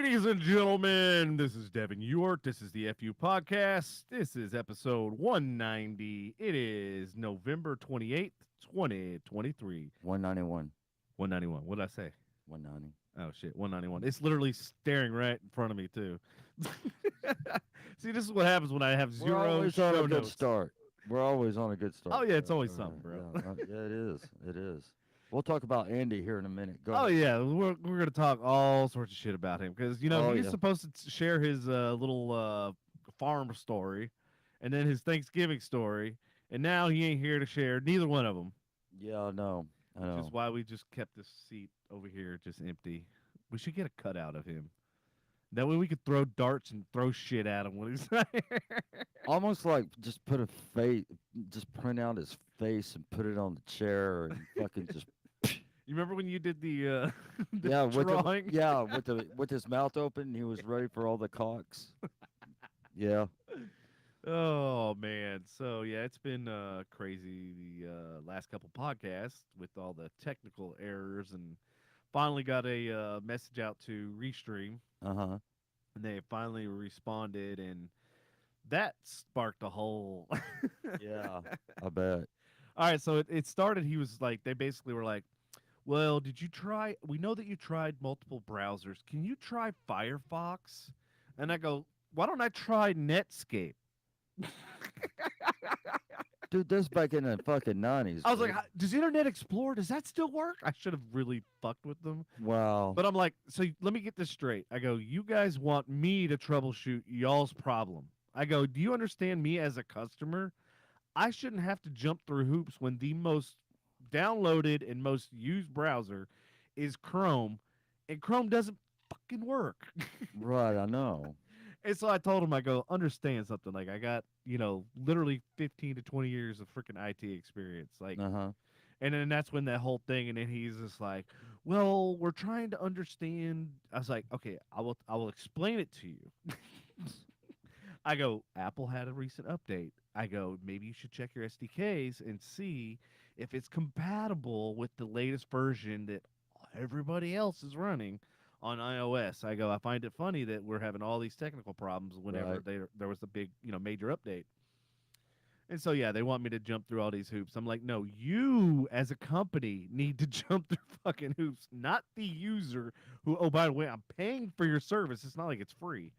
Ladies and gentlemen, this is Devin Ewart. This is the FU Podcast. This is episode 190. It is November 28th, 2023. 191. 191. What did I say? 190. Oh, shit. 191. It's literally staring right in front of me, too. See, this is what happens when I have We're zero always show on a good notes. start. We're always on a good start. Oh, yeah, it's always something, bro. Yeah, it is. It is. We'll talk about Andy here in a minute. Go Oh ahead. yeah, we're gonna talk all sorts of shit about him because Oh, he's yeah. supposed to share his little farm story, and then his Thanksgiving story, and now he ain't here to share neither one of them. Yeah, I know. I Which is know. why we just kept this seat over here just empty. We should get a cutout of him. That way we could throw darts and throw shit at him when he's not here. Almost like just put a face, just print out his face and put it on the chair and fucking just You remember when you did the yeah drawing? with his mouth open, he was ready for all the cocks. Yeah. Oh man, so yeah, it's been crazy the last couple podcasts with all the technical errors, and finally got a message out to Restream, Uh-huh. and they finally responded, and that sparked a whole. Yeah. I bet. All right, so it started. He was like, they basically were like, "Well, did you try? We know that you tried multiple browsers. Can you try Firefox?" And I go, "Why don't I try Netscape?" Dude, this back in the fucking 90s. I was like, dude. "Does Internet Explorer, does that still work?" I should have really fucked with them. Wow. But I'm like, so let me get this straight. I go, you guys want me to troubleshoot y'all's problem. I go, do you understand me as a customer? I shouldn't have to jump through hoops when the most downloaded and most used browser is Chrome, and Chrome doesn't fucking work. Right, I know. And so I told him, I go, understand something. Like, I got, literally 15 to 20 years of freaking IT experience. Like, Uh-huh. and then that's when that whole thing, and then he's just like, well, we're trying to understand. I was like, okay, I will explain it to you. I go, Apple had a recent update. I go, maybe you should check your SDKs and see if it's compatible with the latest version that everybody else is running on iOS. I go, I find it funny that we're having all these technical problems whenever Right. there was a big, major update. And so yeah, they want me to jump through all these hoops. I'm like, no, you as a company need to jump through fucking hoops, not the user who, oh, by the way, I'm paying for your service. It's not like it's free.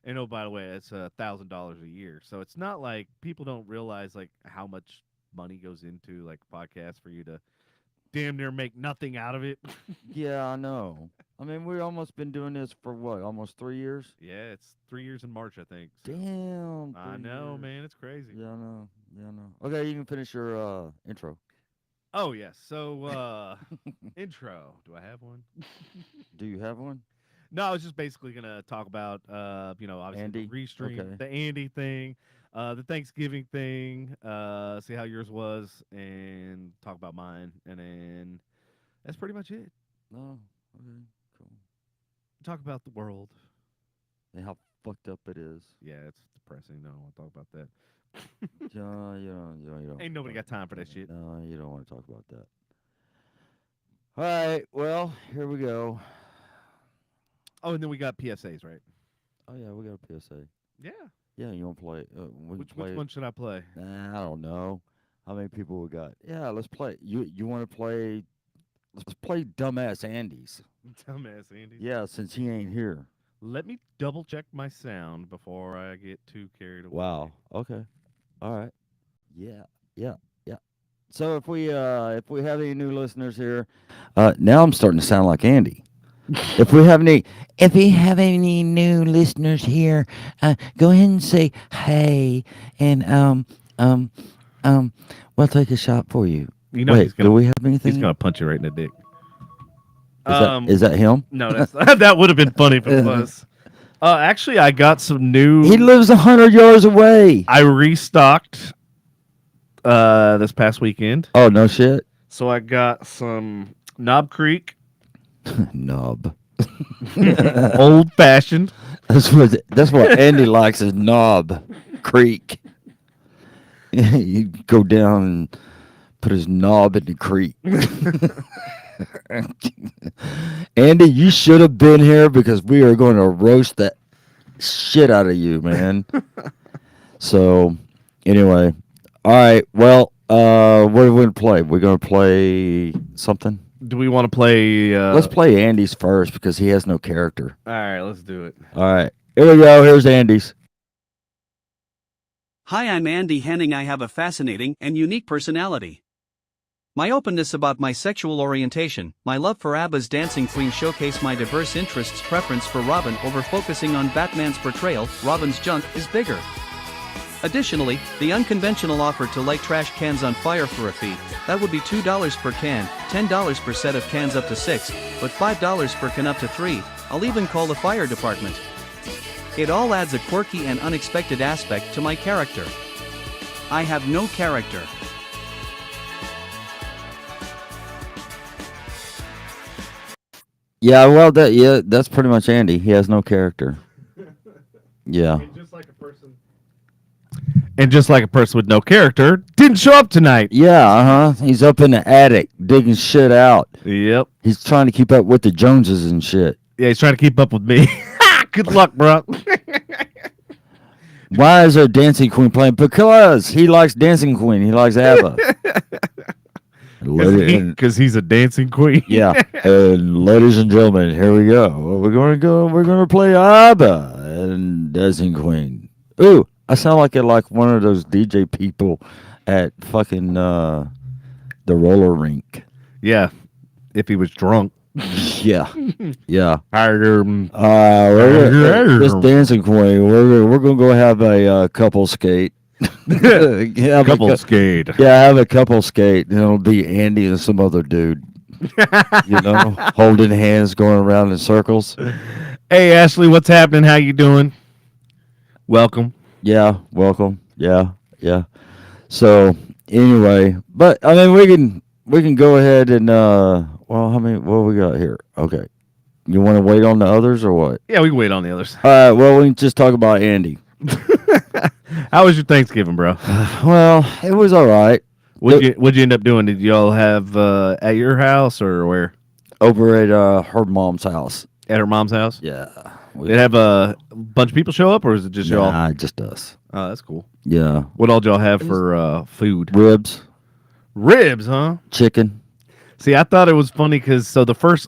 And oh, by the way, it's $1,000 a year. So it's not like people don't realize like how much money goes into like a podcast for you to damn near make nothing out of it. Yeah, I know. I mean, we've almost been doing this for what, almost 3 years? Yeah, it's 3 years in March, I think. So. Damn. I 3 know, years. man, it's crazy. Yeah, I know. Yeah, I know. Okay, you can finish your intro. Oh yes. So intro. Do I have one? Do you have one? No, I was just basically gonna talk about obviously Andy? the restream, Okay. the Andy thing, the Thanksgiving thing, see how yours was, and talk about mine, and then that's pretty much it. No. Okay, cool. Talk about the world. And how fucked up it is. Yeah, it's depressing. No, I don't want to talk about that. You don't Ain't nobody talk got time for that about shit. No, you don't want to talk about that. All right, well, here we go. Oh, and then we got PSAs, right? Oh, yeah, we got a PSA. Yeah. Yeah, you want to play? We can Which play. one should I play? Nah, I don't know. How many people we got? Yeah, let's play. You want to play? Let's play Dumbass Andy's. Dumbass Andy. Yeah, since he ain't here. Let me double check my sound before I get too carried away. Wow. Okay. All right. Yeah. Yeah. Yeah. So if we have any new listeners here, now I'm starting to sound like Andy. If we have any new listeners here, go ahead and say hey, and we'll take a shot for you. You know Wait, do we have anything? he's gonna punch you right in the dick. Is that him? No, that's that would have been funny if it was. Actually, I got some new. He lives 100 yards away. I restocked this past weekend, Oh no shit. so I got some Knob Creek Knob. Old Fashioned. That's what Andy likes is Knob Creek. You go down and put his knob in the creek. Andy, you should have been here because we are going to roast that shit out of you, man. So, anyway, all right. Well, what are we going to play? We're going to play something. Do we want to play? Let's play Andy's first because he has no character. All right, let's do it. All right, here we go. Here's Andy's. Hi, I'm Andy Henning. I have a fascinating and unique personality. My openness about my sexual orientation, my love for ABBA's Dancing Queen showcase my diverse interests. Preference for Robin over focusing on Batman's portrayal, Robin's junk is bigger. Additionally, the unconventional offer to light trash cans on fire for a fee, that would be $2 per can, $10 per set of cans up to 6, but $5 per can up to 3, I'll even call the fire department. It all adds a quirky and unexpected aspect to my character. I have no character. Yeah, well, that's pretty much Andy. He has no character. Yeah. And just like a person with no character, didn't show up tonight. Yeah, He's up in the attic digging shit out. Yep. He's trying to keep up with the Joneses and shit. Yeah, he's trying to keep up with me. Good luck, bro. Why is there Dancing Queen playing? Because he likes Dancing Queen. He likes ABBA. Because he's a dancing queen. Yeah. And ladies and gentlemen, here we go. We're gonna play ABBA and Dancing Queen. Ooh, I sound like one of those DJ people at fucking the roller rink. Yeah. If he was drunk. Yeah. Yeah. This Couple Dancing Queen, we're gonna go have a couple skate. skate. Yeah, have a couple skate. And it'll be Andy and some other dude. Holding hands, going around in circles. Hey, Ashley, what's happening? How you doing? Welcome. Yeah, welcome. Yeah, yeah. So anyway, but I mean, we can go ahead and how many? What we got here? Okay, you want to wait on the others or what? Yeah, we can wait on the others. All right. Well, we can just talk about Andy. How was your Thanksgiving, bro? Well, it was all right. What'd you end up doing? Did y'all have at your house or where? Over at her mom's house. At her mom's house? Yeah. Did it have a bunch of people show up, or is it just y'all? Nah, just us. Oh, that's cool. Yeah. What all did y'all have for food? Ribs, Ribs, huh? chicken. See, I thought it was funny because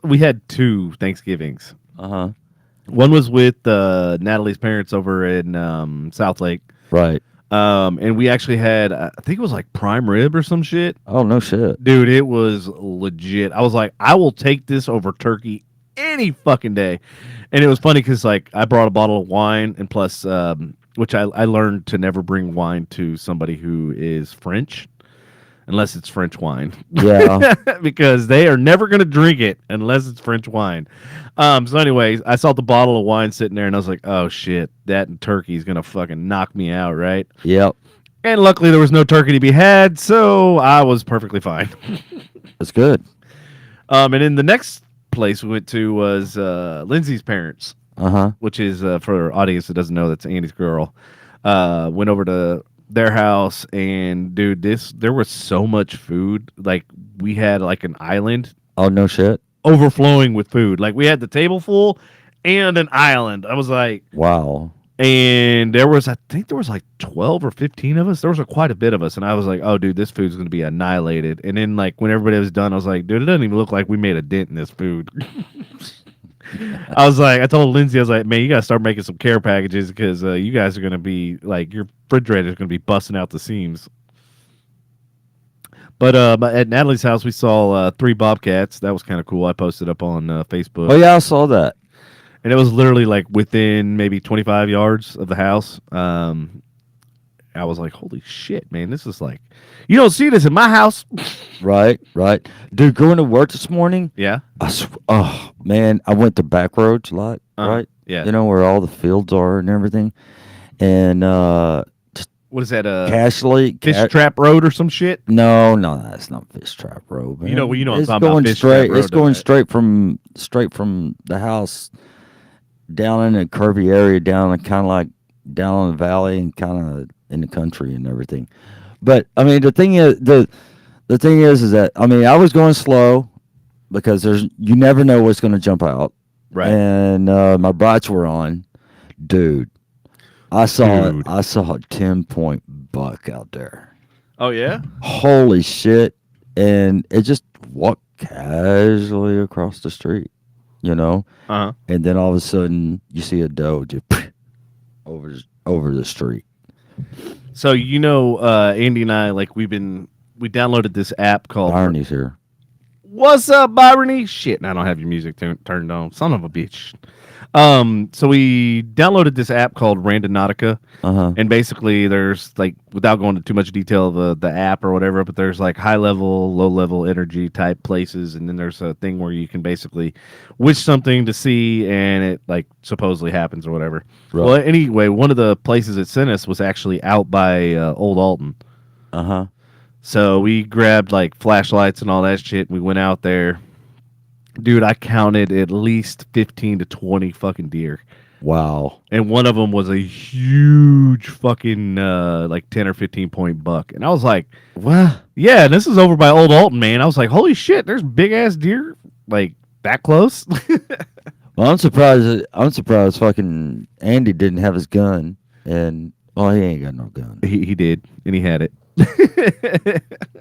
we had 2 Thanksgivings. Uh-huh. One was with Natalie's parents over in South Lake. Right. And we actually had, I think it was like prime rib or some shit. Oh, no shit. Dude, it was legit. I was like, I will take this over turkey any fucking day. And it was funny because like I brought a bottle of wine and plus, which I learned to never bring wine to somebody who is French. Unless it's French wine. Yeah. Because they are never going to drink it unless it's French wine. So anyways, I saw the bottle of wine sitting there and I was like, oh shit, that and turkey is going to fucking knock me out, right? Yep. And luckily there was no turkey to be had, so I was perfectly fine. That's good. And then the next place we went to was Lindsay's parents, Uh-huh. which is, for our audience that doesn't know, that's Andy's girl. Went over to their house and dude, there was so much food. Like we had like an island Oh, no shit. overflowing with food. Like we had the table full and an island. I was like, Wow. and I think there was like 12 or 15 of us. There was quite a bit of us. And I was like, oh dude, this food's going to be annihilated. And then like when everybody was done, I was like, dude, it doesn't even look like we made a dent in this food. I told Lindsay, I was like, man, you got to start making some care packages because you guys are going to be like, your refrigerator is going to be busting out the seams. But at Natalie's house, we saw 3 bobcats. That was kind of cool. I posted up on Facebook. Oh, yeah, I saw that. And it was literally like within maybe 25 yards of the house. I was like, holy shit, man. This is like, you don't see this in my house. Right, right. Dude, going to work this morning, Yeah. oh, man, I went to back roads a lot, right? Yeah. You know, where all the fields are and everything. And What is that? casually. Fish Trap Road or some shit? No, that's not Fish Trap Road, man. You know I'm it's talking going about Fish straight. Trap Road, It's going doesn't straight from the house down in a curvy area, down kind of like down in the valley and kind of in the country and everything. But I mean, the thing is that I mean, I was going slow, because you never know what's going to jump out. Right. And my brights were on, dude. I saw Dude. I saw a 10-point buck out there. Oh yeah. Holy shit! And it just walked casually across the street, you know. Uh huh. And then all of a sudden, you see a doe just over the street. So Andy and I we downloaded this app called Irony's here. What's up, Byrony? Shit, and I don't have your music turned on. Son of a bitch. So we downloaded this app called Randonautica, and basically there's without going into too much detail of the app or whatever, but there's high level, low level energy type places, and then there's a thing where you can basically wish something to see, and it supposedly happens or whatever. Right. Well, anyway, one of the places it sent us was actually out by Old Alton. So we grabbed flashlights and all that shit, and we went out there. Dude, I counted at least 15 to 20 fucking deer. Wow. And one of them was a huge fucking 10 or 15 point buck. And I was like, What? yeah, this is over by Old Alton, man. I was like, holy shit, there's big ass deer that close. Well, I'm surprised fucking Andy didn't have his gun. And, well, he ain't got no gun. He did, and he had it.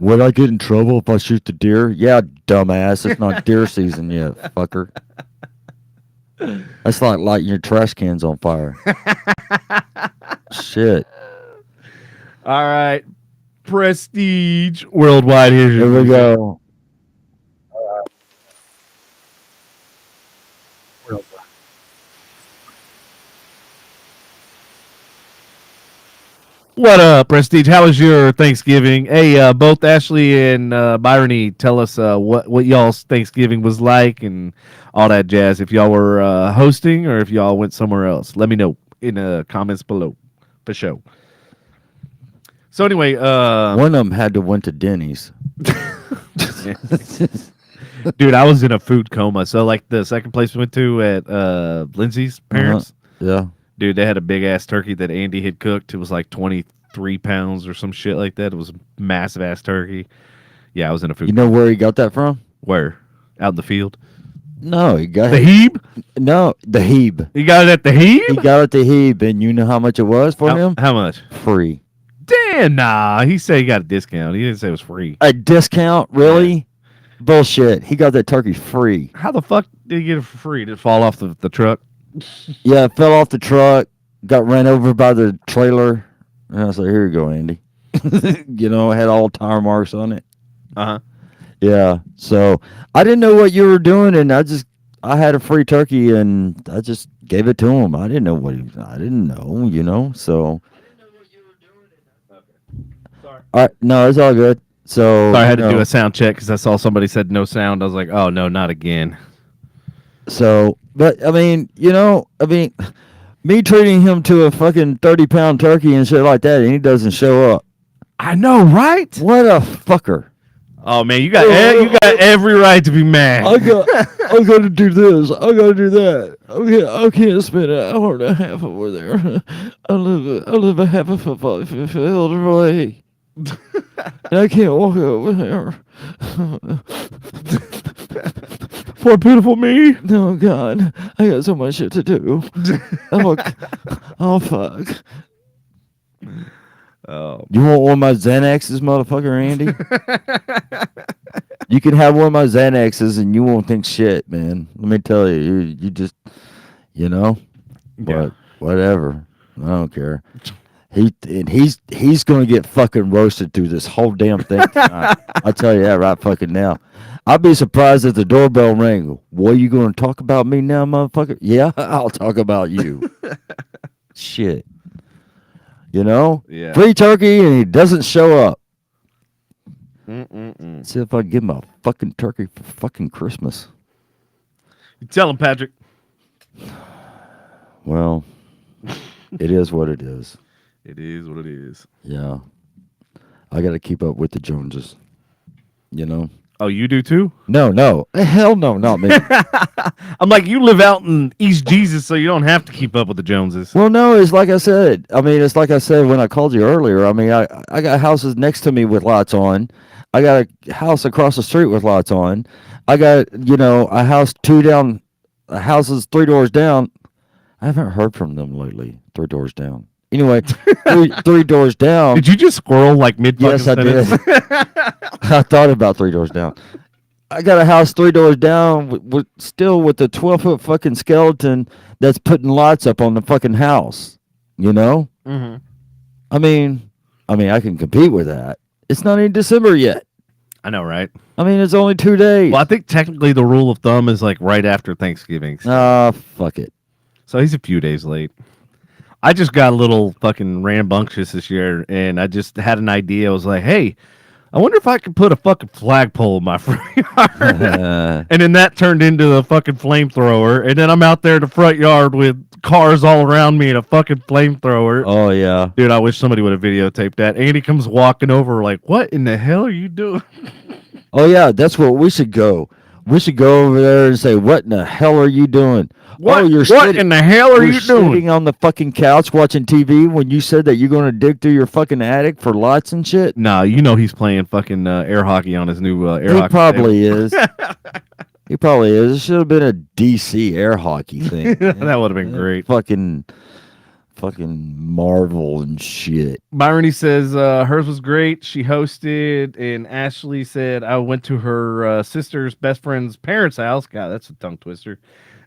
Would I get in trouble if I shoot the deer? Yeah, dumbass. It's not deer season yet, fucker. That's like lighting your trash cans on fire. Shit. All right. Prestige Worldwide. Here we go. What up, Prestige? How was your Thanksgiving? Hey, both Ashley and Byrony, tell us what y'all's Thanksgiving was like and all that jazz. If y'all were hosting or if y'all went somewhere else, let me know in the comments below for sure. So anyway, one of them had to went to Denny's. dude, I was in a food coma. So the second place we went to at Lindsay's parents. Yeah. Dude, they had a big ass turkey that Andy had cooked. It was 23 pounds or some shit like that. It was a massive ass turkey. Yeah, I was in a food. You know where he got that from? Where? Out in the field? No, he got The Heeb? No, the Heeb. He got it at the Heeb? He got it at the Heeb, and you know how much it was for him? How much? Free. Damn, nah. He said he got a discount. He didn't say it was free. A discount? Really? Bullshit. He got that turkey free. How the fuck did he get it for free? Did it fall off the truck? Yeah, it fell off the truck, got ran over by the trailer. And I was like, here you go, Andy. It had all tire marks on it. Uh-huh. Yeah. So I didn't know what you were doing, and I had a free turkey, and I just gave it to him. I didn't know I didn't know, so. Sorry. All right. No, it's all good. So. Sorry, I had to do a sound check because I saw somebody said no sound. I was like, oh, no, not again. So, but I mean, me treating him to a fucking 30-pound turkey and shit like that, and he doesn't show up. I know, right? What a fucker! Oh man, you got every right to be mad. I got to do this. I got to do that. I can't spend an hour and a half over there. I live a half a football field away. And I can't walk over there. Poor beautiful me. Oh God, I got so much shit to do. Oh fuck. Oh. You want one of my Xanaxes, motherfucker, Andy? You can have one of my Xanaxes and you won't think shit, man. Let me tell you, you just, Yeah. But whatever. I don't care. He's gonna get fucking roasted through this whole damn thing tonight. I'll tell you that right fucking now. I'll be surprised if the doorbell ring. What, you gonna talk about me now, motherfucker? Yeah, I'll talk about you. Shit. Yeah. Free turkey and he doesn't show up. Mm-mm-mm. See if I can give him a fucking turkey for fucking Christmas. You tell him, Patrick. Well, it is what it is. It is what it is. Yeah. I got to keep up with the Joneses. Oh, you do too? No. Hell no, not me. I'm like, you live out in East Jesus, so you don't have to keep up with the Joneses. Well, no, it's like I said. It's like I said when I called you earlier. I got houses next to me with lights on. I got a house across the street with lights on. I got, a house a house is 3 doors down. I haven't heard from them lately. 3 doors down. Anyway, three doors down. Did you just squirrel like mid fucking Yes, I sentence? did. I thought about 3 doors down. I got a house 3 doors down still with a 12-foot fucking skeleton that's putting lights up on the fucking house. You know? Mm-hmm. I mean, I can compete with that. It's not even December yet. I know, right? I mean, it's only 2 days. Well, I think technically the rule of thumb is like right after Thanksgiving. Fuck it. So he's a few days late. I just got a little fucking rambunctious this year, and I just had an idea. I was like, hey, I wonder if I could put a fucking flagpole in my front yard. And then that turned into a fucking flamethrower. And then I'm out there in the front yard with cars all around me and a fucking flamethrower. Oh, yeah. Dude, I wish somebody would have videotaped that. Andy comes walking over like, what in the hell are you doing? Oh, yeah. That's where we should go. We should go over there and say, what in the hell are you doing? What, oh, you're what in the hell are you doing? Sitting on the fucking couch watching TV when you said that you're going to dig through your fucking attic for lights and shit? Nah, you know he's playing fucking air hockey on his new air hockey. He probably is. He probably is. It should have been a DC air hockey thing. That would have been great. Fucking Marvel and shit. Byrony says hers was great. She hosted, and Ashley said I went to her sister's best friend's parents' house. God, that's a tongue twister.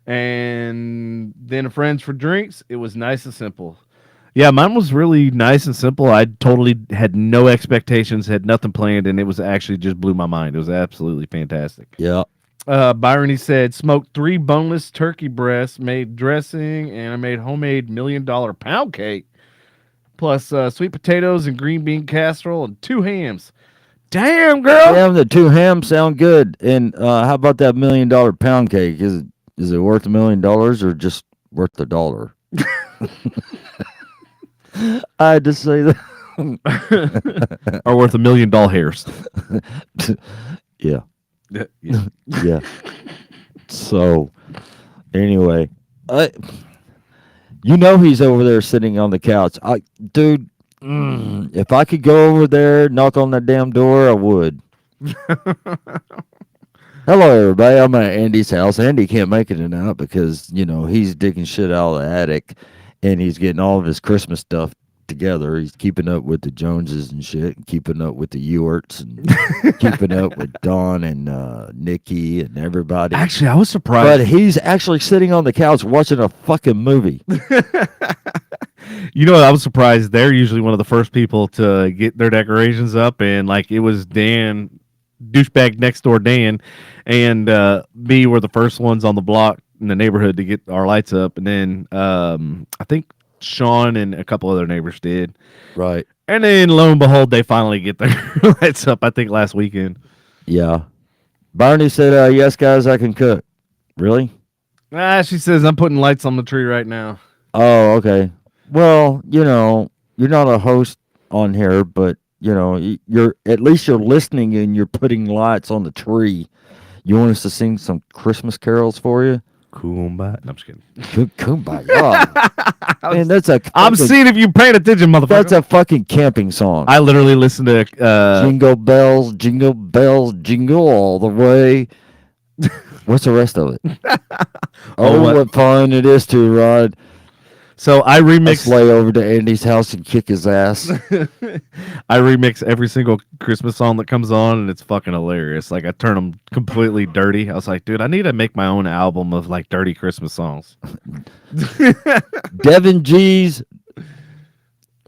And then friends for drinks. It was nice and simple. Yeah, mine was really nice and simple. I totally had no expectations, had nothing planned, and it was actually just blew my mind. It was absolutely fantastic. Yeah. Byrony said, smoked 3 boneless turkey breasts, made dressing, and I made homemade $1 million pound cake, plus sweet potatoes and green bean casserole and 2 hams. Damn, girl! Damn, the 2 hams sound good. And how about that $1 million pound cake? Is it worth $1 million or just worth the dollar? I had to say that. Or worth $1 million hairs. Yeah. Yeah. Yeah. So, anyway, he's over there sitting on the couch. Dude, if I could go over there, knock on that damn door, I would. Hello, everybody. I'm at Andy's house. Andy can't make it tonight because, he's digging shit out of the attic and he's getting all of his Christmas stuff together. He's keeping up with the Joneses and shit, and keeping up with the Ewarts and keeping up with Dawn and Nikki and everybody. Actually, I was surprised. But he's actually sitting on the couch watching a fucking movie. I was surprised. They're usually one of the first people to get their decorations up, and like it was Dan, douchebag next door Dan, and me were the first ones on the block in the neighborhood to get our lights up, and then I think Sean and a couple other neighbors did. Right. And then lo and behold, they finally get their lights up, I think last weekend. Yeah. Barney said, yes, guys, I can cook. Really? She says, I'm putting lights on the tree right now. Oh, okay. Well, you're not a host on here, but, you're at least you're listening and you're putting lights on the tree. You want us to sing some Christmas carols for you? Kumbaya. No, I'm just kidding. Kumbaya. Man, that's I'm seeing if you're paying attention, motherfucker. That's a fucking camping song. I literally listened to jingle bells, jingle all the way. What's the rest of it? What fun it is to ride. So I remix. Slay over to Andy's house and kick his ass. I remix every single Christmas song that comes on, and it's fucking hilarious. Like I turn them completely dirty. I was like, dude, I need to make my own album of like dirty Christmas songs. Devin G's.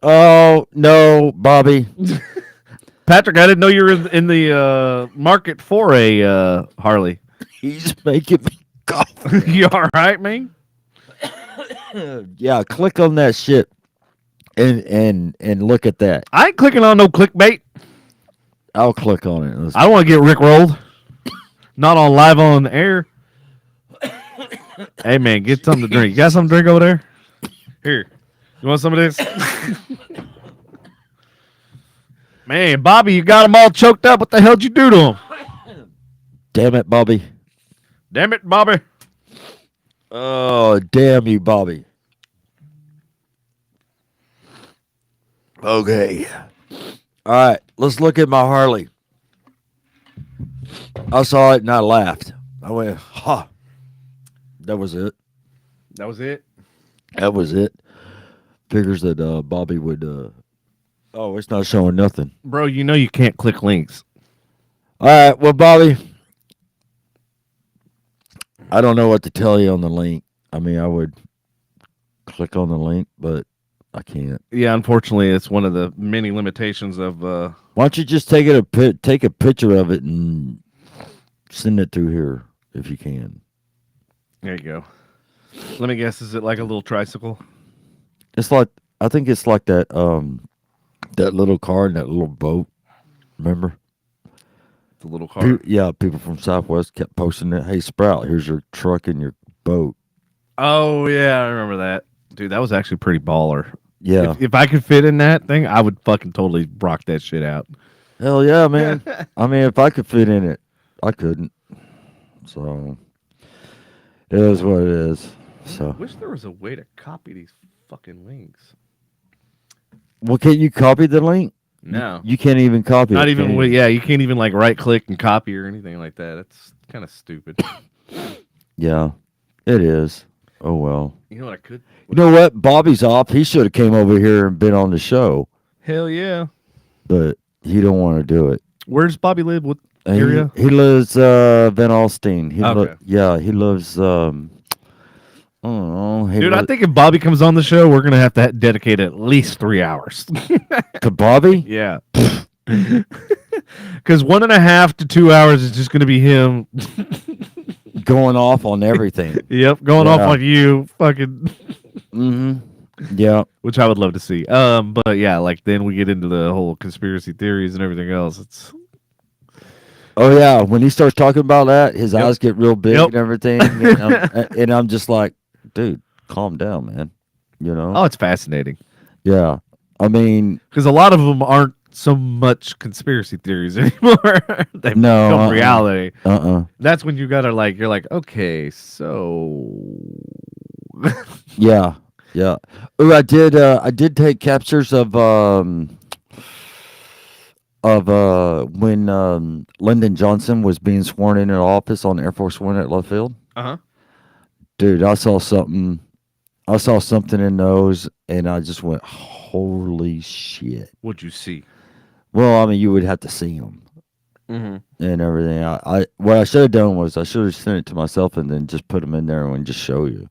Oh no, Bobby. Patrick, I didn't know you were in the market for a Harley. He's making me cough. You all right, man? Yeah, click on that shit and look at that. I ain't clicking on no clickbait. I'll click on it. I don't want to get rickrolled. Not on live on the air. Hey man, get something to drink. You got something to drink over there? Here. You want some of this? Man, Bobby, you got them all choked up. What the hell'd you do to them? Damn it, Bobby. Damn it, Bobby. Oh, damn you, Bobby. Okay. All right, let's look at my Harley. I saw it and I laughed. I went, ha, that was it. That was it. That was it. Figures that Bobby would. Oh, it's not showing nothing. Bro, you know you can't click links. All right, well, Bobby, I don't know what to tell you on the link. I mean, I would click on the link, but I can't. Yeah, unfortunately, it's one of the many limitations of. Why don't you just take a picture of it and send it through here if you can. There you go. Let me guess. Is it like a little tricycle? It's like I think it's like that that little car and that little boat. Remember? The little car. Yeah, people from Southwest kept posting it. Hey, Sprout, here's your truck and your boat. Oh yeah, I remember that. Dude, that was actually pretty baller. Yeah. If I could fit in that thing, I would fucking totally rock that shit out. Hell yeah, man. I mean, if I could fit in it, I couldn't. So it is what it is. So Wish there was a way to copy these fucking links. well, can't you copy the link? No. You can't even copy Not it. even can with, you? yeah, you can't even like right click and copy or anything like that. It's kind of stupid. Yeah, it is. Oh well. You know what I could? You know what? Bobby's off. He should have came over here and been on the show, Hell yeah. but he don't want to do it. Where does Bobby live? What And area? He lives Van Alstyne. Okay. Yeah, he lives I don't know. Dude, I think if Bobby comes on the show, we're gonna have to dedicate at least 3 hours. to Bobby. Yeah. Because 1.5 to 2 hours is just gonna be him. Going off on everything. Yep, going off Yeah. on you, fucking. Mm-hmm. Yeah. Which I would love to see. But yeah, like then we get into the whole conspiracy theories and everything else. It's Oh yeah. When he starts talking about that, his Yep. eyes get real big Yep. and everything, and I'm just like, dude, calm down, man. You know? it's fascinating Yeah. I mean, because a lot of them aren't so much conspiracy theories anymore. They've No, become reality. That's when you gotta like, you're like, okay, so Yeah. Yeah. Oh, I did take captures of when Lyndon Johnson was being sworn in office on Air Force One at Love Field. uh-huh. Dude, I saw something. I saw something in those, and I just went, "Holy shit!" What'd you see? Well, I mean, you would have to see them Mm-hmm. and everything. I what I should have done was I should have sent it to myself and then just put them in there and just show you.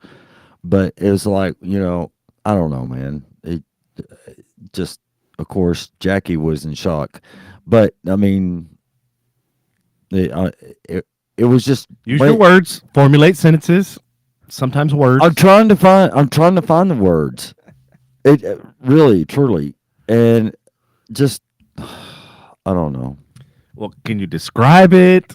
But it was like, I don't know, man. It just, of course, Jackie was in shock, but I mean, it was just Use your words, formulate sentences, sometimes words. I'm trying to find the words. It really, truly, and just I don't know. Well, can you describe it?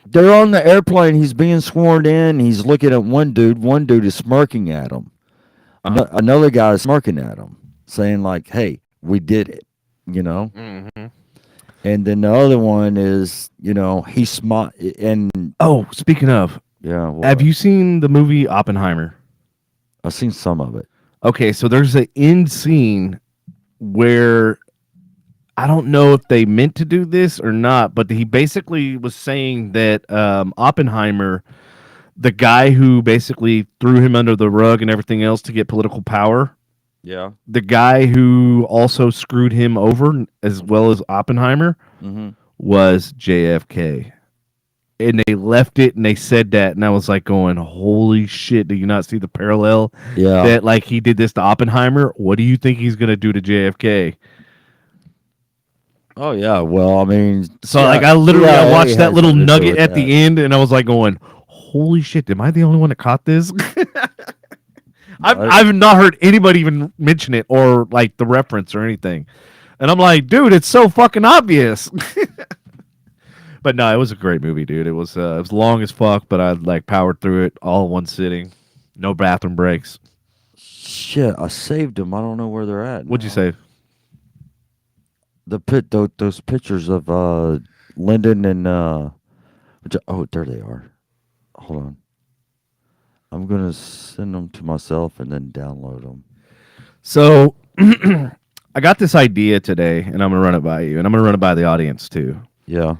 They're on the airplane. He's being sworn in. He's looking at one dude. One dude is smirking at him. Another guy is smirking at him, saying like, "Hey, we did it," Mm-hmm. And then the other one is, he's smart. And Oh, speaking of, yeah, have you seen the movie Oppenheimer? I've seen some of it. Okay, so there's an end scene where I don't know if they meant to do this or not, but he basically was saying that Oppenheimer, the guy who basically threw him under the rug and everything else to get political power, Yeah. the guy who also screwed him over as well as Oppenheimer Mm-hmm. was JFK. And they left it and they said that, and I was like going, holy shit, do you not see the parallel? Yeah. That like he did this to Oppenheimer. What do you think he's gonna do to JFK? Oh yeah. Well, I mean, So like I literally I watched that has little something to do nugget with at the that. end, and I was like going, holy shit, am I the only one that caught this? I've not heard anybody even mention it or like the reference or anything. And I'm like, dude, it's so fucking obvious. But no, it was a great movie, dude. It was long as fuck, but I like powered through it all in one sitting. No bathroom breaks. Shit, I saved them. I don't know where they're at. What'd you now. say? Those pictures of Lyndon and there they are. Hold on. I'm gonna send them to myself and then download them. So I got this idea today, and I'm gonna run it by you, and I'm gonna run it by the audience too. Yeah.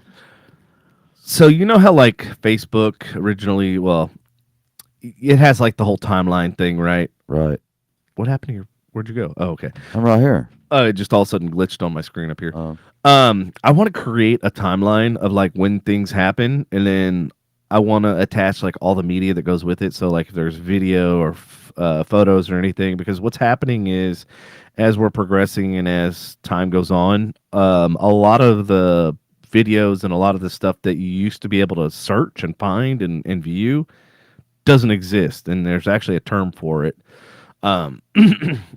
So you know how like Facebook originally, well, it has like the whole timeline thing, right? Right. What happened to your? Where'd you go? Oh, okay. I'm right here. It just all of a sudden glitched on my screen up here. Um, I want to create a timeline of like when things happen, and then I want to attach like all the media that goes with it. So like if there's video or photos or anything, because what's happening is as we're progressing and as time goes on, a lot of the videos and a lot of the stuff that you used to be able to search and find and view doesn't exist, and there's actually a term for it, um,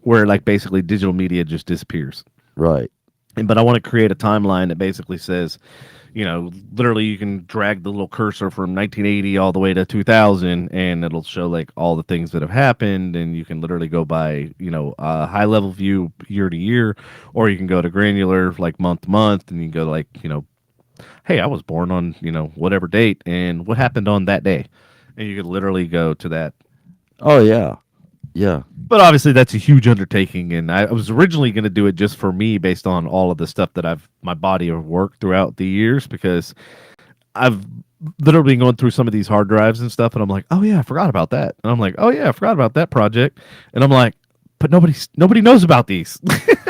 where like basically digital media just disappears. right. But I want to create a timeline that basically says, literally you can drag the little cursor from 1980 all the way to 2000, and it'll show like all the things that have happened, and you can literally go by, a high level view year to year, or you can go to granular like month to month, and you can go like, hey, I was born on, whatever date, and what happened on that day, and you could literally go to that. Oh yeah. Yeah. But obviously, that's a huge undertaking, and I was originally going to do it just for me, based on all of the stuff that my body of work throughout the years, because I've literally been going through some of these hard drives and stuff, and I'm like, oh yeah, I forgot about that, and I'm like, oh yeah, I forgot about that project, and I'm like, but nobody knows about these.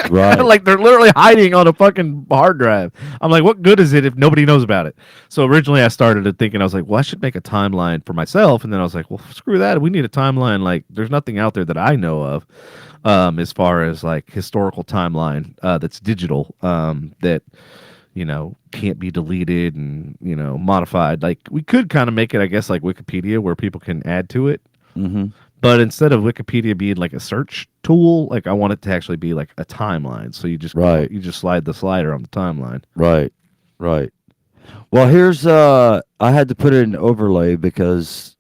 Right. Like they're literally hiding on a fucking hard drive. I'm like, what good is it if nobody knows about it? So originally I started thinking, I was like, well, I should make a timeline for myself. And then I was like, well, screw that. We need a timeline. Like there's nothing out there that I know of, as far as like historical timeline, that's digital, that, can't be deleted and, modified. Like we could kind of make it, I guess, like Wikipedia where people can add to it. Mm-hmm. But instead of Wikipedia being like a search tool, like I want it to actually be like a timeline. So you just Right. you just slide the slider on the timeline. Right. Right. Well, here's I had to put in an overlay because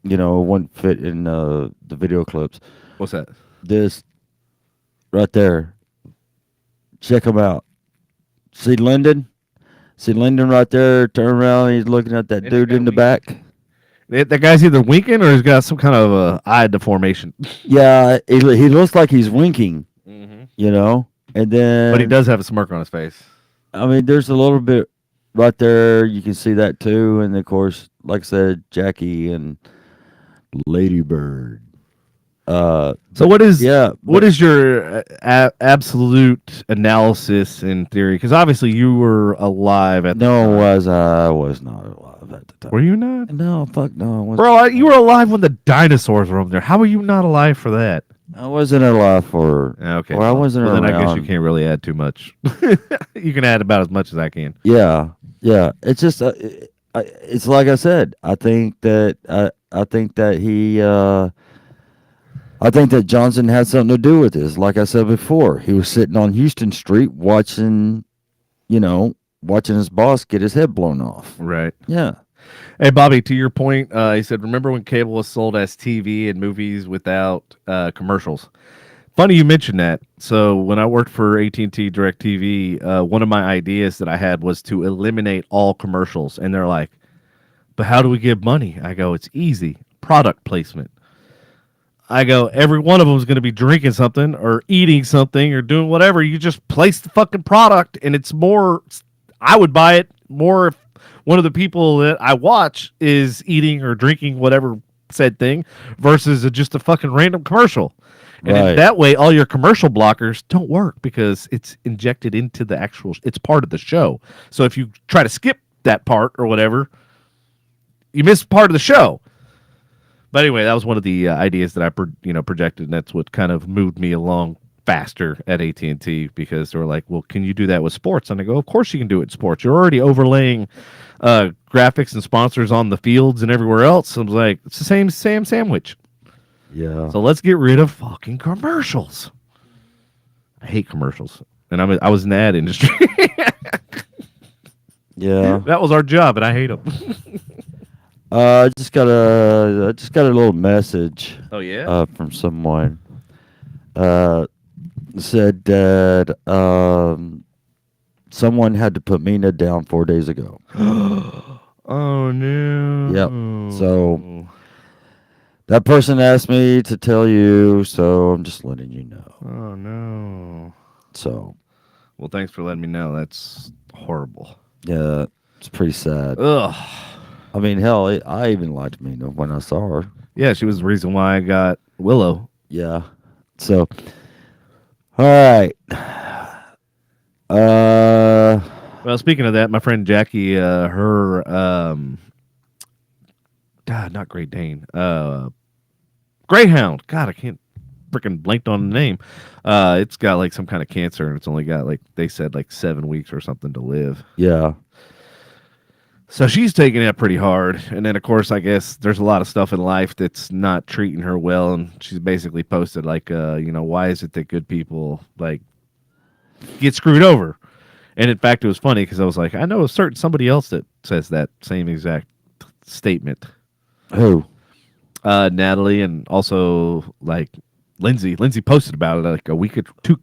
it wouldn't fit in the video clips. What's that? This right there. Check him out. See Lyndon? See Lyndon right there? Turn around. He's looking at that Yeah, dude he's in the got back. That guy's either winking or he's got some kind of eye deformation. Yeah, he looks like he's winking. Mm-hmm. And then But he does have a smirk on his face. I mean, there's a little bit right there. You can see that too, and of course, like I said, Jackie and Ladybird. So what is Yeah, what but is your absolute analysis in theory? Because obviously you were alive at the no, time. I was not alive at the time. Were you not? No, fuck no, I wasn't. Bro, you were alive when the dinosaurs were over there. How were you not alive for that? I wasn't alive for. Okay. Or I wasn't well, then I guess you around. can't really add too much. You can add about as much as I can. Yeah, yeah. It's just, it's like I said. I think that he. I think that Johnson had something to do with this. Like I said before, he was sitting on Houston Street watching, watching his boss get his head blown off. Right. Yeah. Hey, Bobby, to your point, he said, remember when cable was sold as TV and movies without commercials? Funny you mentioned that. So when I worked for AT&T DirecTV, one of my ideas that I had was to eliminate all commercials. And they're like, but how do we give money? I go, it's easy. Product placement. I go, every one of them is going to be drinking something or eating something or doing whatever. You just place the fucking product, and it's more. I would buy it more if one of the people that I watch is eating or drinking whatever said thing versus just a fucking random commercial. And in Right. that way, all your commercial blockers don't work because it's injected into the actual. It's part of the show. So if you try to skip that part or whatever, you miss part of the show. But anyway, that was one of the ideas that I projected, and that's what kind of moved me along faster at AT&T because they were like, well, can you do that with sports? And I go, of course you can do it in sports. You're already overlaying graphics and sponsors on the fields and everywhere else. I was like, it's the same sandwich. Yeah. So let's get rid of fucking commercials. I hate commercials. And I was in the ad industry. Yeah. That was our job, and I hate them. I just got a little message Oh, yeah? from someone. Said that someone had to put Mina down 4 days ago. Oh, no. Yep. So that person asked me to tell you, so I'm just letting you know. Oh, no. So Well, thanks for letting me know. That's horrible. yeah, It's pretty sad. Ugh. I mean, hell, I even liked Mina when I saw her. Yeah, she was the reason why I got Willow. Yeah. So, all right. Uh, Well, speaking of that, my friend Jackie, her God, not Great Dane, Greyhound. God, I can't freaking blanked on the name. It's got like some kind of cancer, and it's only got like they said like 7 weeks or something to live. yeah. So she's taking it pretty hard. And then, of course, I guess there's a lot of stuff in life that's not treating her well. And she's basically posted, like, why is it that good people, like, get screwed over? And in fact, it was funny because I was like, I know somebody else that says that same exact statement. Who? Natalie and also, like, Lindsay. Lindsay posted about it like a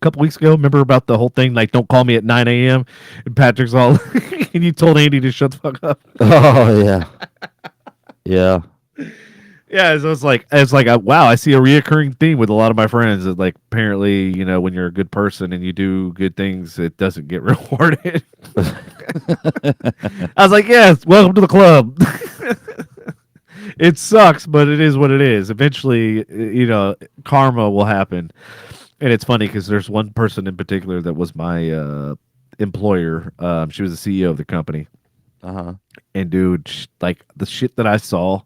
couple weeks ago. Remember about the whole thing, like, don't call me at 9 a.m. And Patrick's all, and you told Andy to shut the fuck up. Oh, yeah. Yeah. Yeah, so it's like wow, I see a reoccurring theme with a lot of my friends that, like, apparently, when you're a good person and you do good things, it doesn't get rewarded. I was like, yes, welcome to the club. It sucks, but it is what it is. Eventually, karma will happen. And it's funny because there's one person in particular that was my employer. She was the CEO of the company. Uh-huh. And dude, like the shit that I saw,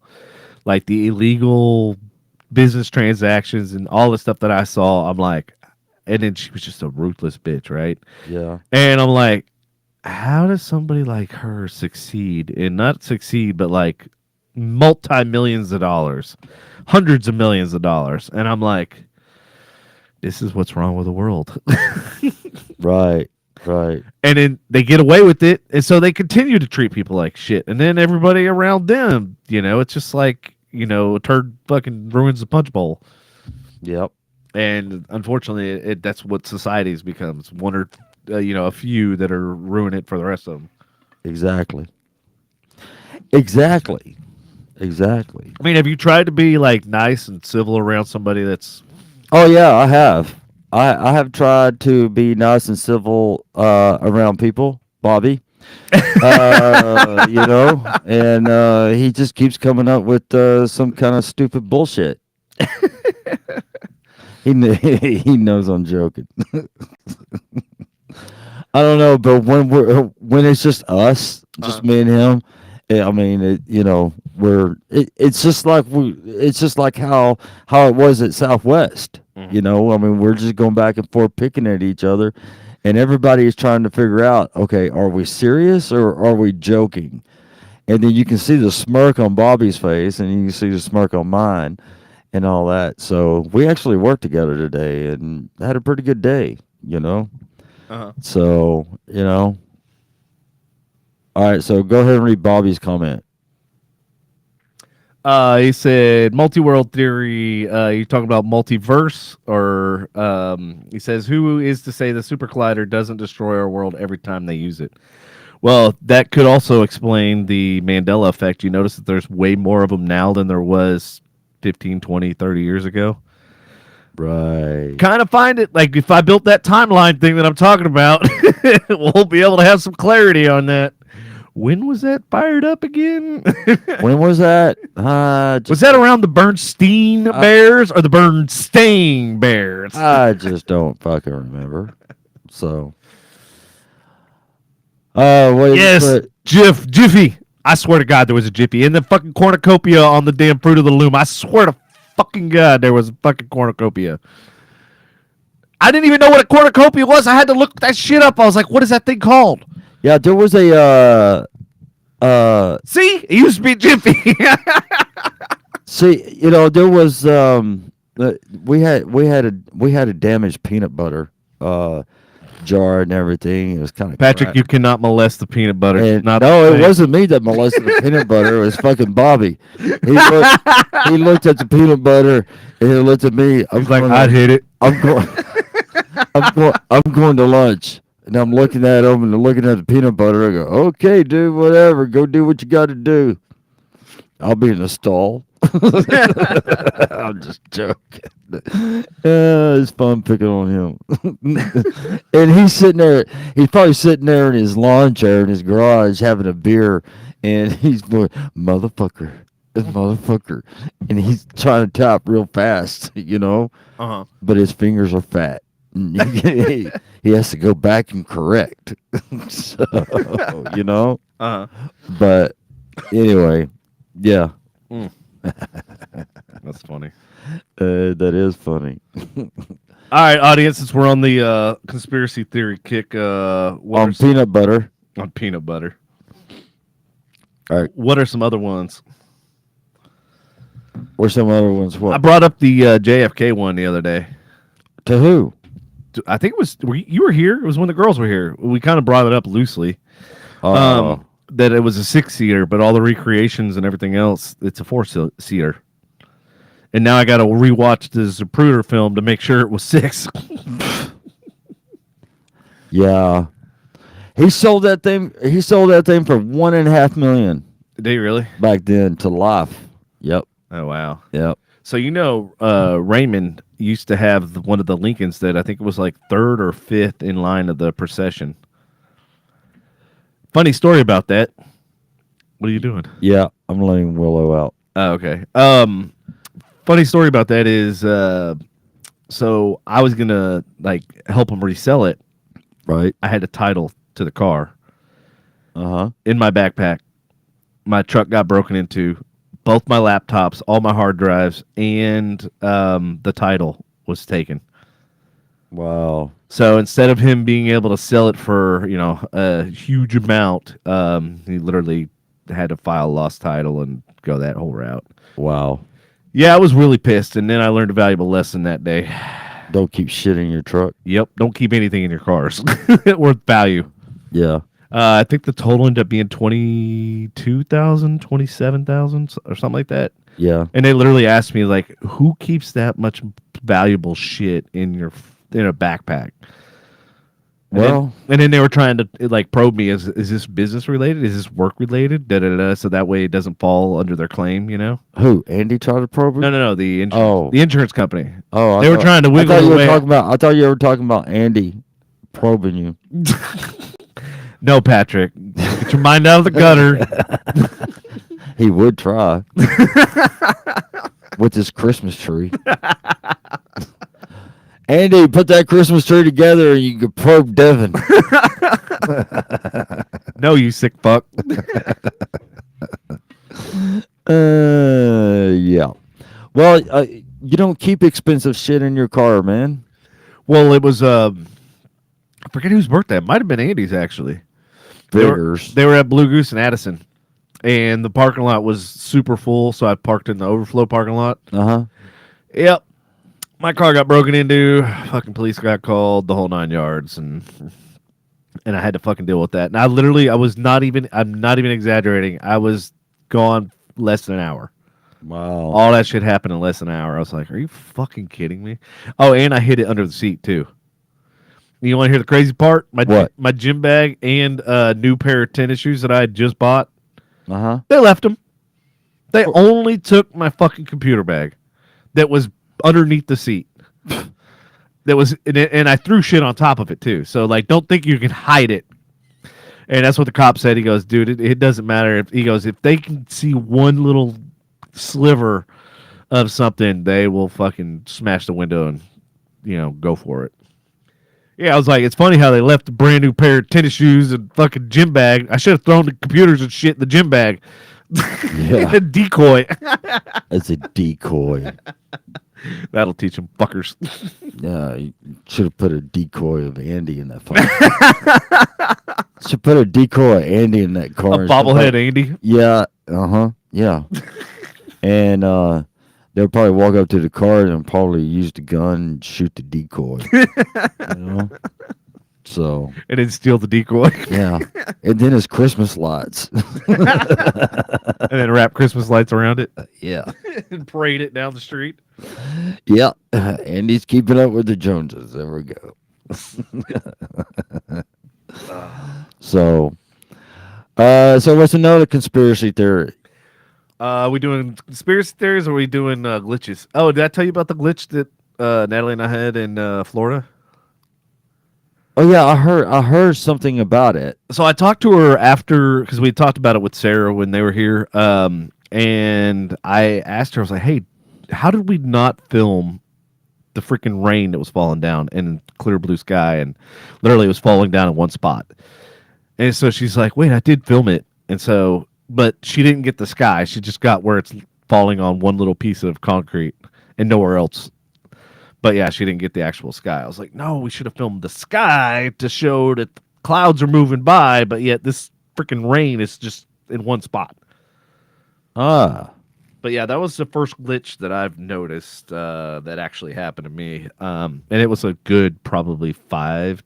like the illegal business transactions and all the stuff that I saw, I'm like, and then she was just a ruthless bitch, right? Yeah. And I'm like, how does somebody like her succeed? And not succeed, but like multi-millions of dollars, hundreds of millions of dollars. And I'm like, this is what's wrong with the world. Right. Right. And then they get away with it, and so they continue to treat people like shit. And then everybody around them, it's just like, a turd fucking ruins the punch bowl. Yep. And unfortunately, that's what society's becomes. One or, a few that are ruining it for the rest of them. Exactly. Exactly. Exactly. I mean, have you tried to be like nice and civil around somebody that's... Oh yeah, I have. I have tried to be nice and civil around people, Bobby. And he just keeps coming up with some kind of stupid bullshit. He knows I'm joking. I don't know, but when it's just us, just me and him, I mean, it's just like how it was at Southwest. I mean, we're just going back and forth picking at each other, and everybody is trying to figure out, okay, are we serious or are we joking? And then you can see the smirk on Bobby's face, and you can see the smirk on mine, and all that. So we actually worked together today and had a pretty good day. Uh-huh. So all right. So go ahead and read Bobby's comment. He said multi-world theory. You talking about multiverse, or he says, who is to say the super collider doesn't destroy our world every time they use it? Well, that could also explain the Mandela effect. You notice that there's way more of them now than there was 15, 20, 30 years ago. Right. Kind of find it like if I built that timeline thing that I'm talking about, we'll be able to have some clarity on that. When was that fired up again? When was that? Was that around the Bernstein Bears or the Bernstein Bears? I just don't fucking remember. So, yes, Jiffy. I swear to God, there was a Jiffy in the fucking cornucopia on the damn Fruit of the Loom. I swear to fucking God, there was a fucking cornucopia. I didn't even know what a cornucopia was. I had to look that shit up. I was like, what is that thing called? Yeah, there was a see, it used to be Jiffy. See, there was we had a damaged peanut butter jar and everything. It was kind of Patrick, crap. you cannot molest the peanut butter. And, not no, it wasn't me that molested the peanut butter. It was fucking Bobby. He looked at the peanut butter and he looked at me. He's like, I'd hit it. I'm going to lunch. And I'm looking at him and looking at the peanut butter. I go, okay, dude, whatever. Go do what you got to do. I'll be in the stall. I'm just joking. It's fun picking on him. And he's sitting there. He's probably sitting there in his lawn chair in his garage having a beer, and he's going, "Motherfucker, motherfucker," and he's trying to tap real fast, Uh-huh. but his fingers are fat. He has to go back and correct. So, Uh-huh. But anyway, yeah, That's funny. that is funny. All right, audience, since we're on the conspiracy theory kick, what On are some, peanut butter. on peanut butter? All right. What are some other ones? Or some other ones. I What? brought up the JFK one the other day. To who? I think it was you were here. It was when the girls were here. We kind of brought it up loosely. Oh, That it was a 6-seater, but all the recreations and everything else, it's a 4-seater. And now I got to rewatch the Zapruder film to make sure it was 6. yeah. He sold that thing. He sold that thing for $1.5 million Did you really? back then to Life. Yep. Oh wow. Yep. So Raymond used to have one of the Lincolns that I think it was like 3rd or 5th in line of the procession. Funny story about that. What are you doing? Yeah. I'm letting Willow out. Oh, okay. Funny story about that is, so I was gonna like help him resell it. Right. I had a title to the car Uh-huh. in my backpack. My truck got broken into. Both my laptops, all my hard drives, and the title was taken. Wow. So instead of him being able to sell it for a huge amount, he literally had to file a lost title and go that whole route. Wow. Yeah, I was really pissed, and then I learned a valuable lesson that day. Don't keep shit in your truck. Yep, don't keep anything in your cars worth value. Yeah. I think the total ended up being 22,000, 27,000, or something like that. Yeah. And they literally asked me like, "Who keeps that much valuable shit in a backpack?" And then they were trying to like probe me: is this business related? Is this work related? Da da da. So that way it doesn't fall under their claim, Who? Andy tried to probe it? No. The insurance company. Oh, They were trying to wiggle it away. I thought you were talking about Andy probing you. No, Patrick, get your mind out of the gutter. He would try with his Christmas tree. Andy, put that Christmas tree together and you can probe Devin. No, you sick fuck. Yeah. Well, you don't keep expensive shit in your car, man. Well, it was I forget whose birthday. It might have been Andy's actually. Figures. They were at Blue Goose in Addison, and the parking lot was super full, so I parked in the overflow parking lot. Uh-huh. Yep. My car got broken into. Fucking police got called, the whole 9 yards, and I had to fucking deal with that. And I'm not even exaggerating. I was gone less than an hour. Wow. All that shit happened in less than an hour. I was like, are you fucking kidding me? Oh, and I hid it under the seat too. You want to hear the crazy part? My gym bag and a new pair of tennis shoes that I had just bought. Uh-huh. They left them. They only took my fucking computer bag that was underneath the seat. And I threw shit on top of it too. So like, don't think you can hide it. And that's what the cop said. He goes, dude, it doesn't matter. If they can see one little sliver of something, they will fucking smash the window and go for it. Yeah, I was like, it's funny how they left a brand new pair of tennis shoes and fucking gym bag. I should have thrown the computers and shit in the gym bag. Yeah. A decoy. It's a decoy. That'll teach them fuckers. Yeah, you should have put a decoy of Andy in that fucking should put a decoy of Andy in that car. A bobblehead Andy. Yeah. Uh-huh. Yeah. And they'll probably walk up to the car and probably use the gun and shoot the decoy. So. And then steal the decoy. Yeah. And then his Christmas lights. And then wrap Christmas lights around it. Yeah. And parade it down the street. Yeah. Andy's keeping up with the Joneses. There we go. So what's another conspiracy theory? We doing conspiracy theories or are we doing glitches? Oh, did I tell you about the glitch that Natalie and I had in Florida? Oh yeah, I heard something about it. So I talked to her after because we talked about it with Sarah when they were here. And I asked her, I was like, "Hey, how did we not film the freaking rain that was falling down and clear blue sky and literally it was falling down in one spot?" And so she's like, "Wait, I did film it." And so, but she didn't get the sky. She just got where it's falling on one little piece of concrete and nowhere else. But yeah, she didn't get the actual sky. I was like, no, we should have filmed the sky to show that the clouds are moving by, but yet this freaking rain is just in one spot. Ah, But yeah, that was the first glitch that I've noticed that actually happened to me. And it was a good probably 5-10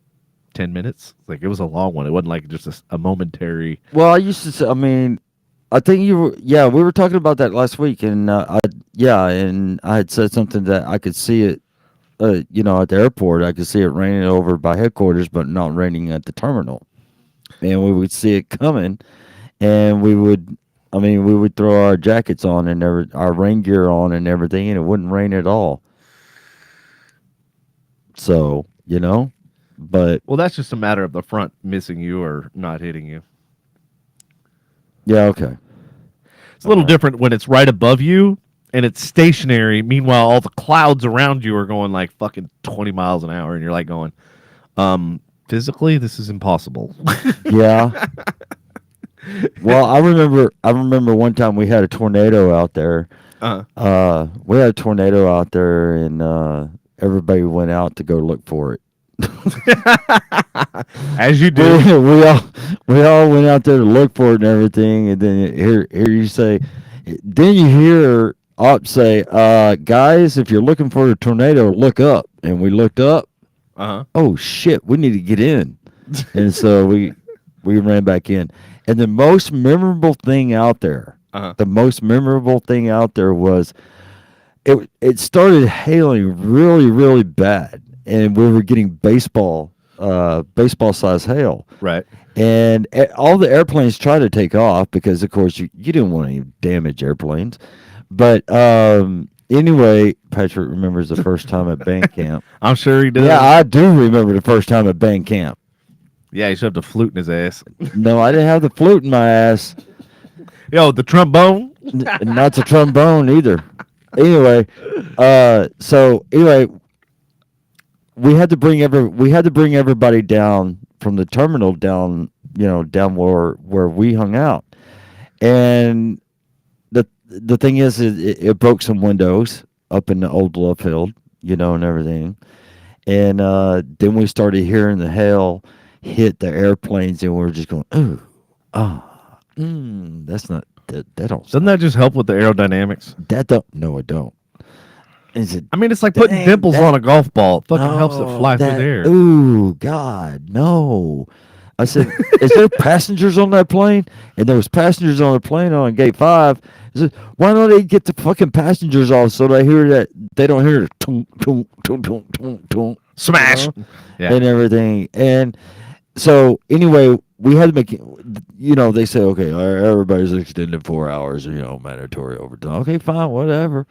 minutes. Like it was a long one. It wasn't like just a momentary. well, I used to say. I mean, I think you were. Yeah, we were talking about that last week, and and I had said something that I could see it. At the airport, I could see it raining over by headquarters, but not raining at the terminal. And we would see it coming, and we would. I mean, we would throw our jackets on and our rain gear on and everything, and it wouldn't rain at all. So, but Well, that's just a matter of the front missing you or not hitting you. yeah, okay. It's a little different when it's right above you and it's stationary. Meanwhile, all the clouds around you are going like fucking 20 miles an hour, and you're like going, physically, this is impossible. Yeah. Well, I remember one time we had a tornado out there. We had a tornado out there, and everybody went out to go look for it. As you we, do. we all went out there to look for it and everything, and then here you say, then you hear Op say, guys, if you're looking for a tornado, look up. And we looked up. Oh shit, we need to get in. And so we ran back in. And the most memorable thing out there, was it started hailing really, really bad, and we were getting baseball size hail. Right. And all the airplanes tried to take off because, of course, you didn't want any damage airplanes. But anyway, Patrick remembers the first time at band camp. I'm sure he does. Yeah, I do remember the first time at band camp. Yeah, he shoved a flute in his ass. No, I didn't have the flute in my ass. Yo, the trombone? Not the trombone either. Anyway, we had to bring everybody down from the terminal down where we hung out. And the thing is, it broke some windows up in the old love field, and everything. And then we started hearing the hail hit the airplanes, and we were just going, ooh, that's not that don't Doesn't that just help with the aerodynamics? that don't no it don't. Is it? I mean, it's like putting Dang, dimples on a golf ball. It fucking helps it fly through that, the air. Ooh, God, no. I said, is there passengers on that plane? And there was passengers on the plane on gate 5. I said, why don't they get the fucking passengers off so they don't hear the tunk, tunk, tunk, tunk, tunk, tunk, Smash. Yeah. and everything. And so anyway, we had to make, they say, okay, everybody's extended 4 hours, mandatory overtime. Okay, fine, whatever.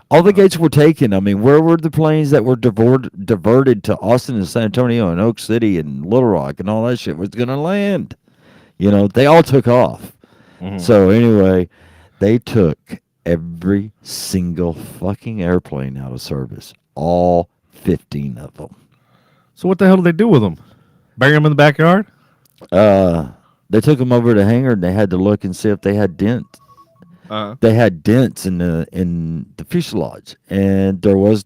All the gates were taken. I mean, where were the planes that were diverted to Austin and San Antonio and Oak City and Little Rock and all that shit was going to land? They all took off. Mhm. So anyway, they took every single fucking airplane out of service. All 15 of them. So what the hell did they do with them? Bury them in the backyard? They took them over to the hangar and they had to look and see if they had dents. They had dents in the fuselage, and there was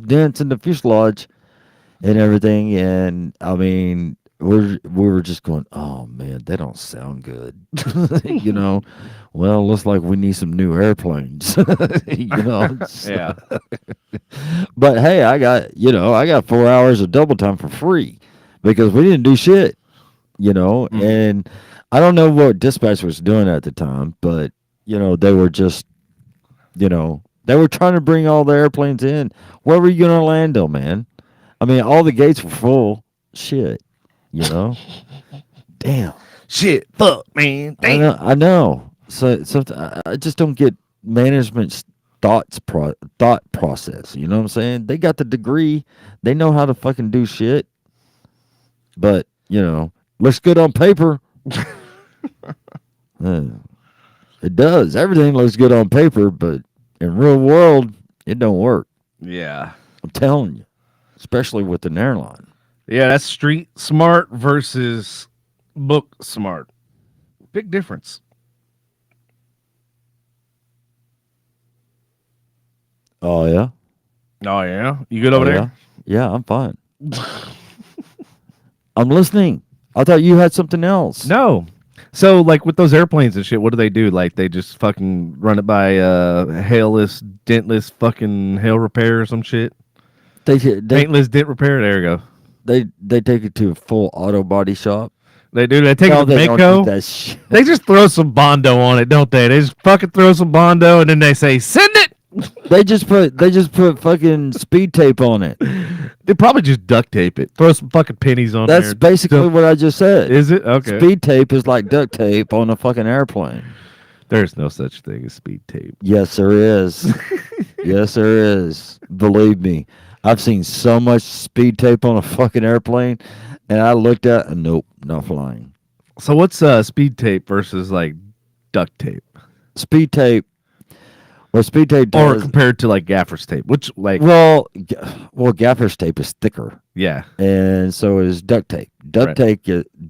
dents in the fuselage and everything. And I mean, we were just going, oh man, they don't sound good. Well, looks like we need some new airplanes. Yeah. But hey, I got 4 hours of double time for free because we didn't do shit. And I don't know what dispatch was doing at the time, but they were just, they were trying to bring all the airplanes in. Where were you gonna land them, man? I mean, all the gates were full. Shit, Damn. Shit. Fuck, man. I know. So I just don't get management's thought process. You know what I'm saying? They got the degree. They know how to fucking do shit. But looks good on paper. Uh, it does. Everything looks good on paper, but in real world, it don't work. Yeah. I'm telling you, especially with an airline. Yeah, that's street smart versus book smart. Big difference. Oh yeah. Oh yeah, you good over Oh there? yeah. Yeah, I'm fine. I'm listening. I thought you had something else. No. So like with those airplanes and shit, what do? Like they just fucking run it by hailless, dentless fucking hail repair or some shit? They Paintless dent repair. There you go. they take it to a full auto body shop. They do. They take No, it to they don't do Mako. that shit. They just throw some Bondo on it, don't they? They just fucking throw some Bondo and then they say, send it! They just put fucking speed tape on it. They probably just duct tape it. Throw some fucking pennies on That's there. basically what I just said. Is it? Okay. Speed tape is like duct tape on a fucking airplane. There's no such thing as speed tape. Yes, there is. Yes, there is. Believe me, I've seen so much speed tape on a fucking airplane, and I looked at nope, not flying. So what's speed tape versus like duct tape? Speed tape. What speed tape Or does? compared to like gaffer's tape, which like Well, gaffer's tape is thicker, yeah. and so is duct tape. Right.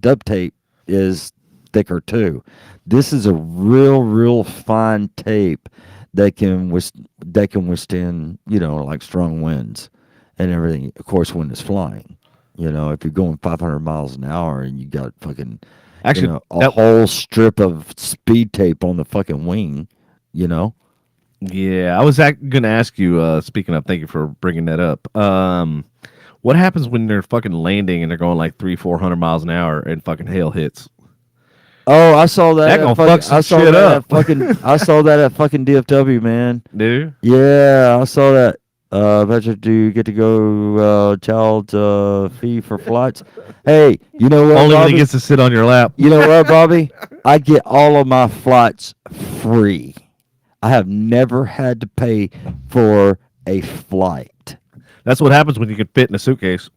Duct tape is thicker too. This is a real fine tape that can withstand like strong winds and everything. Of course, when it's flying, if you're going 500 miles an hour and you got fucking Actually a whole strip of speed tape on the fucking wing, yeah, I was gonna ask you, speaking of, thank you for bringing that up. What happens when they're fucking landing and they're going like 300-400 miles an hour and fucking hail hits? Oh, I saw that. That at gonna fucking- fuck some I saw shit that up. At fucking, I saw that at fucking DFW, man. Dude? Yeah, I saw that. Patrick, do you get to go child fee for flights? Hey, you know what, Only when Bobby? he gets to sit on your lap. You know what, Bobby? I get all of my flights free. I have never had to pay for a flight. That's what happens when you can fit in a suitcase.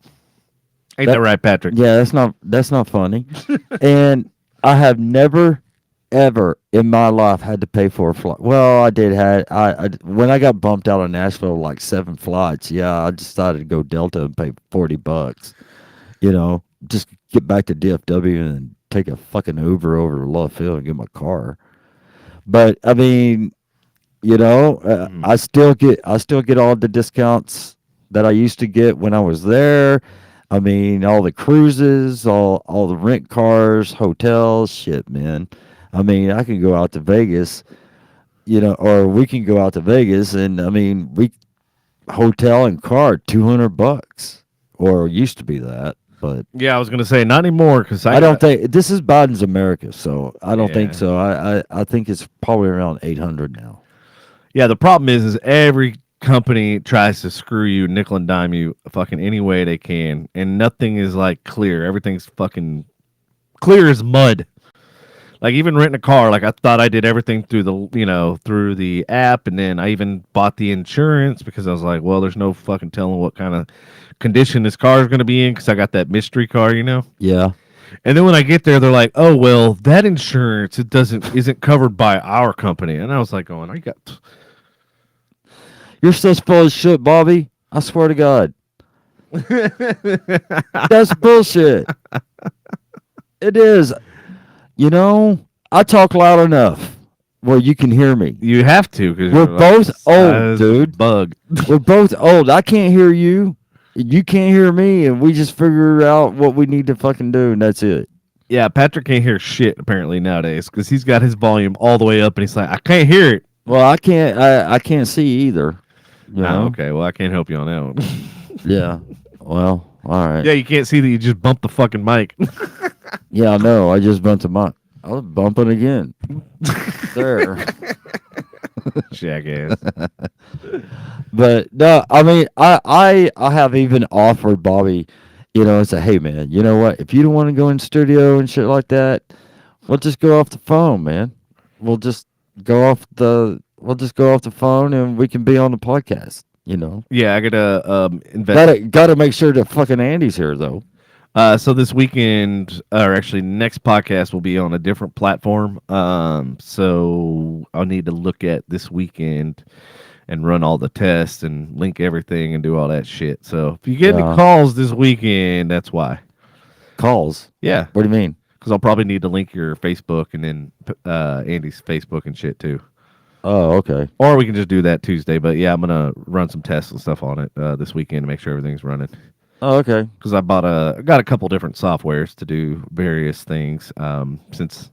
Ain't that right, Patrick? Yeah, that's not funny. And I have never ever in my life had to pay for a flight. Well, I did had I when I got bumped out of Nashville like 7 flights. Yeah, I decided to go Delta and pay $40. Just get back to DFW and take a fucking Uber over to Love Field and get my car. But I mean, I still get all the discounts that I used to get when I was there. I mean, all the cruises, all the rent cars, hotels, shit, man. I mean, I can go out to Vegas, or we can go out to Vegas, and I mean, hotel and car $200, or used to be that, but Yeah, I was gonna say not anymore because I don't think this is Biden's America, so I don't think Yeah. so. I think it's probably around 800 now. Yeah, the problem is every company tries to screw you, nickel and dime you, fucking any way they can, and nothing is like clear. Everything's fucking clear as mud. Like even renting a car, like I thought I did everything through through the app, and then I even bought the insurance because I was like, well, there's no fucking telling what kind of condition this car is going to be in because I got that mystery car, Yeah. And then when I get there, they're like, "Oh well, that insurance isn't covered by our company." And I was like, "Going, I got." You're such full of shit, Bobby. I swear to God. That's bullshit. It is. I talk loud enough where you can hear me. You have to because We're both old, dude. Bug. We're both old. I can't hear you. You can't hear me, and we just figure out what we need to fucking do, and that's it. Yeah, Patrick can't hear shit apparently nowadays because he's got his volume all the way up, and he's like, "I can't hear it." Well, I can't. I can't see either. Okay, well, I can't help you on that one. Yeah. Well, all right. Yeah, you can't see that you just bumped the fucking mic. Yeah, I know. I just bumped the mic. I'll bump it again. There. Jackass. But no, I mean, I have even offered Bobby, and say, hey man, you know what? If you don't want to go in studio and shit like that, we'll just go off the phone, man. we'll just we'll just go off the phone and we can be on the podcast. You know, Yeah, I gotta invest. gotta make sure that fucking Andy's here though. So this weekend, or actually next podcast, will be on a different platform. So I'll need to look at this weekend and run all the tests and link everything and do all that shit. So if you get any Yeah. calls this weekend, that's why. Calls. Yeah, What do you mean? because I'll probably need to link your Facebook and then Andy's Facebook and shit too. Oh, okay. Or we can just do that Tuesday. But yeah, I'm gonna run some tests and stuff on it this weekend to make sure everything's running. Oh, okay. Because I got a couple different softwares to do various things. Since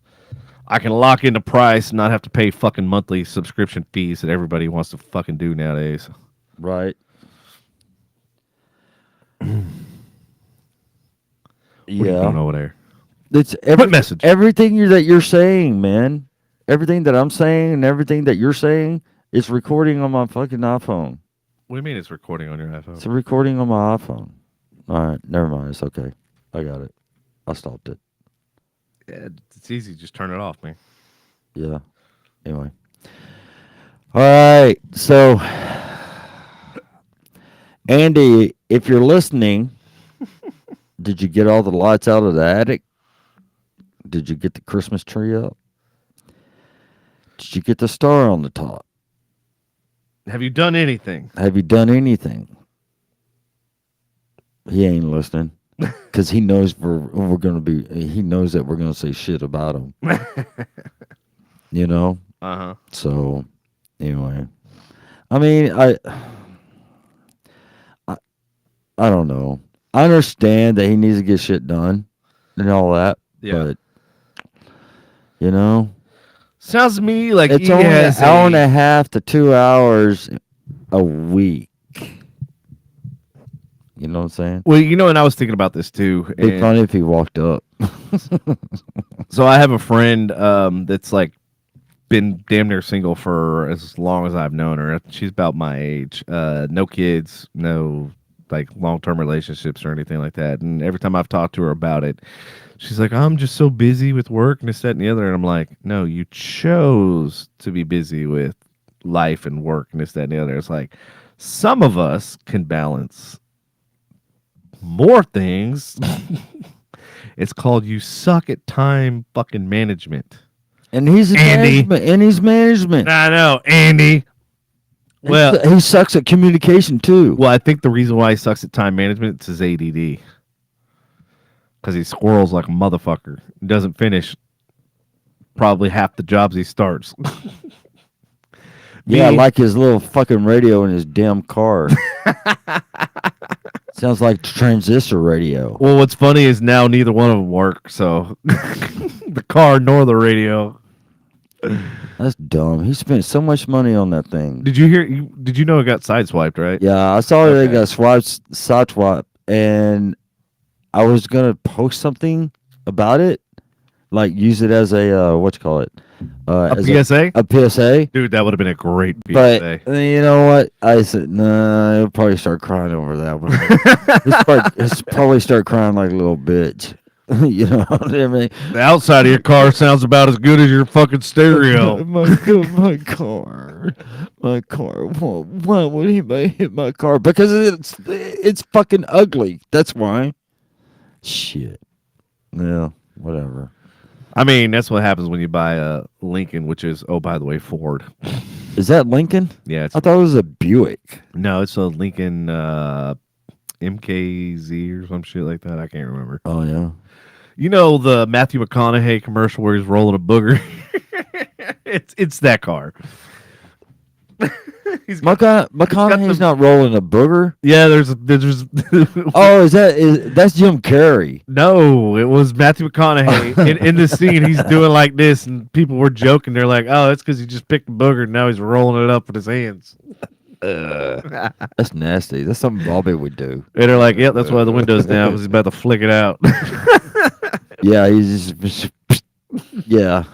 I can lock in the price and not have to pay fucking monthly subscription fees that everybody wants to fucking do nowadays. Right. What are you Yeah. doing over there? It's What message? everything that you're saying, man. Everything that I'm saying and everything that you're saying is recording on my fucking iPhone. What do you mean it's recording on your iPhone? It's a recording on my iPhone. All right, never mind. It's okay. I got it. I stopped it. Yeah, it's easy. Just turn it off, man. Yeah. Anyway. All right. So, Andy, if you're listening, did you get all the lights out of the attic? Did you get the Christmas tree up? Did you get the star on the top? Have you done anything? Have you done anything? He ain't listening because he knows we're gonna be. He knows that we're gonna say shit about him. You know. Uh-huh. So, anyway, I mean, I don't know. I understand that he needs to get shit done and all that, Yeah. but you know, Sounds to me like it's he only an has hour and a half to 2 hours a week. You know what I'm saying? Well, you know, and I was thinking about this too. It'd be and- funny if he walked up. So I have a friend that's like been damn near single for as long as I've known her. She's about my age. No kids, no like long-term relationships or anything like that. And every time I've talked to her about it, she's like, "I'm just so busy with work and this, that, and the other." And I'm like, "No, you chose to be busy with life and work and this, that, and the other." It's like some of us can balance more things. It's called you suck at time fucking management. And he's in Andy. management. And he's management. I know, Andy. Well, He sucks at communication too. well, I think the reason why he sucks at time management is his ADD. Because he squirrels like a motherfucker. He doesn't finish probably half the jobs he starts. Yeah, Me- like his little fucking radio in his damn car. Sounds like transistor radio. Well, what's funny is now neither one of them work. So the car nor the radio. That's dumb. He spent so much money on that thing. Did you hear? Did you know it got sideswiped? Right? Yeah, I saw they Okay. got sideswiped, and I was gonna post something about it, like use it as a what you call it, A as PSA, a PSA. dude. That would have been a great But PSA. you know what? I said, nah, he'll probably start crying over that one. He'll probably start crying like a little bitch. You know what I mean? The outside of your car sounds about as good as your fucking stereo. my car. Why would anybody hit my car? Because it's fucking ugly. That's why. Shit. Yeah. Whatever. I mean, that's what happens when you buy a Lincoln, which is, oh, by the way, Ford. Is that Lincoln? Yeah, it's I thought it was a Buick. no, it's a Lincoln MKZ or some shit like that. I can't remember. Oh yeah. You know the Matthew McConaughey commercial where he's rolling a booger? it's that car. McConaughey's not rolling a booger. Yeah, there's Oh, that's Jim Carrey. no, it was Matthew McConaughey in the scene. He's doing like this, and people were joking. They're like, "Oh, that's because he just picked a booger, and now he's rolling it up with his hands." That's nasty. That's something Bobby would do. And they're like, "Yep, that's why the window's down because he's about to flick it out." Yeah, he's just yeah.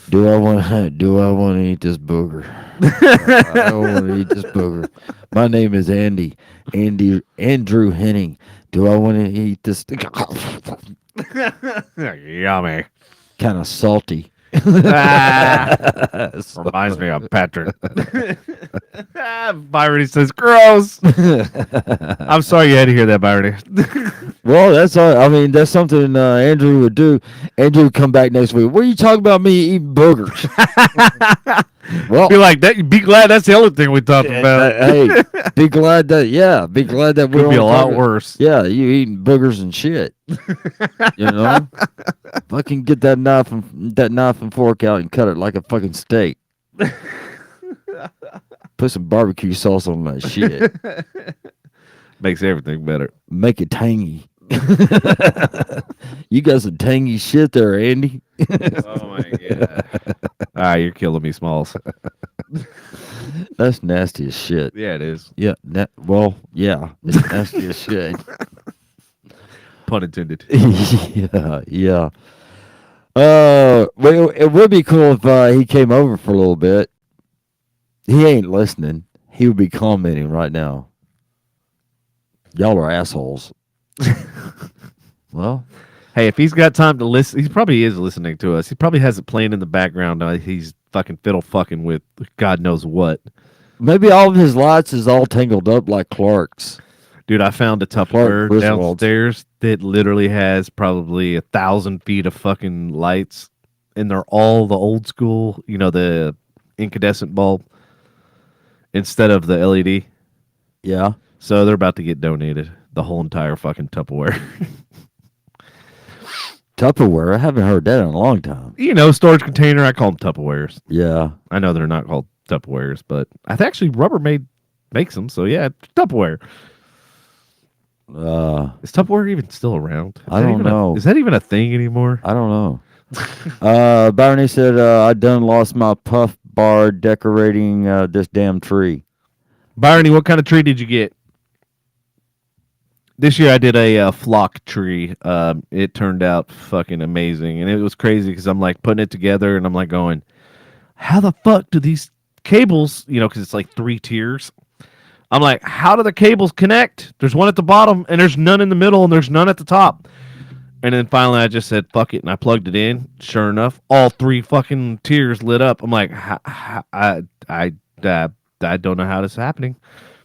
Do I want to eat this booger? I don't want to eat this booger. My name is Andrew Henning. Do I want to eat this? Yummy. Kind of salty. So- Reminds me of Patrick. Byron says, gross. I'm sorry you had to hear that, Byron. Well, that's all. I mean, that's something Andrew would do. Andrew would come back next week. What are you talking about? Me eating boogers? Well, Be like that. Be glad that's the only thing we talked about. hey, be glad that be glad that Could we're be a only lot talking- worse. Yeah, you eating boogers and shit. You know, fucking get that knife and fork out and cut it like a fucking steak. Put some barbecue sauce on that shit. Makes everything better. Make it tangy. You got some tangy shit there, Andy. Oh my god. You're killing me, Smalls. That's nasty as shit. Yeah, it is. Yeah. Yeah. It's nasty as shit. Pun intended. Yeah. Well, it would be cool if he came over for a little bit. He ain't listening. He would be commenting right now. Y'all are assholes. Well, Hey, if he's got time to listen, he probably is listening to us. He probably has it playing in the background. He's fucking fiddle fucking with God knows what. maybe all of his lights is all tangled up like Clark's. Dude, I found a Clark Tupperware Griswold's. downstairs that literally has probably 1,000 feet of fucking lights, and they're all the old school, the incandescent bulb instead of the LED. Yeah. So they're about to get donated. The whole entire fucking Tupperware. Tupperware. I haven't heard that in a long time. Storage container. I call them Tupperwares. Yeah. I know they're not called Tupperwares, but I think actually Rubbermaid makes them. So yeah, Tupperware. Is Tupperware even still around? I don't know. Is that even a thing anymore? I don't know. Barney said, I done lost my puff bar decorating this damn tree. Byron, what kind of tree did you get? This year I did a flock tree. It turned out fucking amazing, and it was crazy because I'm like putting it together, and I'm like going, "How the fuck do these cables?" Because it's like 3 tiers. I'm like, "How do the cables connect?" There's one at the bottom, and there's none in the middle, and there's none at the top. And then finally, I just said, "Fuck it," and I plugged it in. Sure enough, all 3 fucking tiers lit up. I'm like, I don't know how this is happening,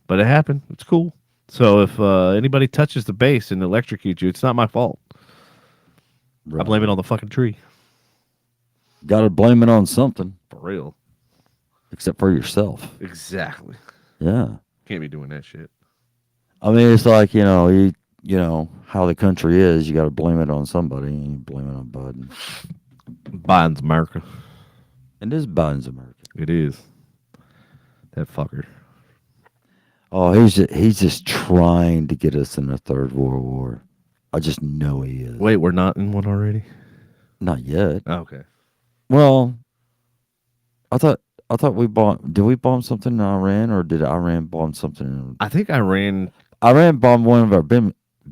but it happened. It's cool. So if anybody touches the base and electrocutes you, it's not my fault. I blame it on the fucking tree. Got to blame it on something, For real. except for yourself. Exactly. Yeah. Can't be doing that shit. I mean, it's like, you know how the country is. You got to blame it on somebody. And you blame it on Bud. Biden's America. And this Biden's America. It is. That fucker. Oh, he's just trying to get us in a third world war. I just know he is. Wait, we're not in one already? Not yet. Oh, okay. Well, I thought we bombed. Did we bomb something in Iran, or did Iran bomb something? I think Iran Bombed one of our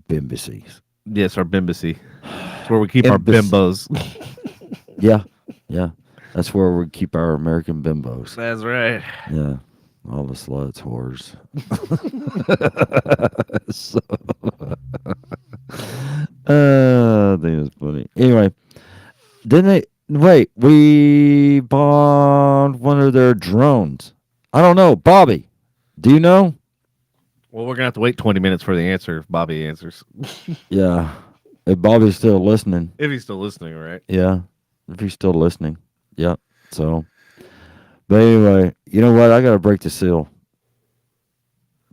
embassies. Yes, our bimbacy. It's where we keep our Embassy. bimbos. Yeah. That's where we keep our American bimbos. That's right. Yeah. All the sluts, whores. So, I think it's funny. Anyway, we bombed one of their drones. I don't know. Bobby, do you know? Well, we're going to have to wait 20 minutes for the answer if Bobby answers. Yeah. If Bobby's still listening. If he's still listening, right? Yeah. If he's still listening. Yeah. So, but anyway, you know what? I got to break the seal.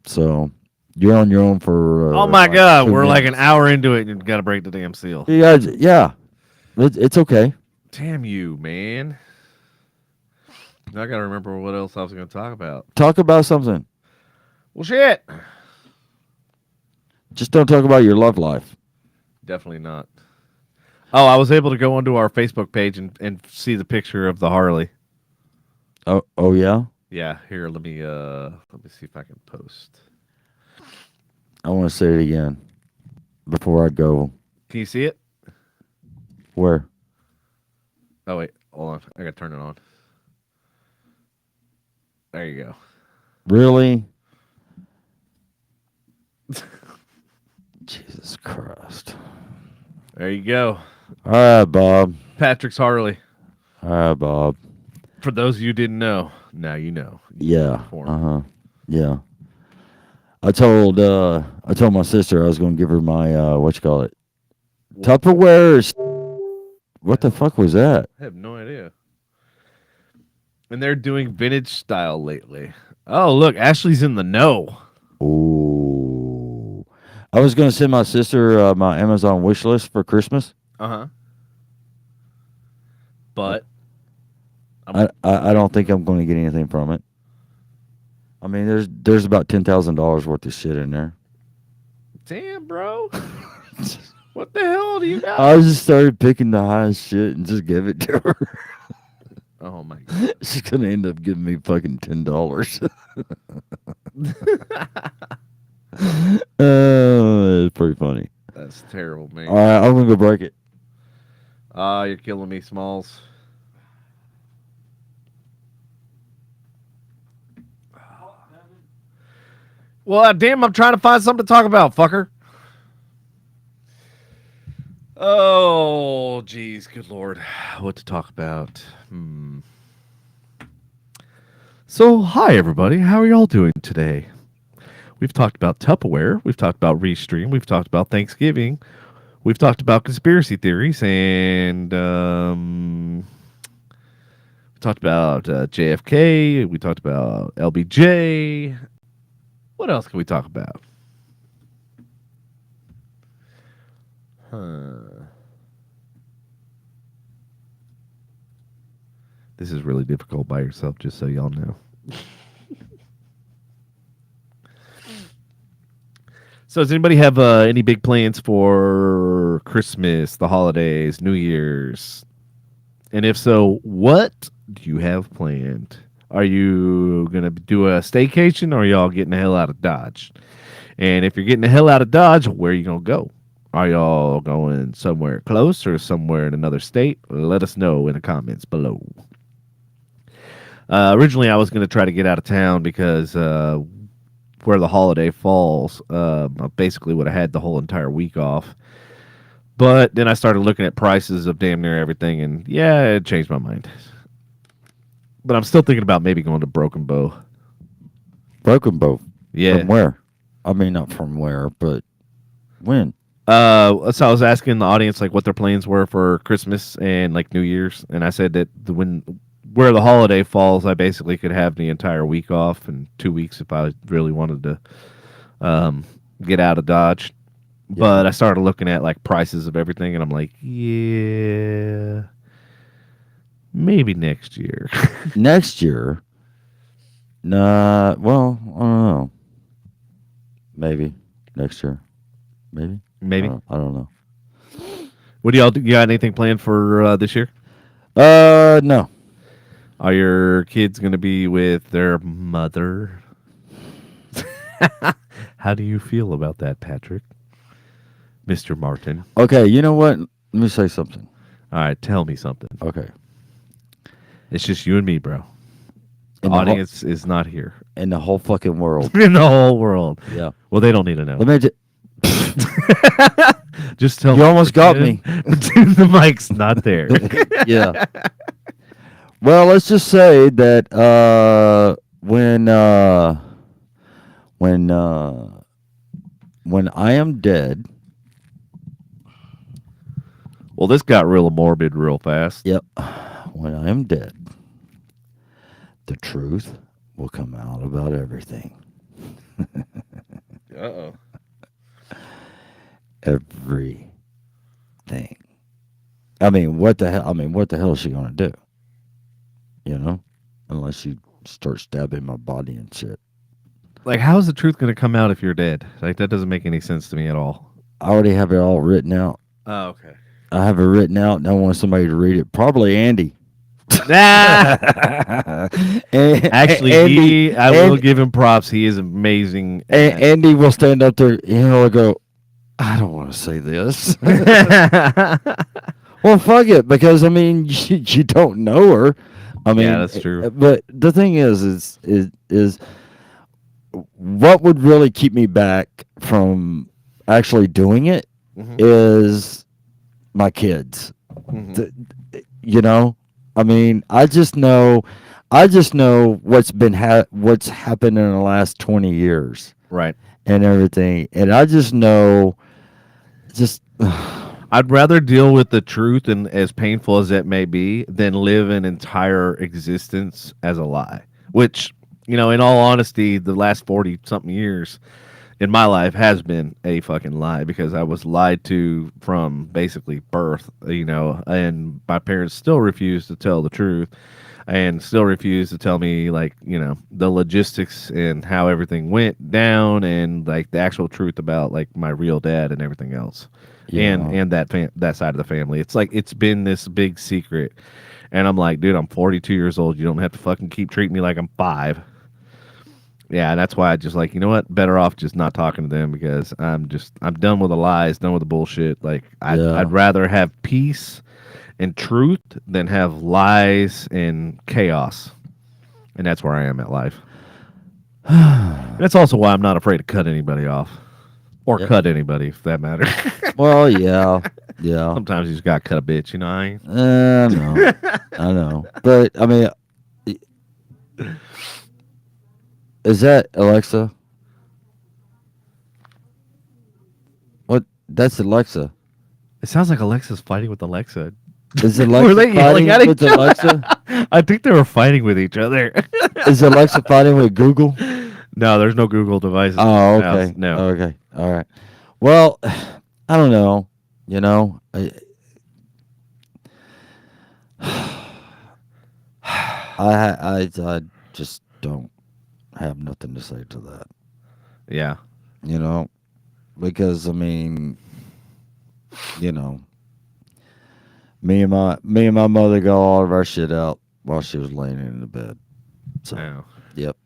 So, you're on your own for. Oh my God. 2 We're like an minutes. hour into it and you've got to break the damn seal. Yeah. It's okay. Damn you, man. Now I got to remember what else I was going to talk about. Talk about something. Well, shit. Just don't talk about your love life. Definitely not. Oh, I was able to go onto our Facebook page and see the picture of the Harley. Oh yeah? Yeah, here, let me see if I can post. I want to say it again before I go. Can you see it? Where? Oh, wait. Hold on. I got to turn it on. There you go. Really? Jesus Christ. There you go. All right, Bob. Patrick's Harley. Hi, Bob. For those of you who didn't know, now you know. Yeah. For Uh huh. Yeah. I told my sister I was gonna give her my what you call it What? Tupperware. What the fuck was that? I have no idea. And they're doing vintage style lately. Oh, look, Ashley's in the know. Ooh. I was gonna send my sister my Amazon wish list for Christmas. Uh huh. But I don't think I'm gonna get anything from it. I mean, there's about $10,000 worth of shit in there. damn, bro, what the hell do you got? I just started picking the highest shit and just give it to her. Oh my god. She's gonna end up giving me fucking $10. It's pretty funny. That's terrible, man. All right, I'm gonna go break it. Ah, you're killing me, Smalls. Well, damn, I'm trying to find something to talk about, fucker. Oh, geez, good lord. What to talk about? So, hi, everybody. How are y'all doing today? We've talked about Tupperware. We've talked about Restream. We've talked about Thanksgiving. We've talked about conspiracy theories. And we talked about JFK. We talked about LBJ. What else can we talk about? This is really difficult by yourself, just so y'all know. So, does anybody have any big plans for Christmas, the holidays, New Year's? And if so, what do you have planned? Are you going to do a staycation or are y'all getting the hell out of Dodge? And if you're getting the hell out of Dodge, where are you going to go? Are y'all going somewhere close or somewhere in another state? Let us know in the comments below. Originally, I was going to try to get out of town because where the holiday falls, I basically would have had the whole entire week off. But then I started looking at prices of damn near everything, and yeah, it changed my mind. But I'm still thinking about maybe going to Broken Bow. Broken Bow. Yeah. From where? I mean, not from where, but when? So I was asking the audience like what their plans were for Christmas and like New Year's, and I said that where the holiday falls, I basically could have the entire week off and 2 weeks if I really wanted to get out of Dodge. Yeah. But I started looking at like prices of everything, and I'm like, yeah, maybe next year. Next year? Nah. Well, I don't know. Maybe next year. Maybe. Maybe. I don't know. What do y'all do? You got anything planned for this year? No. Are your kids going to be with their mother? How do you feel about that, Patrick? Mr. Martin. Okay, you know what? Let me say something. All right, tell me something. Okay. It's just you and me, bro. The audience is not here. In the whole fucking world. In the whole world. Yeah. Well, they don't need to know. Let me just tell you almost got me. The mic's not there. Yeah. Well, let's just say that when I am dead. Well, this got real morbid real fast. Yep. When I am dead, the truth will come out about everything. Uh-oh. Everything. I mean, what the hell? What the hell is she gonna do? You know, unless you start stabbing my body and shit. Like, how is the truth going to come out if you're dead? Like, that doesn't make any sense to me at all. I already have it all written out. Oh, okay. I have it written out, and I want somebody to read it. Probably Andy. Actually, I will give him props. He is amazing. Andy will stand up there, and go, I don't want to say this. Well, fuck it, because, I mean, you don't know her. I mean, yeah, that's true. But the thing is what would really keep me back from actually doing it is my kids. Mm-hmm. You know, I mean, I just know what's happened in the last 20 years Right. and everything, and I just know just I'd rather deal with the truth, and as painful as it may be, than live an entire existence as a lie. Which, in all honesty, the last 40 something years in my life has been a fucking lie because I was lied to from basically birth, and my parents still refuse to tell the truth and still refuse to tell me, like, the logistics and how everything went down and like the actual truth about like my real dad and everything else. And yeah. and that side of the family. It's like it's been this big secret. And I'm like, dude, I'm 42 years old. You don't have to fucking keep treating me like I'm 5. Yeah, and that's why I just like, you know what? Better off just not talking to them because I'm done with the lies, done with the bullshit. Like I'd Yeah. rather have peace and truth than have lies and chaos. And that's where I am at life. That's also why I'm not afraid to cut anybody off or Yeah. cut anybody for that matter. Well, yeah. Yeah. Sometimes you just got to cut a bitch, I ain't. I know. I know. But I mean, i- is that Alexa? What? That's Alexa. It sounds like Alexa's fighting with Alexa. Is Were Alexa they yelling at fighting with each other? Alexa? I think they were fighting with each other. Is Alexa fighting with Google? No, there's no Google devices in Oh, this house. okay. No. Okay. All right. Well, I don't know. You know, I just don't have nothing to say to that. Yeah. You know, because I mean, you know, me and my mother got all of our shit out while she was laying in the bed. So, No. yep.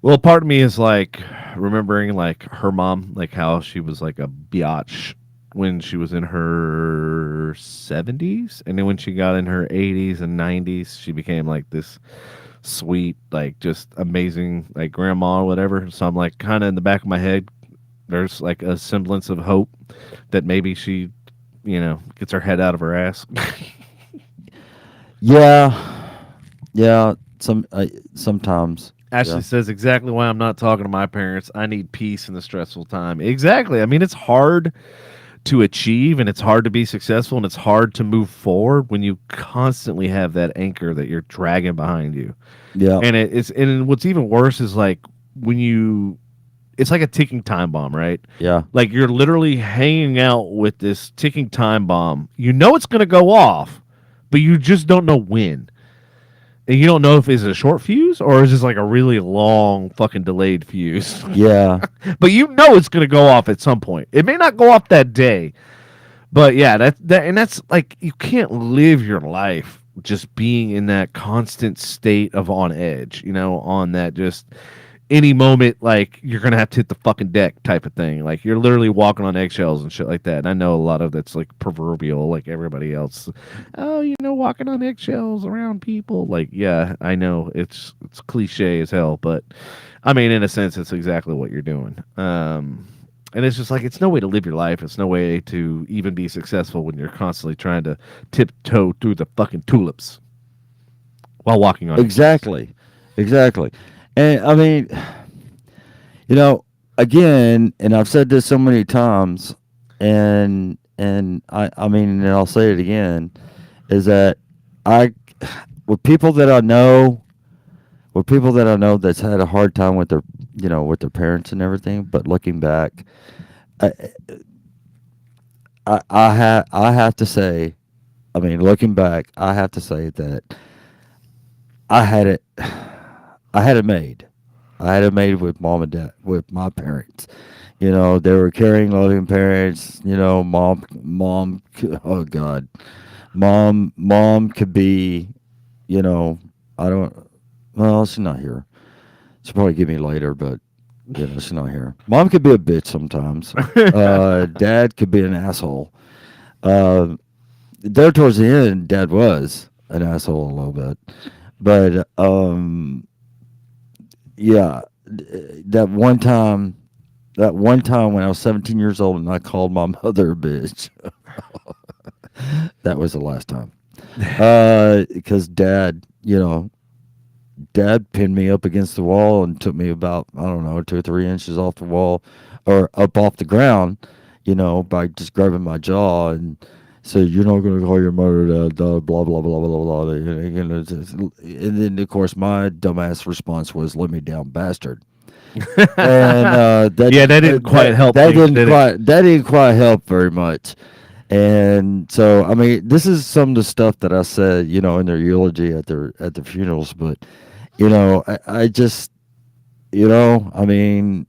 Well, part of me is like remembering like her mom, like how she was like a biatch when she was in her 70s, and then when she got in her 80s and 90s, she became like this sweet, like just amazing, like grandma or whatever. So I'm like kind of in the back of my head, there's like a semblance of hope that maybe she, gets her head out of her ass. Yeah. Yeah. Sometimes. Ashley Yeah. says exactly why I'm not talking to my parents. I need peace in the stressful time. Exactly. I mean, it's hard to achieve and it's hard to be successful and it's hard to move forward when you constantly have that anchor that you're dragging behind you. Yeah. And what's even worse is like when it's like a ticking time bomb, right? Yeah. Like you're literally hanging out with this ticking time bomb. You know it's going to go off, but you just don't know when. And you don't know if it's a short fuse or is this like a really long fucking delayed fuse. Yeah. But you know it's going to go off at some point. It may not go off that day, but yeah, that's like you can't live your life just being in that constant state of on edge, on that just any moment like you're gonna have to hit the fucking deck type of thing. Like you're literally walking on eggshells and shit like that. And I know a lot of that's like proverbial, like everybody else. Oh, walking on eggshells around people. Like, yeah, I know it's cliche as hell, but I mean, in a sense, it's exactly what you're doing. And it's just like it's no way to live your life. It's no way to even be successful when you're constantly trying to tiptoe through the fucking tulips while walking on eggshells. Exactly. Exactly. And I mean, you know, again, and I've said this so many times, and I mean, and I'll say it again, is that I with people that I know, that's had a hard time with their, with their parents and everything, but looking back, I I have to say, I mean, looking back, I have to say that I had it I had it made. I had it made with mom and dad, with my parents. They were caring, loving parents. Oh God, mom could be, you know, I don't. Well, she's not here. She'll probably get me later, but she's not here. Mom could be a bitch sometimes. Dad could be an asshole. Uh, there towards the end, Dad was an asshole a little bit, but yeah, that one time when I was 17 years old and I called my mother a bitch, that was the last time. Because dad, dad pinned me up against the wall and took me about, I don't know, 2 or 3 inches off the wall or up off the ground, by just grabbing my jaw and said, "You're not going to call your mother that, blah, blah, blah, blah, blah, blah." And then, of course, my dumbass response was, "Let me down, bastard." And Yeah, that didn't quite help that things, didn't did it? quite help very much. And so, I mean, this is some of the stuff that I said, in their eulogy at the funerals. But I just, I mean,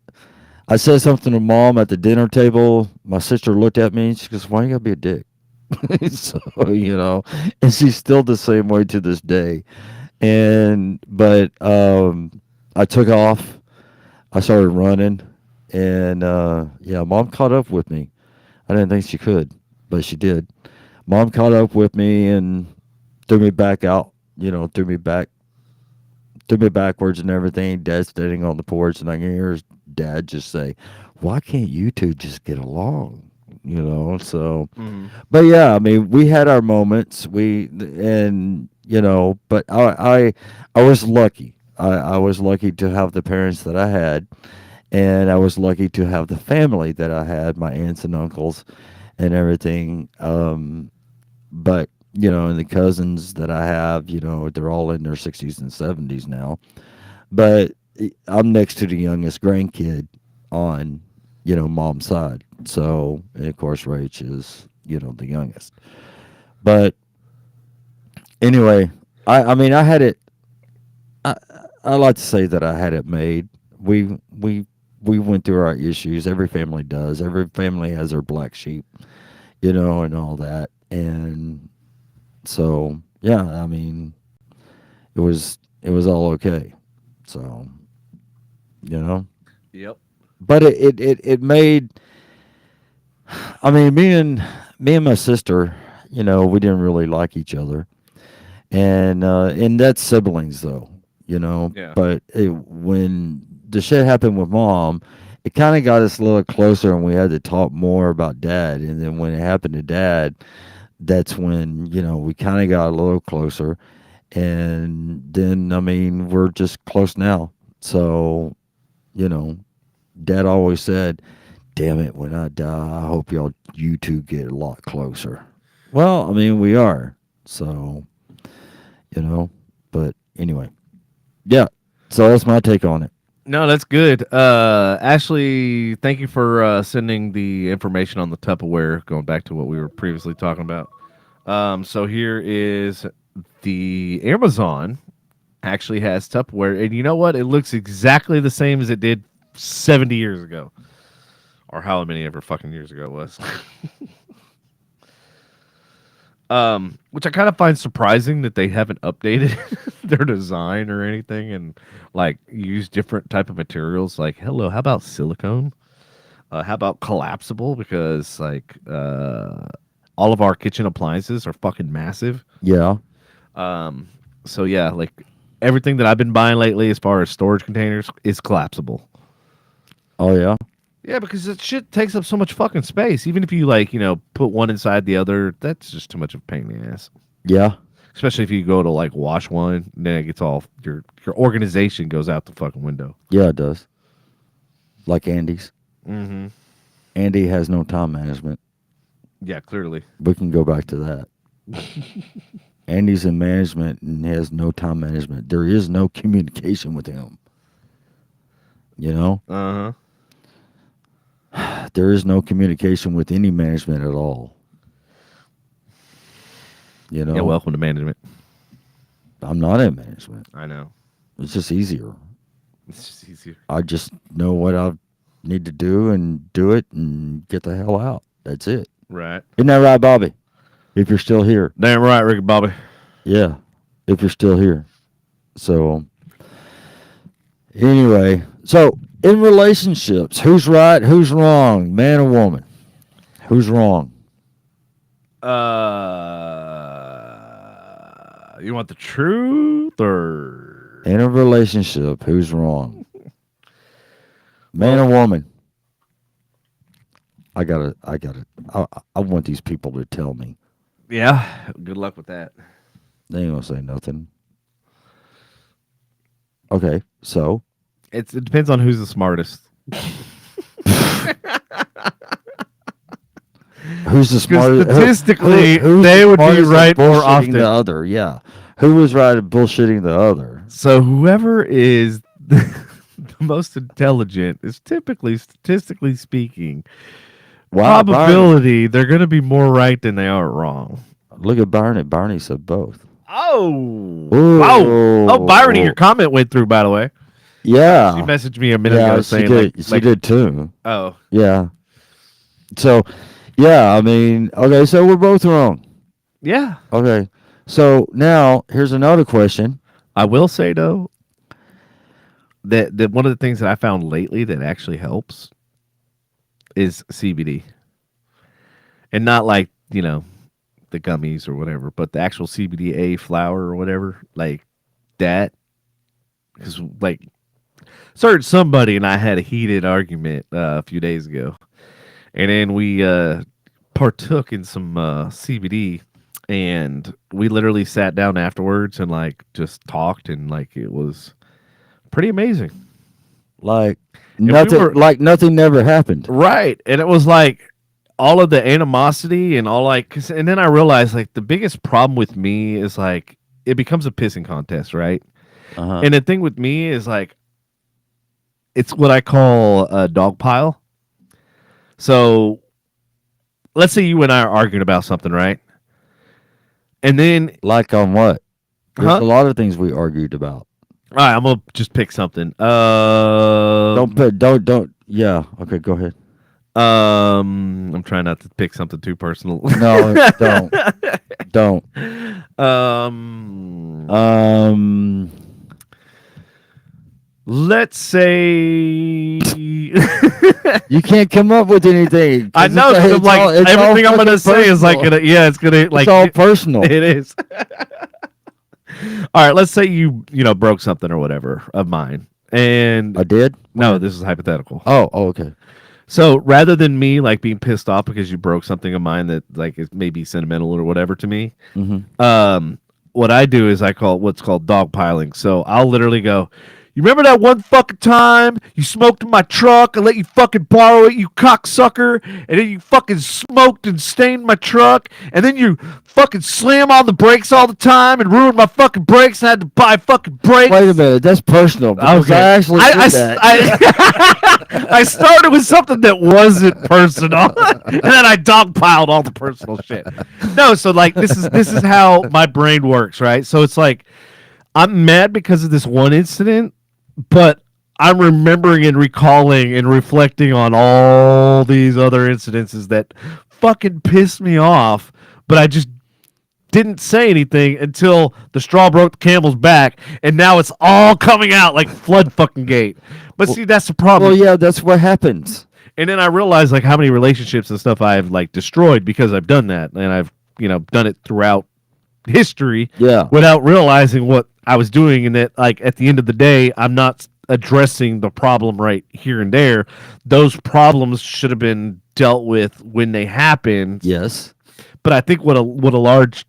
I said something to mom at the dinner table. My sister looked at me and she goes, "Why you gotta be a dick?" So, and she's still the same way to this day. But I took off. I started running, and yeah, mom caught up with me. I didn't think she could, but she did. Mom caught up with me and threw me back out. Threw me backwards and everything. Dad standing on the porch, and I can hear his dad just say, "Why can't you two just get along?" So, Mhm. but yeah, I mean, we had our moments. But I was lucky. I was lucky to have the parents that I had, and I was lucky to have the family that I had, my aunts and uncles, and everything. But and the cousins that I have, they're all in their 60s and 70s now. But I'm next to the youngest grandkid on, mom's side. So, and of course, Rach is, the youngest. But anyway, I mean, I had it. I, I like to say that I had it made. We went through our issues. Every family does. Every family has their black sheep, and all that. And so, yeah, I mean, it was all okay. So, you know, Yep. but it made. I mean, me and my sister, we didn't really like each other, and that's siblings though, Yeah. But when the shit happened with mom, it kind of got us a little closer, and we had to talk more about dad. And then when it happened to dad, that's when we kind of got a little closer. And then I mean, we're just close now. So you know, dad always said, "Damn it, when I die, I hope you two get a lot closer." Well, I mean, we are. So, you know, but anyway, yeah. So that's my take on it. No, that's good. Ashley, thank you for sending the information on the Tupperware. Going back to what we were previously talking about. So here is the Amazon actually has Tupperware, and you know what? It looks exactly the same as it did 70 years ago, or how many ever fucking years ago it was. Which I kind of find surprising that they haven't updated their design or anything, and like use different type of materials. Like, hello, how about silicone? How about collapsible? Because like all of our kitchen appliances are fucking massive. Yeah. So yeah, like everything that I've been buying lately, as far as storage containers, is collapsible. Oh yeah. Yeah, because that shit takes up so much fucking space. Even if you like, put one inside the other, that's just too much of a pain in the ass. Yeah. Especially if you go to like wash one, then it gets all your organization goes out the fucking window. Yeah. It does. Like Andy's. Mm-hmm. Andy has no time management. Yeah, clearly. We can go back to that. Andy's in management and has no time management. There is no communication with him. You know, Uh there is no communication with any management at all. You huh. Yeah, know, welcome to management. I'm not in management. I know. It's just easier. It's just easier. I just know what I need to do and do it and get the hell out. That's it. Right. Isn't that right, Bobby? If you're still here. Damn right, Ricky Bobby. Yeah. If you're still here. So, anyway, so in relationships, who's right, who's wrong, man or woman? Who's wrong? You want the truth or In a relationship, who's wrong? Man Well- or woman? I want these people to tell me. Yeah. Good luck with that. They ain't gonna say nothing. Okay, so It depends on who's the smartest. who's the Because smartest? statistically, Who's they the would be smartest at right more bullshitting often. the other? Yeah, who was right at bullshitting the other? So whoever is the most intelligent is typically, statistically speaking, Wow, Barney. probability they're going to be more right than they are wrong. Look at Barney. Barney said both. Oh, wow. Oh, Byron, your Oh, comment went through. By the way, she yeah, messaged me a minute yeah, ago she saying did. She did too. oh, Yeah. So, yeah, I mean, okay, so we're both wrong. yeah. Okay, so now here's another question. I will say though that one of the things that I found lately that actually helps is CBD, and not like the gummies or whatever, but the actual CBDA flower or whatever, like that. Because like, certain somebody and I had a heated argument a few days ago, and then we partook in some CBD, and we literally sat down afterwards and like just talked, and like it was pretty amazing. Like And we nothing, were like nothing never happened. right, and it was like all of the animosity and all like, and then I realized like the biggest problem with me is like it becomes a pissing contest, right? Uh-huh. And the thing with me is like it's what I call a dog pile. So let's say you and I are arguing about something, right? And then, Like on what? There's huh? a lot of things we argued about. All right, I'm gonna just pick something. Don't. Yeah. Okay, go ahead. I'm trying not to pick something too personal. No, don't. um, Um, let's say you can't come up with anything. I 'Cause know. 'Cause I'm like it's all everything I'm gonna fucking say is like personal. it's gonna like It's all personal. it is. All right, let's say you broke something or whatever of mine, and I did. no, this is hypothetical. Oh, okay. So rather than me like being pissed off because you broke something of mine that like is maybe sentimental or whatever to me, Mm-hmm. what I do is I call what's called dog piling. So I'll literally go, you remember that one fucking time you smoked in my truck? I let you fucking borrow it, you cocksucker. And then you fucking smoked and stained my truck. And then you fucking slam on the brakes all the time and ruined my fucking brakes. And I had to buy fucking brakes. Wait a minute. That's personal. Because Okay. I actually did that. I started with something that wasn't personal, and then I dogpiled all the personal shit. No, so like this is how my brain works, right? So it's like I'm mad because of this one incident, but I'm remembering and recalling and reflecting on all these other incidences that fucking pissed me off, but I just didn't say anything until the straw broke the camel's back, and now it's all coming out like flood fucking gate. But see, that's the problem. Well, yeah, that's what happens. And then I realized like how many relationships and stuff I've like destroyed because I've done that, and I've done it throughout history Yeah. without realizing what I was doing, and that like at the end of the day, I'm not addressing the problem right here and there. Those problems should have been dealt with when they happened. Yes. But I think what a large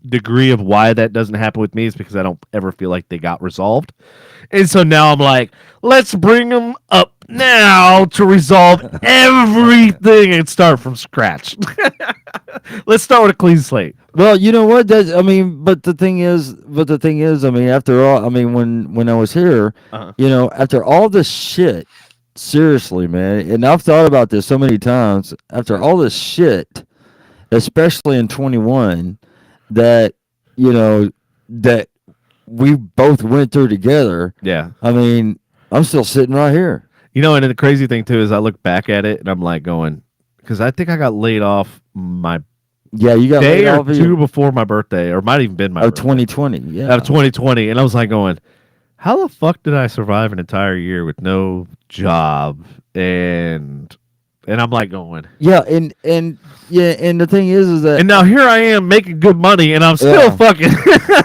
degree of why that doesn't happen with me is because I don't ever feel like they got resolved. And so now I'm like, let's bring them up now to resolve everything and start from scratch. Let's start with a clean slate. Well, you know what? I mean, but the thing is, I mean, after all, I mean, when I was here, Uh-huh. after all this shit, seriously, man, and I've thought about this so many times. After all this shit, especially in 21, that that we both went through together. Yeah. I mean, I'm still sitting right here. And then the crazy thing too is I look back at it and I'm like going, because I think I got laid off my Yeah, you got day laid or off of two before my birthday, or might even been my of birthday. 2020. Yeah. Out of 2020, and I was like going, how the fuck did I survive an entire year with no job? And I'm like going, Yeah, and the thing is that and now here I am making good money, and I'm still Yeah. fucking.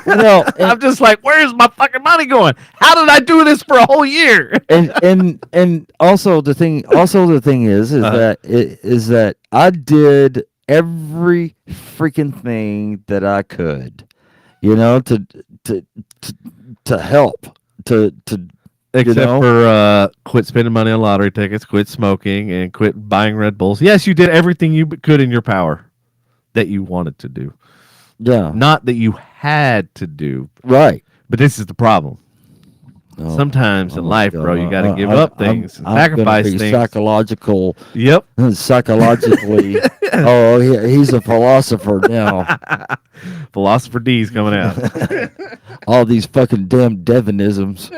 Well, I'm just like, where's my fucking money going? How did I do this for a whole year? and also the thing is Uh-huh. that I did every freaking thing that I could, you know, to to, to help, to you Except know, for quit spending money on lottery tickets, quit smoking, and quit buying Red Bulls. Yes, you did everything you could in your power that you wanted to do. yeah, Not that you had to do, right. but this is the problem. Oh, Sometimes in oh life, bro, you God, got to give up things and I'm gonna sacrifice be things. Yep. psychologically. Oh, he's a philosopher now. Philosopher D's coming out. All these fucking damn Devinisms,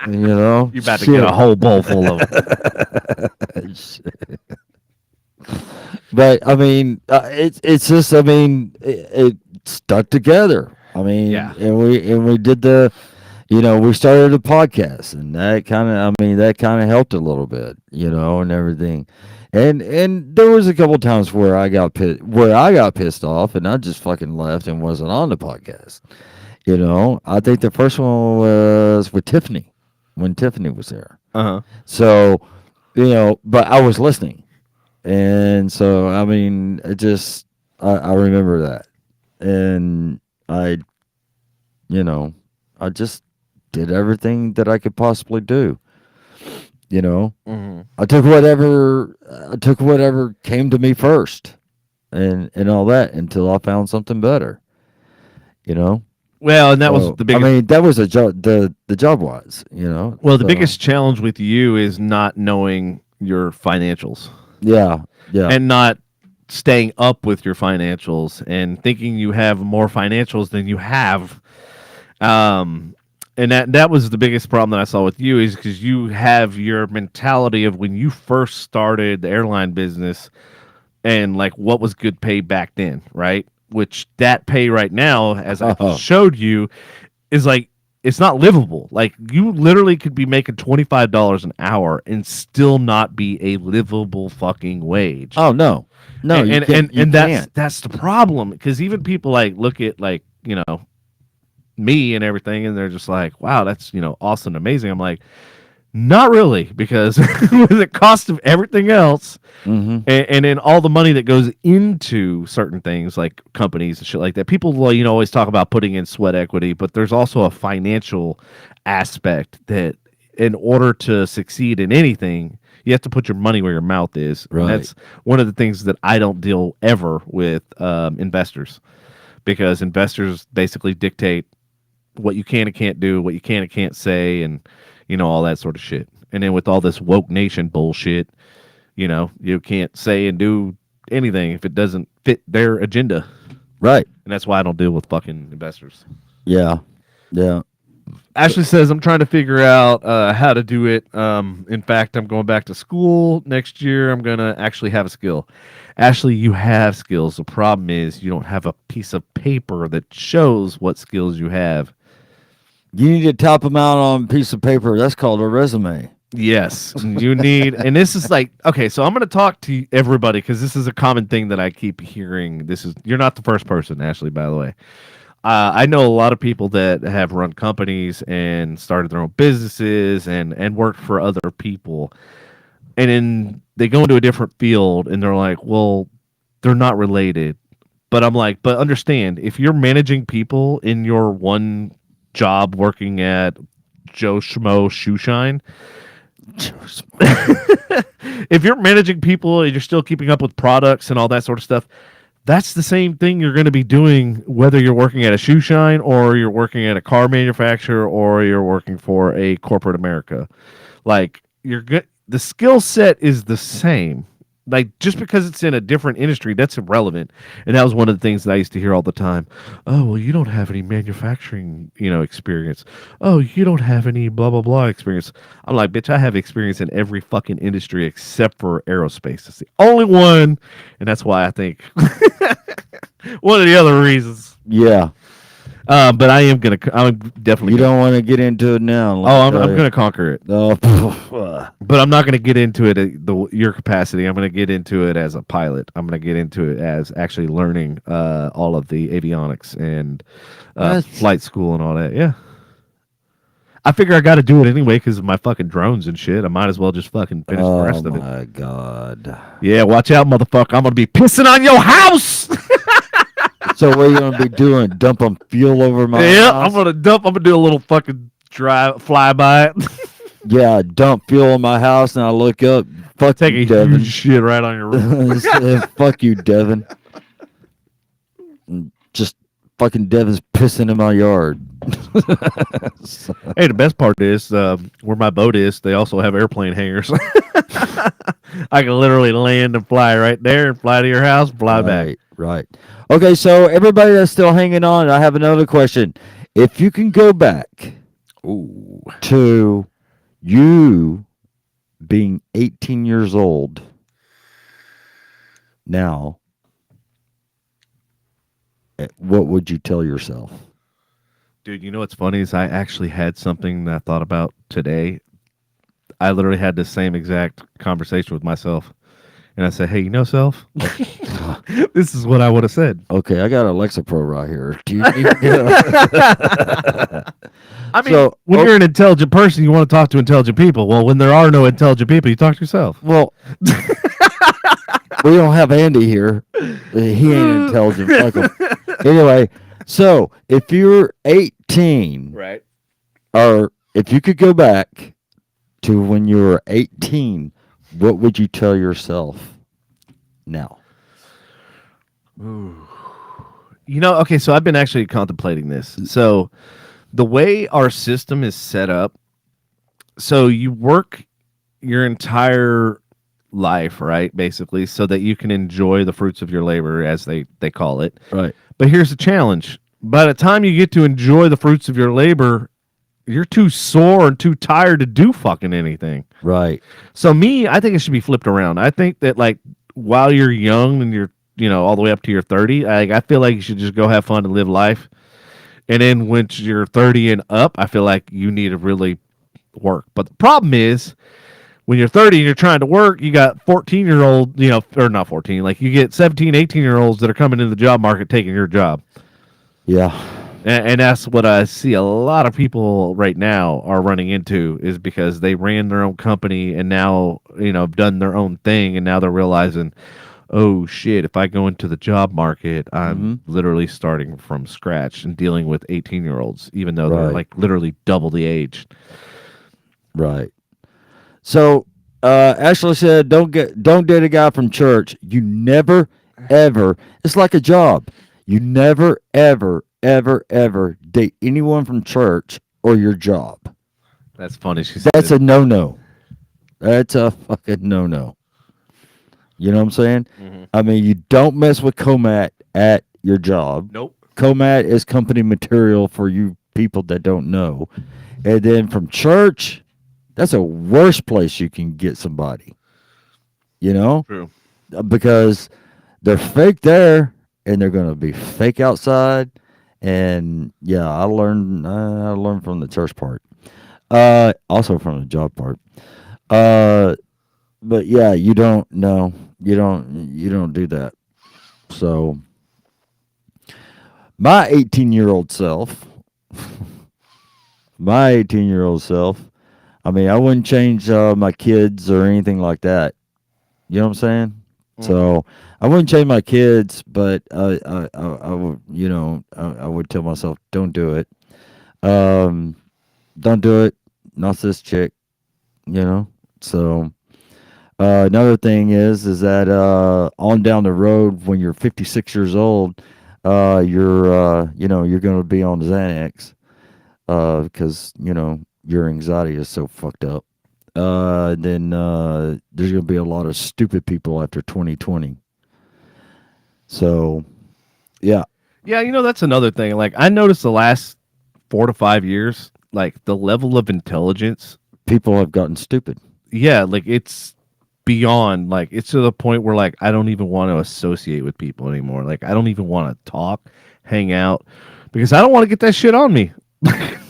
you know. You're about to get a whole bowl full of them. Shit. But I mean, it's just I mean it stuck together. I mean, Yeah. and we did the, you know, we started a podcast, and that kind of I mean that kind of helped a little bit, you know, and everything. And there was a couple times where I got pissed off, and I just fucking left and wasn't on the podcast. You know, I think the first one was with Tiffany when Tiffany was there. Uh-huh. So, you know, but I was listening. And so, I mean, I remember that. And you know, I just did everything that I could possibly do. You know, Mhm. I took whatever came to me first and all that until I found something better. You know? Well, and that was So, the biggest. I mean, that was a job. The job was, you know. Well, the So, biggest challenge with you is not knowing your financials yeah, yeah, and not staying up with your financials and thinking you have more financials than you have. And that was the biggest problem that I saw with you is because you have your mentality of when you first started the airline business and like what was good pay back then, right? Which that pay right now, as I showed you, is like it's not livable. Like you literally could be making $25 an hour and still not be a livable fucking wage. Oh no, no, you can't. You can't. That's the problem because even people like look at like me and everything, and they're just like, wow, that's awesome, amazing. I'm like, not really, because with the cost of everything else, Mm-hmm. and then all the money that goes into certain things like companies and shit like that. People will, always talk about putting in sweat equity, but there's also a financial aspect that in order to succeed in anything, you have to put your money where your mouth is. Right. And that's one of the things that I don't deal ever with investors, because investors basically dictate what you can and can't do, what you can and can't say, and all that sort of shit. And then with all this woke nation bullshit, you can't say and do anything if it doesn't fit their agenda. Right. And that's why I don't deal with fucking investors. Yeah. Yeah. Ashley says, I'm trying to figure out how to do it. In fact, I'm going back to school next year. I'm going to actually have a skill. Ashley, you have skills. The problem is you don't have a piece of paper that shows what skills you have. You need to top them out on a piece of paper. That's called a resume. Yes, you need, and this is like, okay, so I'm going to talk to everybody because this is a common thing that I keep hearing. You're not the first person, Ashley, by the way. I know a lot of people that have run companies and started their own businesses and worked for other people. And then they go into a different field and they're like, well, they're not related. But I'm like, but understand, if you're managing people in your one job working at Joe Schmo Shoe Shine, if you're managing people and you're still keeping up with products and all that sort of stuff, that's the same thing you're going to be doing whether you're working at a shoe shine or you're working at a car manufacturer or you're working for a corporate America. Like the skill set is the same. Like just because it's in a different industry, that's irrelevant. And that was one of the things that I used to hear all the time. Oh, well, you don't have any manufacturing, experience. Oh, you don't have any blah blah blah experience. I'm like, bitch, I have experience in every fucking industry except for aerospace. It's the only one, and that's why I think one of the other reasons. Yeah. But I'm definitely. You don't want to get into it now. I'm gonna conquer it. Oh, But I'm not gonna get into it at your capacity. I'm gonna get into it as a pilot. I'm gonna get into it as actually learning all of the avionics and flight school and all that. Yeah. I figure I got to do it anyway because of my fucking drones and shit. I might as well just fucking finish the rest of it. Oh my god. Yeah, watch out, motherfucker. I'm gonna be pissing on your house. So what are you gonna be doing? Dumping fuel over my Yeah, house? I'm gonna dump. I'm gonna do a little fucking fly by it. Yeah, dump fuel in my house, and I look up. Fuck Take you, a Devin. huge shit right on your roof. Fuck you, Devin. And just fucking Devin's pissing in my yard. Hey, the best part is where my boat is. They also have airplane hangars. I can literally land and fly right there, and fly to your house, fly back. Right. Okay, so everybody that's still hanging on, I have another question. If you can go back to you being 18 years old now, what would you tell yourself? Dude, you know what's funny is I actually had something that I thought about today. I literally had the same exact conversation with myself. And I said, hey, you know, self, this is what I would have said. Okay, I got Alexa Pro right here. Do you need I mean, when you're an intelligent person, you want to talk to intelligent people. Well, when there are no intelligent people, you talk to yourself. Well, we don't have Andy here. He ain't intelligent. Fuck him. Anyway, so if you're 18, Right. or if you could go back to when you were 18, what would you tell yourself now? You know, okay, so I've been actually contemplating this. So the way our system is set up, so you work your entire life, right, basically, so that you can enjoy the fruits of your labor, as they call it. Right. But here's the challenge. By the time you get to enjoy the fruits of your labor, you're too sore and too tired to do fucking anything. Right. So I think it should be flipped around. I think that, like, while you're young and you're, you know, all the way up to your 30, I feel like you should just go have fun and live life. And then once you're 30 and up, I feel like you need to really work. But the problem is, when you're 30 and you're trying to work, you got 14-year-old, you know, or not 14, like you get 17, 18-year-olds that are coming into the job market taking your job. Yeah. And that's what I see a lot of people right now are running into, is because they ran their own company and now, you know, done their own thing. And now they're realizing, oh shit, if I go into the job market, I'm literally starting from scratch and dealing with 18-year-olds, even though they're like literally double the age. Right. So, Ashley said, don't date a guy from church. You never, ever, it's like a job. You never, ever, ever, ever date anyone from church or your job. That's funny. That's a no-no. That's a fucking no-no. You know what I'm saying? Mm-hmm. I mean, you don't mess with Comat at your job. Nope. Comat is company material for you people that don't know. And then from church, that's a worse place you can get somebody. You know? True. Because they're fake there and they're going to be fake outside. And yeah, I learned from the church part. Also from the job part. But yeah, you don't do that. So my 18-year-old self, I mean, I wouldn't change my kids or anything like that. You know what I'm saying? Mm-hmm. So I wouldn't change my kids, but I would, you know, I would tell myself, don't do it. Don't do it. Not this chick, you know? So another thing is that on down the road when you're 56 years old, you're going to be on Xanax because, you know, your anxiety is so fucked up. Then there's going to be a lot of stupid people after 2020. So, yeah. Yeah, you know, that's another thing. Like, I noticed the last 4 to 5 years, like, the level of intelligence. People have gotten stupid. Yeah, like, it's beyond, like, it's to the point where, like, I don't even want to associate with people anymore. Like, I don't even want to talk, hang out, because I don't want to get that shit on me.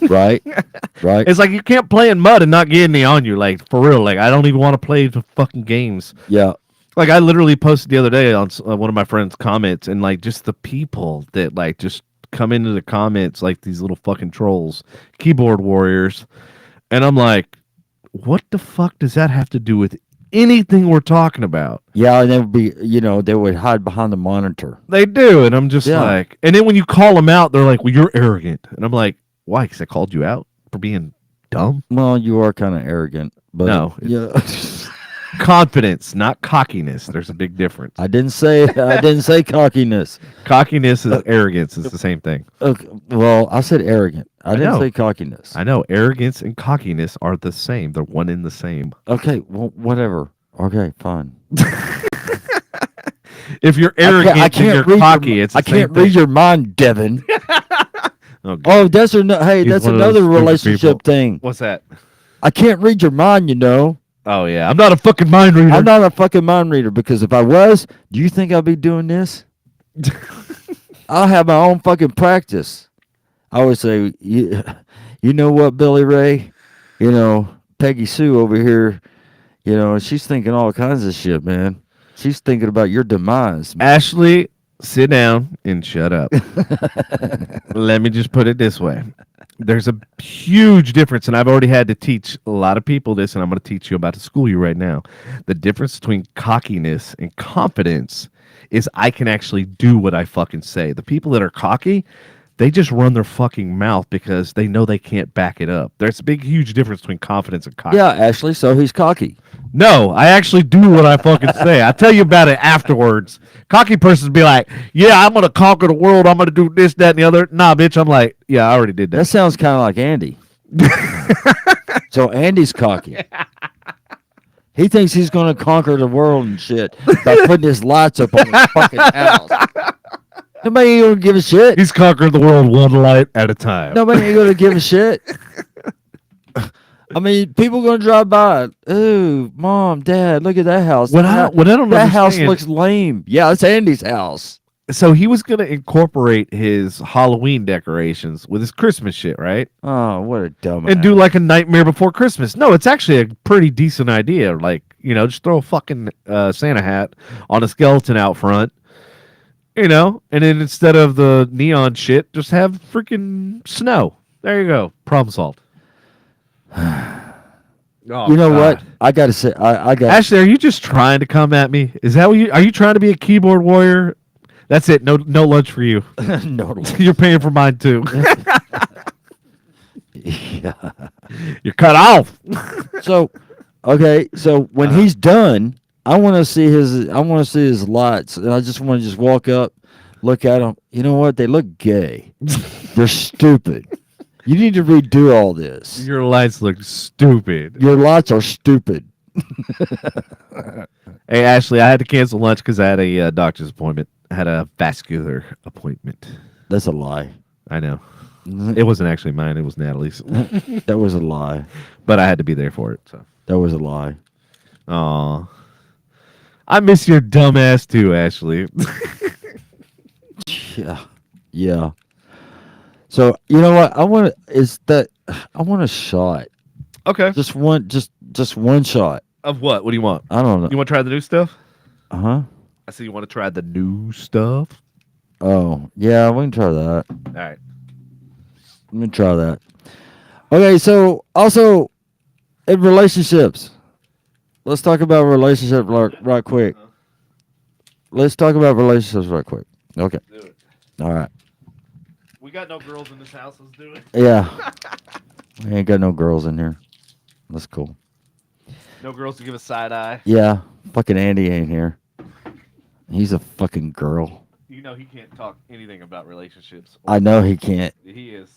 Right. It's like you can't play in mud and not get any on you. Like, for real. Like, I don't even want to play the fucking games. Yeah. Like, I literally posted the other day on one of my friends' comments, and, like, just the people that, like, just come into the comments like these little fucking trolls, keyboard warriors, and I'm like, what the fuck does that have to do with anything we're talking about? Yeah, and they would be, they would hide behind the monitor. They do, and I'm just Yeah. like, and then when you call them out, they're like, well, you're arrogant, and I'm like, why? Because I called you out for being dumb. Well, you are kind of arrogant, but No. yeah. Confidence, not cockiness. There's a big difference. I didn't say cockiness. Cockiness and arrogance is the same thing. Okay, well, I said arrogant. I didn't know. say cockiness. I know arrogance and cockiness are the same. They're one in the same. Okay, well, whatever. Okay, fine. If you're arrogant and you're cocky, it's the I can't same read your mind, Devin. thing. Oh, that's hey, He's that's one of those another stupid relationship people. thing. What's that? I can't read your mind, Oh yeah, I'm not a fucking mind reader. I'm not a fucking mind reader because if I was, do you think I'd be doing this? I'll have my own fucking practice. I always say, you know what, Billy Ray? Peggy Sue over here, she's thinking all kinds of shit, man. She's thinking about your demise. Ashley, sit down and shut up. Let me just put it this way. There's a huge difference, and I've already had to teach a lot of people this, and I'm going to teach you about to school you right now. The difference between cockiness and confidence is I can actually do what I fucking say. The people that are cocky, they just run their fucking mouth because they know they can't back it up. There's a big, huge difference between confidence and cocky. Yeah, Ashley, so he's cocky. No, I actually do what I fucking say. I tell you about it afterwards. Cocky persons be like, yeah, I'm going to conquer the world. I'm going to do this, that, and the other. Nah, bitch, I'm like, yeah, I already did That that. sounds kind of like Andy. So Andy's cocky. He thinks he's going to conquer the world and shit by putting his lights up on his fucking house. Nobody ain't going to give a shit. He's conquering the world one light at a time. Nobody ain't going to give a shit. I mean, people going to drive by. Ooh, Mom, Dad, look at that house. What I don't that house understand- looks lame. Yeah, it's Andy's house. So he was going to incorporate his Halloween decorations with his Christmas shit, right? Oh, what a dumb. And do like a Nightmare Before Christmas. No, it's actually a pretty decent idea. Like, just throw a fucking Santa hat on a skeleton out front. And then instead of the neon shit, just have freaking snow. There you go. Problem solved. Oh, You know God. what? I got to say, I got. Ashley, are you just trying to come at me? Is that what are you trying to be a keyboard warrior? That's it. No lunch for you. No. You're paying for mine too. Yeah. You're cut off. So, okay. So when he's done, I want to see his lights, and I just want to just walk up, look at them. You know what? They look gay. They're stupid. You need to redo all this. Your lights look stupid. Your lights are stupid. Hey, Ashley, I had to cancel lunch because I had a doctor's appointment. I had a vascular appointment. That's a lie. I know. It wasn't actually mine. It was Natalie's. That was a lie. But I had to be there for it. So. That was a lie. Aw. I miss your dumb ass too, Ashley. Yeah. Yeah. So you know what? I want a shot. Okay. Just one shot. Of what? What do you want? I don't know. You want to try the new stuff? Uh-huh. I see you want to try the new stuff. Oh, yeah, we can try that. All right. Let me try that. Okay, so also in relationships. Let's talk about relationships right quick. Let's talk about relationships right quick. Okay. Do it. All right. We got no girls in this house. Let's do it. Yeah. We ain't got no girls in here. That's cool. No girls to give a side eye. Yeah. Fucking Andy ain't here. He's a fucking girl. You know he can't talk anything about relationships. I know he can't. He is.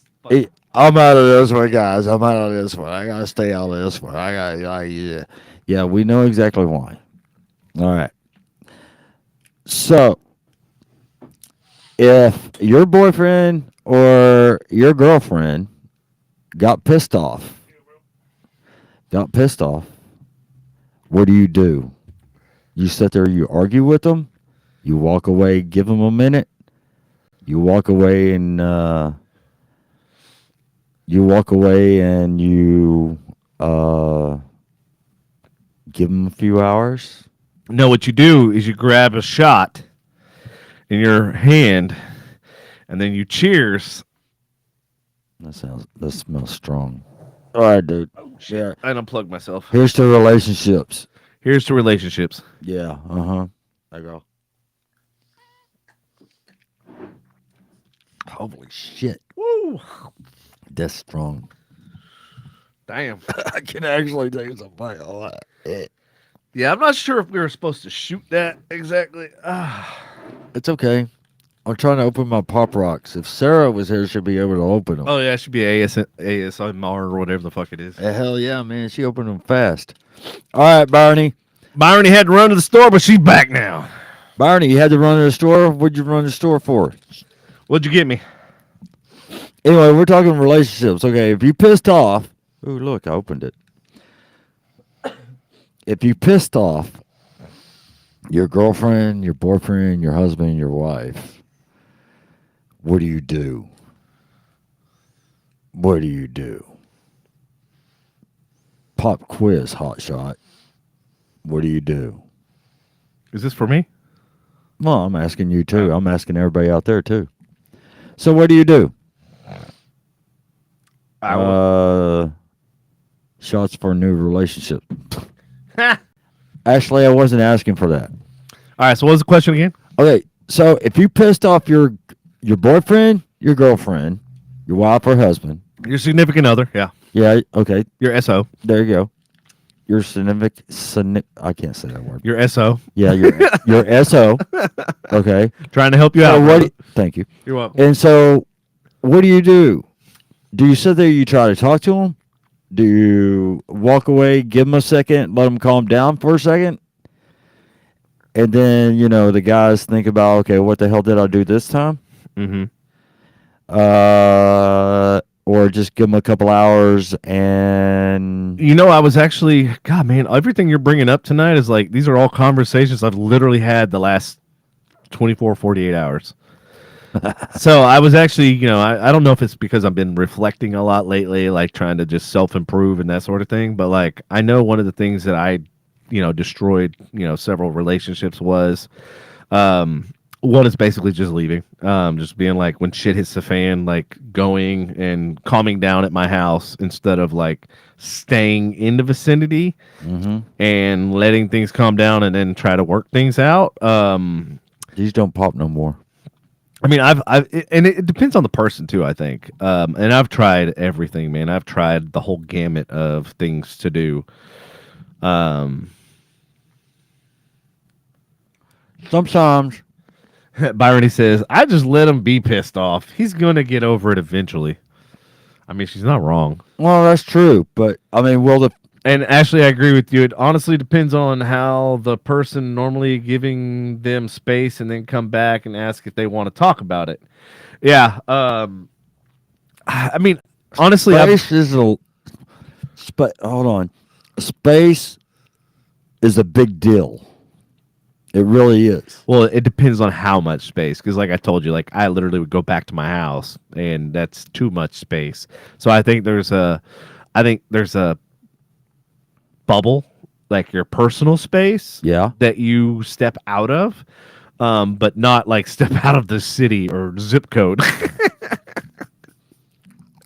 I'm out of this one, guys. I'm out of this one. I gotta stay out of this one. Yeah, we know exactly why. All right. So, if your boyfriend or your girlfriend got pissed off, what do? You sit there, you argue with them, you walk away, give them a minute, you walk away and you give them a few hours. No, what you do is you grab a shot in your hand and then you cheers. That smells strong. All right, dude. Yeah. I unplugged myself. Here's to relationships. Here's to relationships. Yeah. Uh-huh. I go. Holy shit. Woo! That's strong. Damn. I can actually take some bite of that. Yeah, I'm not sure if we were supposed to shoot that exactly. It's okay. I'm trying to open my Pop Rocks. If Sarah was here, she'd be able to open them. Oh yeah, it should be ASMR or whatever the fuck it is. Hell yeah, man. She opened them fast. All right, Barney. Byron had to run to the store, but she's back now. Barney, you had to run to the store? What'd you run to the store for? What'd you get me? Anyway, we're talking relationships. Okay, if you pissed off. Ooh, look, I opened it. If you pissed off your girlfriend, your boyfriend, your husband, your wife, what do you do? What do you do? Pop quiz, hotshot. What do you do? Is this for me? Well, I'm asking you too. I'm asking everybody out there too. So what do you do? Shots for a new relationship. Actually, I wasn't asking for that. All right, so what was the question again? Okay, so if you pissed off your boyfriend, your girlfriend, your wife or husband. Your significant other, yeah. Yeah, okay. Your SO. There you go. Your I can't say that word. Your SO. Yeah, your SO. Okay. Trying to help you out. Thank you. You're welcome. And so, what do you do? Do you sit there, you try to talk to them? Do you walk away, give them a second, let them calm down for a second? And then, the guys think about, okay, what the hell did I do this time? Mm-hmm. Or just give them a couple hours and... I was actually... God, man, everything you're bringing up tonight is like, these are all conversations I've literally had the last 24, 48 hours. So I was actually, I don't know if it's because I've been reflecting a lot lately, like trying to just self-improve and that sort of thing. But like, I know one of the things that I, destroyed, several relationships was, one is basically just leaving, just being like, when shit hits the fan, like going and calming down at my house instead of like staying in the vicinity and letting things calm down and then try to work things out. These don't pop no more. I mean, and it depends on the person too, I think. And I've tried everything, man. I've tried the whole gamut of things to do. Sometimes. Byron says, I just let him be pissed off. He's going to get over it eventually. I mean, she's not wrong. Well, that's true. But, I mean, And Ashley, I agree with you. It honestly depends on how the person normally giving them space and then come back and ask if they want to talk about it. Yeah. I mean, honestly, hold on. Space is a big deal. It really is. Well, it depends on how much space. Because like I told you, like I literally would go back to my house and that's too much space. So I think there's a bubble, like your personal space, that you step out of, but not like step out of the city or zip code.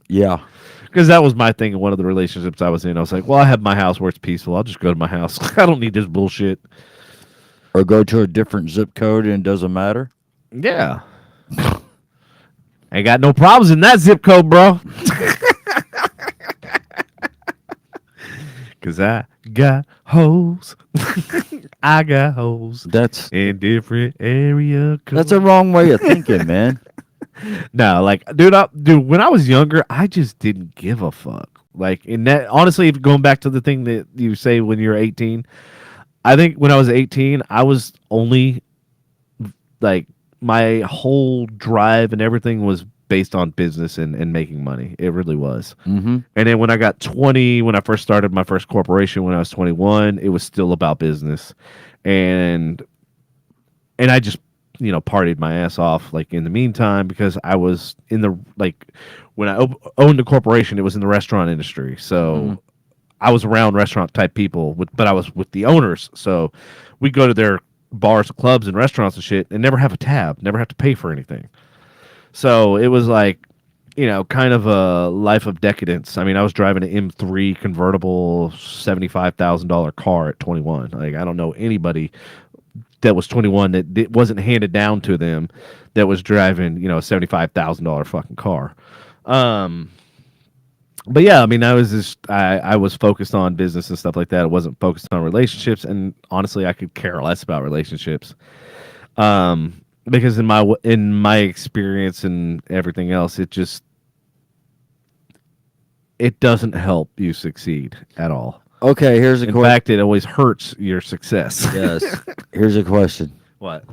Yeah, because that was my thing in one of the relationships I was in. I was like, well, I have my house where it's peaceful. I'll just go to my house. I don't need this bullshit. Or go to a different zip code and it doesn't matter. Yeah. Ain't got no problems in that zip code, bro. Cause I got hoes. I got hoes. That's in different area codes. That's a wrong way of thinking, man. No, like, dude, when I was younger, I just didn't give a fuck. Like, in that, honestly, if going back to the thing that you say when you're 18, I think when I was 18, I was only like my whole drive and everything was based on business and making money. It really was. Mm-hmm. And then when I got 20, when I first started my first corporation, when I was 21, it was still about business. And I just, partied my ass off like in the meantime, because I was in the, like when I owned the corporation, it was in the restaurant industry. So I was around restaurant type people, but I was with the owners. So we'd go to their bars, clubs, and restaurants and shit and never have a tab, never have to pay for anything. So it was like, kind of a life of decadence. I mean, I was driving an M3 convertible $75,000 car at 21. Like, I don't know anybody that was 21 that it wasn't handed down to them that was driving, a $75,000 fucking car. Um, but yeah, I mean, I was focused on business and stuff like that. I wasn't focused on relationships, and honestly, I could care less about relationships. Because in my experience and everything else, it doesn't help you succeed at all. Okay, here's a In question. fact, it always hurts your success. Yes. Here's a question. What?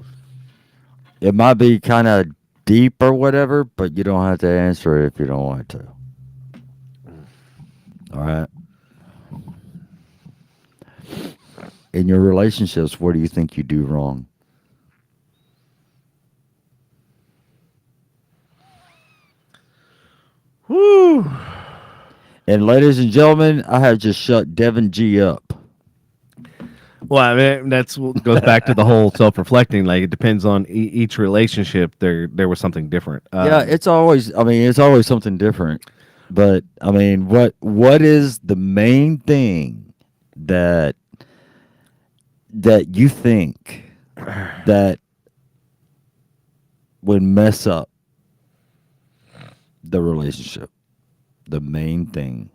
It might be kind of deep or whatever, but you don't have to answer it if you don't want to. All right. In your relationships, what do you think you do wrong? Whew. And ladies and gentlemen, I have just shut Devin G up. Well, I mean, that's what goes back to the whole self-reflecting. Like, it depends on each relationship. There was something different. Yeah, it's always. I mean, it's always something different. But I mean, what is the main thing that you think that would mess up the relationship? The main thing.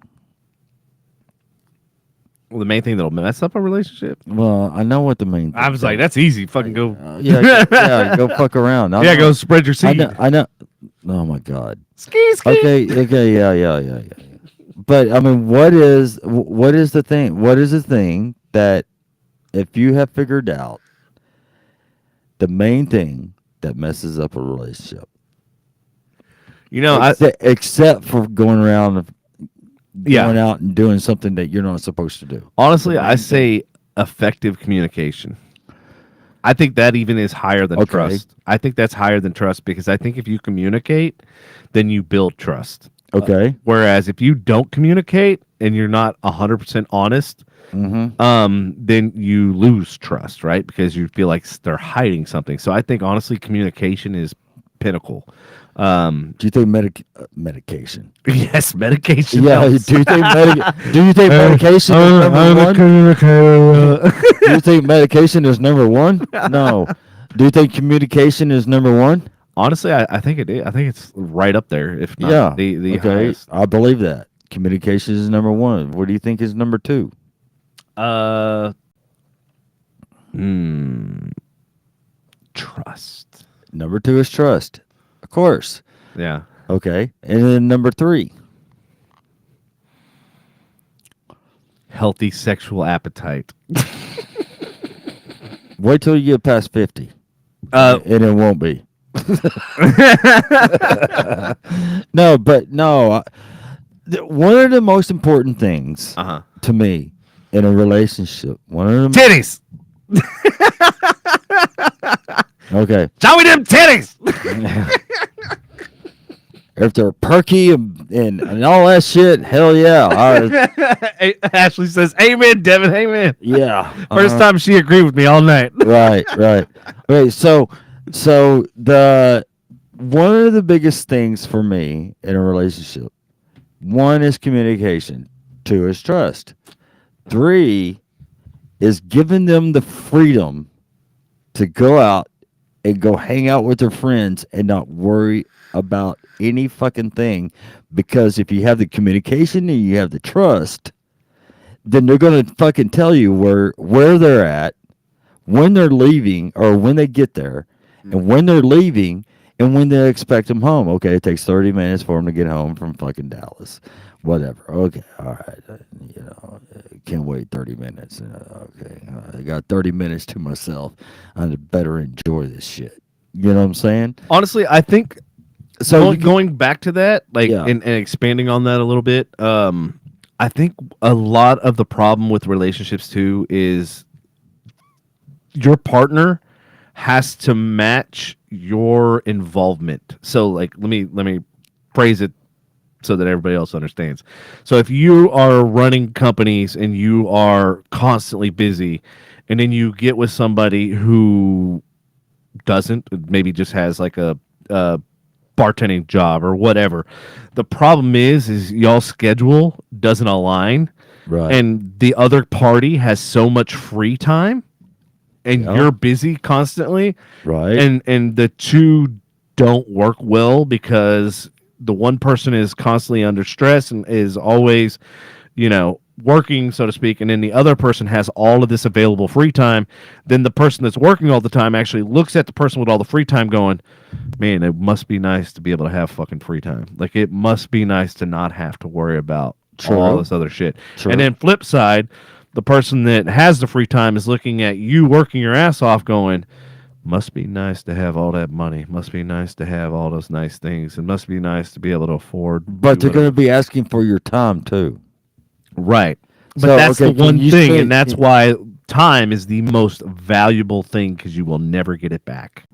Well, the main thing that'll mess up a relationship. Well, I know what the main. I was like, that's easy. Fucking go. Yeah, go fuck around. Yeah, go spread your seed. I know. Oh my god. Ski. Okay, yeah. But I mean, what is the thing? What is the thing that if you have figured out the main thing that messes up a relationship? Except for going out and doing something that you're not supposed to do. Honestly, I say effective communication. I think that even is higher than trust. I think that's higher than trust because I think if you communicate, then you build trust. Okay. Whereas if you don't communicate and you're not 100% honest, then you lose trust, right? Because you feel like they're hiding something. So I think honestly, communication is pinnacle. Do you think medication? Yes, medication. Yeah. Helps. Do you think medication is number one? Do you think medication is number one? No. Do you think communication is number one? Honestly, I think it is. I think it's right up there. If not the highest. I believe that communication is number one. What do you think is number two? Trust. Number two is trust. Of course. Yeah. Okay. And then number three. Healthy sexual appetite. Wait till you get past 50. And it won't be. No. One of the most important things to me in a relationship, titties. Okay. Show me them titties. If they're perky and all that shit, hell yeah. Ashley says, "Amen, Devin. Amen." Yeah. First time she agreed with me all night. Right. Okay. So the one of the biggest things for me in a relationship, one is communication, two is trust, three is giving them the freedom to go out and go hang out with their friends and not worry about any fucking thing. Because if you have the communication and you have the trust, then they're going to fucking tell you where they're at, when they're leaving or when they get there, and when they're leaving and when they expect them home. Okay, it takes 30 minutes for them to get home from fucking Dallas. Whatever. Okay, all right. Can't wait 30 minutes. Okay, I got 30 minutes to myself. I better enjoy this shit. You know what I'm saying? Honestly, I think so. Going back to that, and expanding on that a little bit, I think a lot of the problem with relationships too is your partner has to match your involvement. So, like, let me phrase it so that everybody else understands. So if you are running companies and you are constantly busy, and then you get with somebody who doesn't, maybe just has like a bartending job or whatever. The problem is y'all's schedule doesn't align, Right. and the other party has so much free time, and Yeah. you're busy constantly, Right. and the two don't work well because the one person is constantly under stress and is always, working, so to speak, and then the other person has all of this available free time. Then the person that's working all the time actually looks at the person with all the free time going, man, it must be nice to be able to have fucking free time. Like, it must be nice to not have to worry about all True. this other shit. True. And then flip side, the person that has the free time is looking at you working your ass off going, must be nice to have all that money. Must be nice to have all those nice things. It must be nice to be able to afford. But they're going to be asking for your time too. Right. But So, that's okay, the one can you thing, say- and that's why time is the most valuable thing because you will never get it back.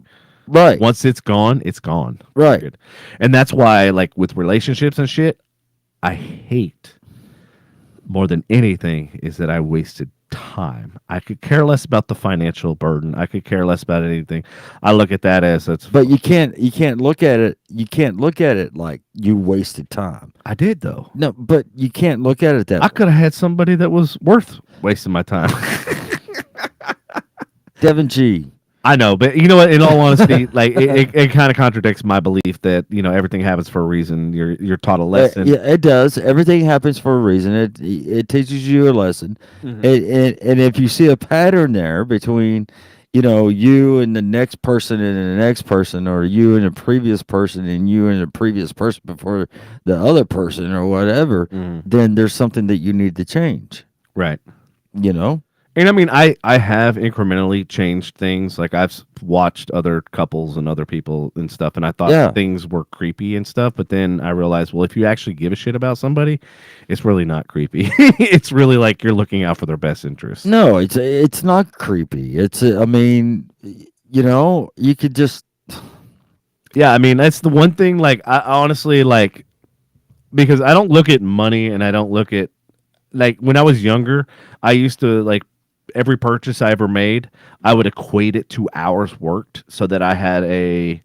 Right. Once it's gone, it's gone. Right. Period. And that's why, like, with relationships and shit, I hate more than anything is that I wasted time. I could care less about the financial burden. I could care less about anything. I look at that as that's. But you can't look at it. You can't look at it like you wasted time. I did though. No, but you can't look at it that I way. could have had somebody that was worth wasting my time. Devin G. I know, but you know what? In all honesty, like it kind of contradicts my belief that everything happens for a reason. You're taught a lesson. Yeah, it does. Everything happens for a reason. It teaches you a lesson. Mhm. And if you see a pattern there between, you and the next person and the next person, or you and the previous person and you and the previous person before the other person or whatever, Mhm. then there's something that you need to change. Right. You know? And I mean, I have incrementally changed things. Like I've watched other couples and other people and stuff, and I thought Yeah. things were creepy and stuff. But then I realized, well, if you actually give a shit about somebody, it's really not creepy. It's really like you're looking out for their best interests. No, it's not creepy. I mean, you could just Yeah, I mean, that's the one thing. Like, I honestly like because I don't look at money, and I don't look at like when I was younger, I used to like every purchase I ever made, I would equate it to hours worked so that I had a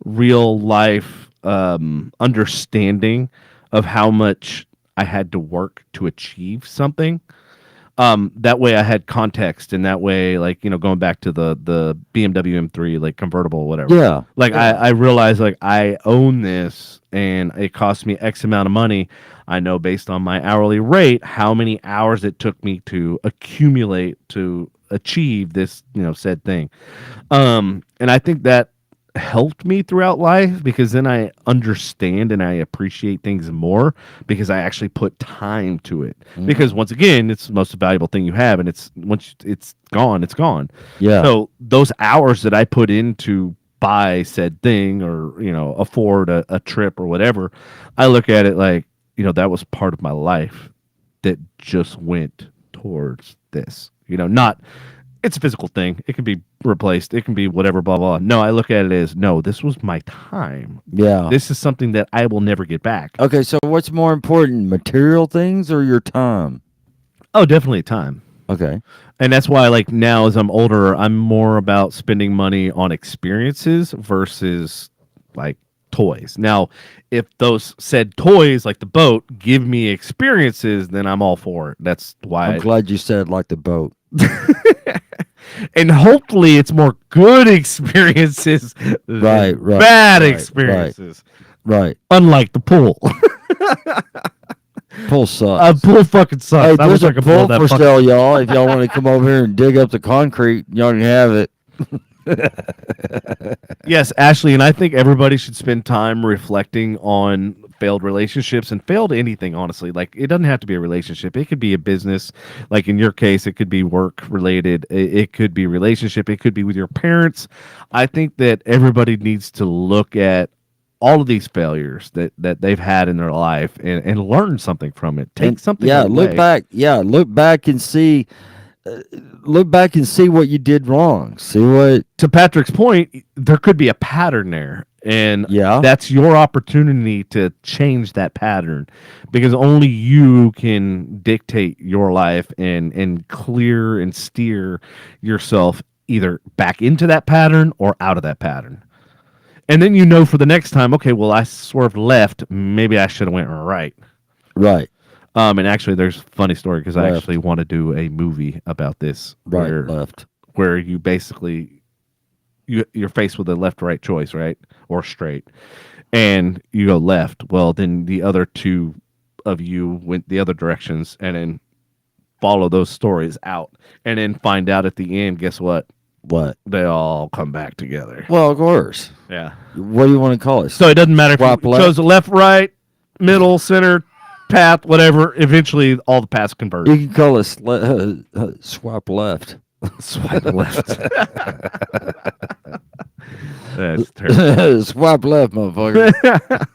real life understanding of how much I had to work to achieve something. That way I had context, and that way, like, going back to the BMW M3, like convertible, whatever. yeah. Like I realized like I own this and it cost me X amount of money. I know based on my hourly rate how many hours it took me to accumulate to achieve this, said thing. And I think that helped me throughout life because then I understand and I appreciate things more because I actually put time to it. Because once again, it's the most valuable thing you have, and it's once it's gone, it's gone. Yeah. So those hours that I put into buy said thing or afford a trip or whatever, I look at it like that was part of my life that just went towards this. Not it's a physical thing. It can be replaced. It can be whatever, blah, blah. No, I look at it as, no, this was my time. Yeah. This is something that I will never get back. Okay, so what's more important, material things or your time? Oh, definitely time. Okay. And that's why, like, now as I'm older, I'm more about spending money on experiences versus, like, toys. Now, if those said toys, like the boat, give me experiences, then I'm all for it. That's why. I'm glad you said like the boat. And hopefully it's more good experiences than Right, bad right, experiences. Right. Unlike the pool. Pool sucks. Pool fucking sucks. Hey, I there's wish I a could blow pool that for fucking- sale, y'all. If y'all want to come over here and dig up the concrete, y'all can have it. Yes, Ashley, and I think everybody should spend time reflecting on failed relationships and failed anything, honestly. Like, it doesn't have to be a relationship. It could be a business. Like, in your case, it could be work related. It could be relationship. It could be with your parents. I think that everybody needs to look at all of these failures that they've had in their life and learn something from it. Take something Yeah, away. look back. Yeah, look back and see. Look back and see what you did wrong. See what. To Patrick's point, there could be a pattern there. And Yeah. that's your opportunity to change that pattern because only you can dictate your life and clear and steer yourself either back into that pattern or out of that pattern. And then you know for the next time, okay, well, I swerved left. Maybe I should have went right. Right. And actually, there's a funny story because I Left. actually want to do a movie about this, Right. Left. where you basically you're faced with a left right choice, right, or straight, and you go left. Well, then the other two of you went the other directions, and then follow those stories out, and then find out at the end. Guess what? What? They all come back together. Well, of course. Yeah. What do you want to call it? So it doesn't matter if Swap you left? chose a left, right, middle, center, path, whatever. Eventually, all the paths converge. You can call it swap left. Swipe left. That's terrible. Swap left, motherfucker.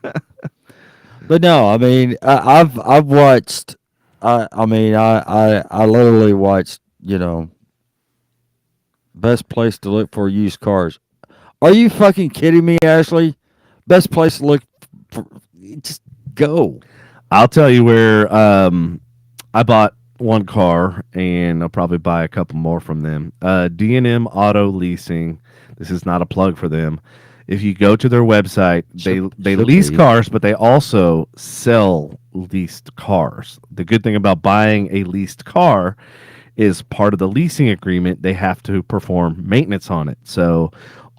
But no, I mean, I've watched. I literally watched. Best place to look for used cars. Are you fucking kidding me, Ashley? Best place to look for. Just go. I'll tell you where I bought one car, and I'll probably buy a couple more from them. D&M Auto Leasing. This is not a plug for them. If you go to their website, they Should lease be. cars, but they also sell leased cars. The good thing about buying a leased car is part of the leasing agreement, they have to perform maintenance on it. So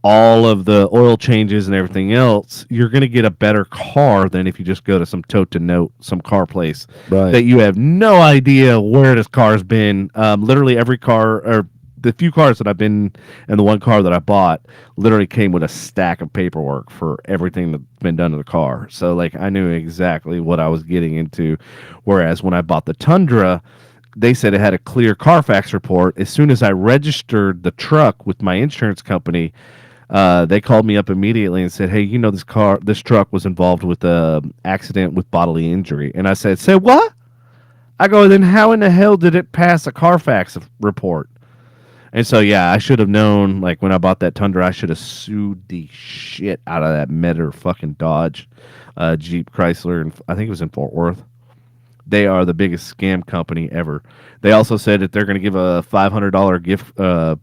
all of the oil changes and everything else, you're going to get a better car than if you just go to some tote to note, some car place Right. that you have no idea where this car's been. Literally every car, or the few cars that I've been, and the one car that I bought, literally came with a stack of paperwork for everything that's been done to the car. So like I knew exactly what I was getting into. Whereas when I bought the Tundra, they said it had a clear Carfax report. As soon as I registered the truck with my insurance company, they called me up immediately and said, "Hey, this truck was involved with a accident with bodily injury." And I said, "Say what?" I go, "Then how in the hell did it pass a Carfax report?" And so, yeah, I should have known. Like when I bought that Tundra, I should have sued the shit out of that Metter fucking Dodge, Jeep, Chrysler, and I think it was in Fort Worth. They are the biggest scam company ever. They also said that they're going to give a $500 gift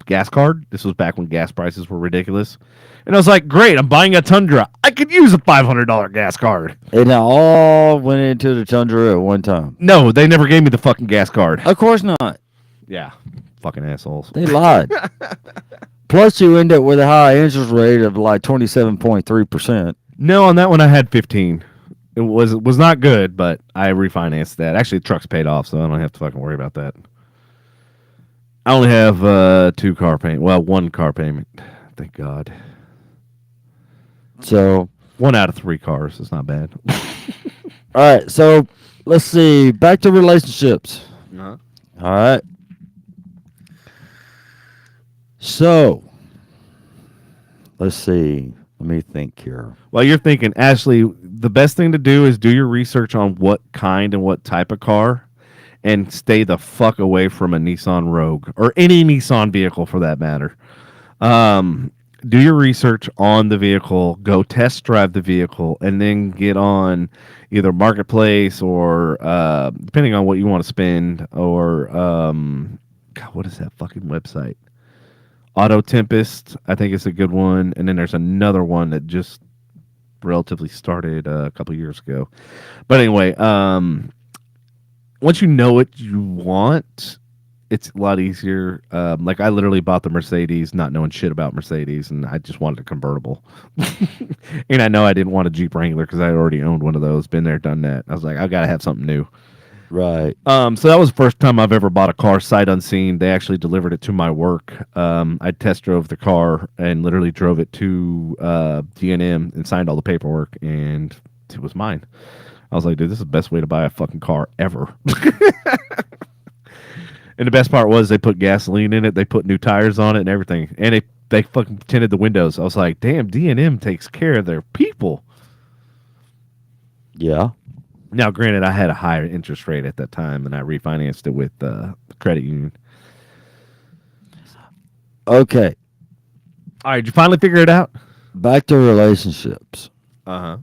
gas card. This was back when gas prices were ridiculous. And I was like, great, I'm buying a Tundra. I could use a $500 gas card. And it all went into the Tundra at one time. No, they never gave me the fucking gas card. Of course not. Yeah, fucking assholes. They lied. Plus, you end up with a high interest rate of like 27.3%. No, on that one I had 15. It was not good, but I refinanced that. Actually, the truck's paid off, so I don't have to fucking worry about that. I only have one car payment. Thank God. So, 1 out of 3 cars. It's not bad. all right. So, let's see. Back to relationships. Uh-huh. All right. So, let's see. Let me think here. While you're thinking, Ashley, the best thing to do is do your research on what kind and what type of car, and stay the fuck away from a Nissan Rogue or any Nissan vehicle for that matter. Do your research on the vehicle, go test drive the vehicle, and then get on either Marketplace or depending on what you want to spend, or God, what is that fucking website? Auto Tempest, I think it's a good one. And then there's another one that just relatively started a couple years ago. But anyway, once you know what you want, it's a lot easier. Like I literally bought the Mercedes not knowing shit about Mercedes, and I just wanted a convertible. And I know I didn't want a Jeep Wrangler because I already owned one of those, been there, done that. I was like, I got to have something new. Right. So that was the first time I've ever bought a car sight unseen. They actually delivered it to my work. I test drove the car and literally drove it to D&M and signed all the paperwork, and it was mine. I was like, dude, this is the best way to buy a fucking car ever. And the best part was they put gasoline in it. They put new tires on it and everything. And they fucking tinted the windows. I was like, damn, D&M takes care of their people. Yeah. Now, granted, I had a higher interest rate at that time, and I refinanced it with the credit union. Okay. All right, did you finally figure it out? Back to relationships. Uh-huh.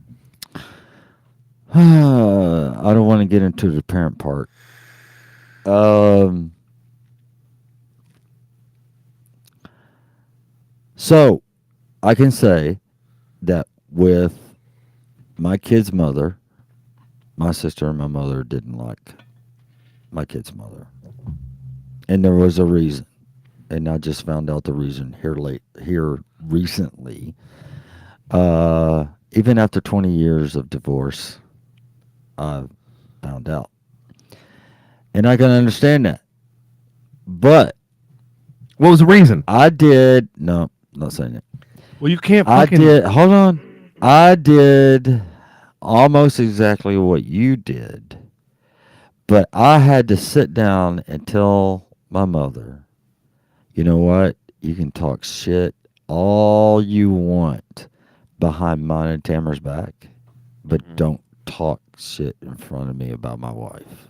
I don't want to get into the parent part. So, I can say that with my kid's mother, my sister and my mother didn't like my kid's mother, and there was a reason. And I just found out the reason here recently. Even after 20 years of divorce, I found out, and I can understand that. But What was the reason? I did no, not saying it. Well, you can't I fucking. did. Hold on. I did almost exactly what you did, but I had to sit down and tell my mother, you know what? You can talk shit all you want behind mine and Tamara's back, but don't talk shit in front of me about my wife.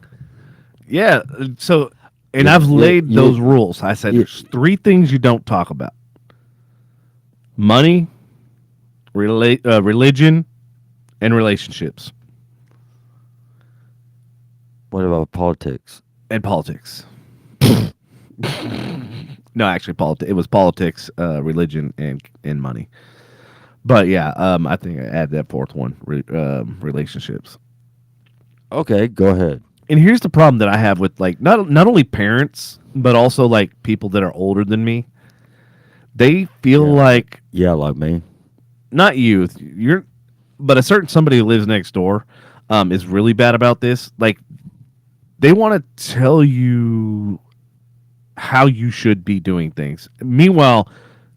Yeah. So, and Yeah, I've yeah, laid yeah, those rules. I said yeah. there's three things you don't talk about: money, religion, and relationships, What about politics? and politics. No, actually, it was politics, religion, and money. But yeah, I think I add that fourth one, relationships. Okay, go ahead. And here's the problem that I have with like not only parents but also like people that are older than me. They feel Yeah. like Yeah, like me. not you're, but a certain somebody who lives next door, is really bad about this. Like they want to tell you how you should be doing things. Meanwhile,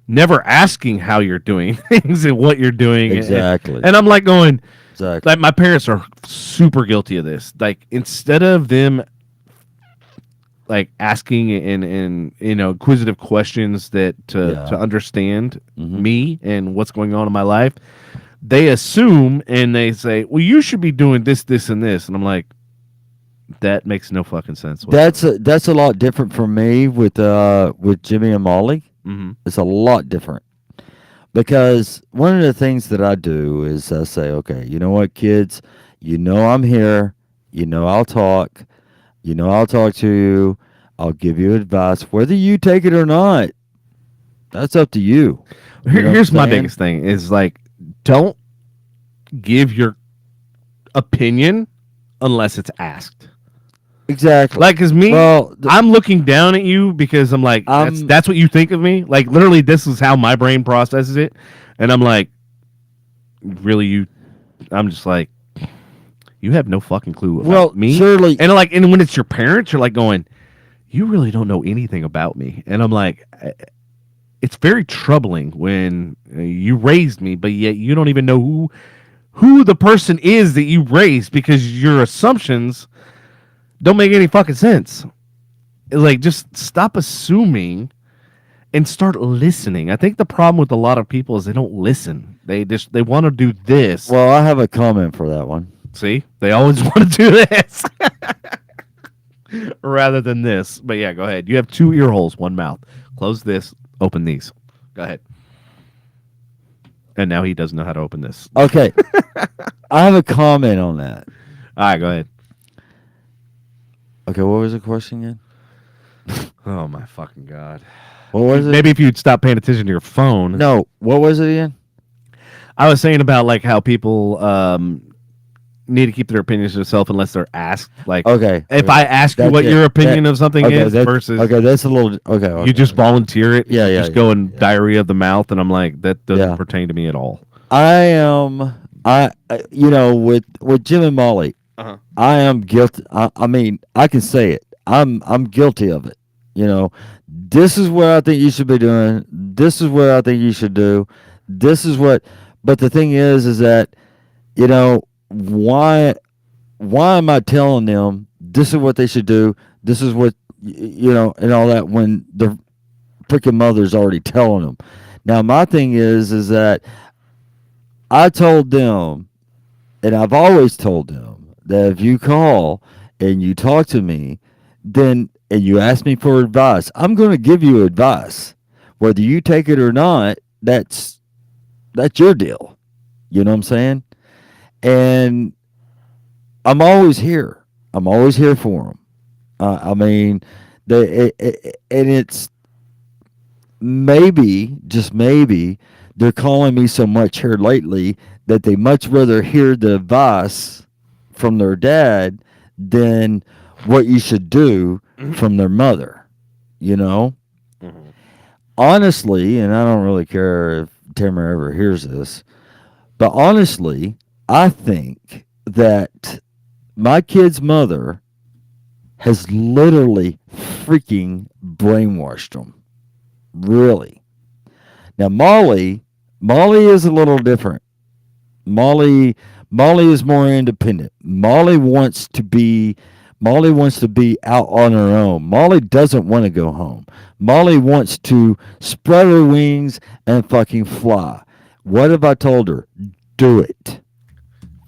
never asking how you're doing things and what you're doing. Exactly. And I'm like going, Exactly. like my parents are super guilty of this. Like instead of them like asking and inquisitive questions that Yeah. to understand Mhm. me and what's going on in my life, they assume and they say, "Well, you should be doing this, this, and this," and I'm like, that makes no fucking sense. That's a lot different from me with Jimmy and Molly. Mm-hmm. It's a lot different because one of the things that I do is I say, okay, you know what, kids, you know I'm here, you know I'll talk, you know I'll talk to you, I'll give you advice, whether you take it or not. That's up to you. You know what Here's I'm my saying? biggest thing is like, don't give your opinion unless it's asked. Exactly. Like, cause me, Well, I'm looking down at you because I'm like, that's what you think of me. Like, literally, this is how my brain processes it, and I'm like, really, you? I'm just like, you have no fucking clue about me. surely. And when it's your parents, you're like going, you really don't know anything about me, and I'm like, it's very troubling when you raised me, but yet you don't even know who the person is that you raised because your assumptions don't make any fucking sense. Like, just stop assuming and start listening. I think the problem with a lot of people is they don't listen. They want to do this. Well, I have a comment for that one. See, they always want to do this rather than this. But yeah, go ahead. You have two ear holes, one mouth. Close this. Open these. Go ahead. And now he doesn't know how to open this. Okay. I have a comment on that. All right, go ahead. Okay, what was the question again? Oh my fucking god. What was it? Maybe if you'd stop paying attention to your phone. No, what was it again? I was saying about like how people need to keep their opinions to themselves unless they're asked. Like, Okay. if I ask you That's what it. your opinion of something Okay, is versus okay, that's a little okay. you just volunteer it, Yeah, you yeah, just yeah, go in diarrhea of the mouth, and I'm like, that doesn't Yeah. pertain to me at all. With Jim and Molly, Uh-huh. I am guilty. I mean, I can say it. I'm guilty of it. You know, this is what I think you should be doing. This is what I think you should do. This is what. But the thing is that, you know, why am I telling them this is what they should do? This is what and all that when the freaking mother's already telling them. Now my thing is that I told them, and I've always told them that if you call and you talk to me, then and you ask me for advice, I'm going to give you advice, whether you take it or not. That's your deal. You know what I'm saying? And I'm always here. I'm always here for them. I mean, and it's maybe, just maybe, they're calling me so much here lately that they much rather hear the advice from their dad than what you should do from their mother. You know, Mhm. honestly, and I don't really care if Tamara ever hears this, but honestly, I think that my kid's mother has literally freaking brainwashed them. Really. Now Molly is a little different. Molly Molly is more independent. Molly wants to be out on her own. Molly doesn't want to go home. Molly wants to spread her wings and fucking fly. What have I told her? Do it.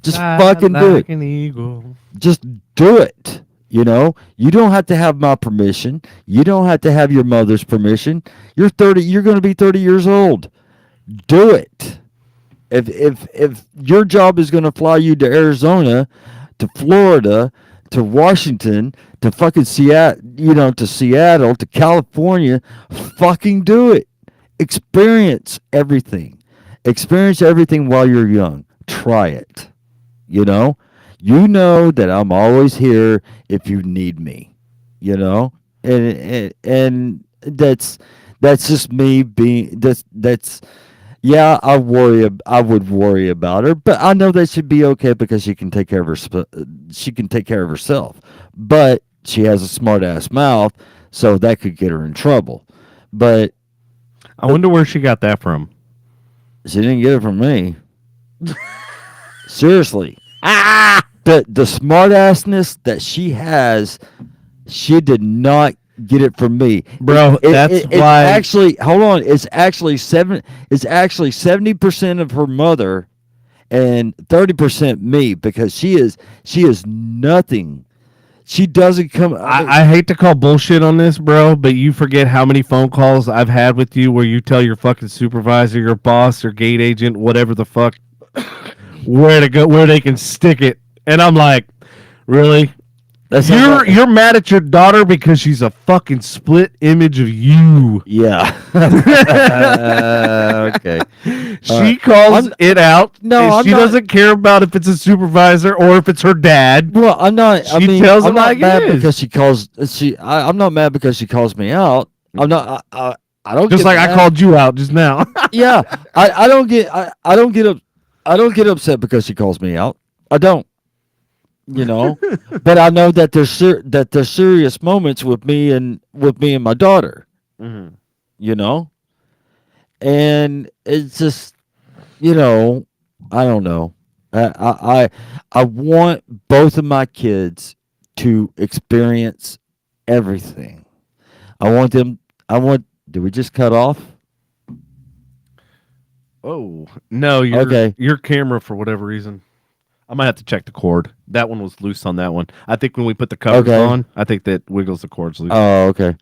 Just fucking do it. An eagle. Just do it. You know, you don't have to have my permission. You don't have to have your mother's permission. You're 30, you're going to be 30 years old. Do it. If your job is going to fly you to Arizona, to Florida, to Washington, to fucking Seattle, to Seattle, to California, fucking do it. Experience everything. Experience everything while you're young. Try it. You know that I'm always here if you need me. And that's just me being that's yeah, I would worry about her, but I know that she'd be okay because she can take care of she can take care of herself. But she has a smart ass mouth, so that could get her in trouble. But I wonder where she got that from. she didn't get it from me. Seriously. The smart assness that she has, she did not get it from me, Bro, that's why. Actually, hold on. It's actually 70% of her mother and 30% me, because she is nothing. She doesn't come. I hate to call bullshit on this, bro, but you forget how many phone calls I've had with you where you tell your fucking supervisor, your boss, your gate agent, whatever the fuck, where to go, where they can stick it. And I'm like, really? You're mad at your daughter because she's a fucking split image of you. Yeah. Okay. She calls it out. No, she doesn't care about if it's a supervisor or if it's her dad. Well, I'm not. She tells I'm him not like mad it is. because she calls. I'm not mad because she calls me out. I'm not. I don't. Just get like mad. I called you out just now. Yeah. I don't get. I don't get. I don't get upset because she calls me out. I don't. But I know that there's serious moments with me and my daughter. Mm-hmm. And it's just, I don't know. I want both of my kids to experience everything. Did we just cut off? Oh no, your camera for whatever reason. I might have to check the cord. That one was loose on that one. I think when we put the covers on, I think that wiggles the cords loose. Oh, okay.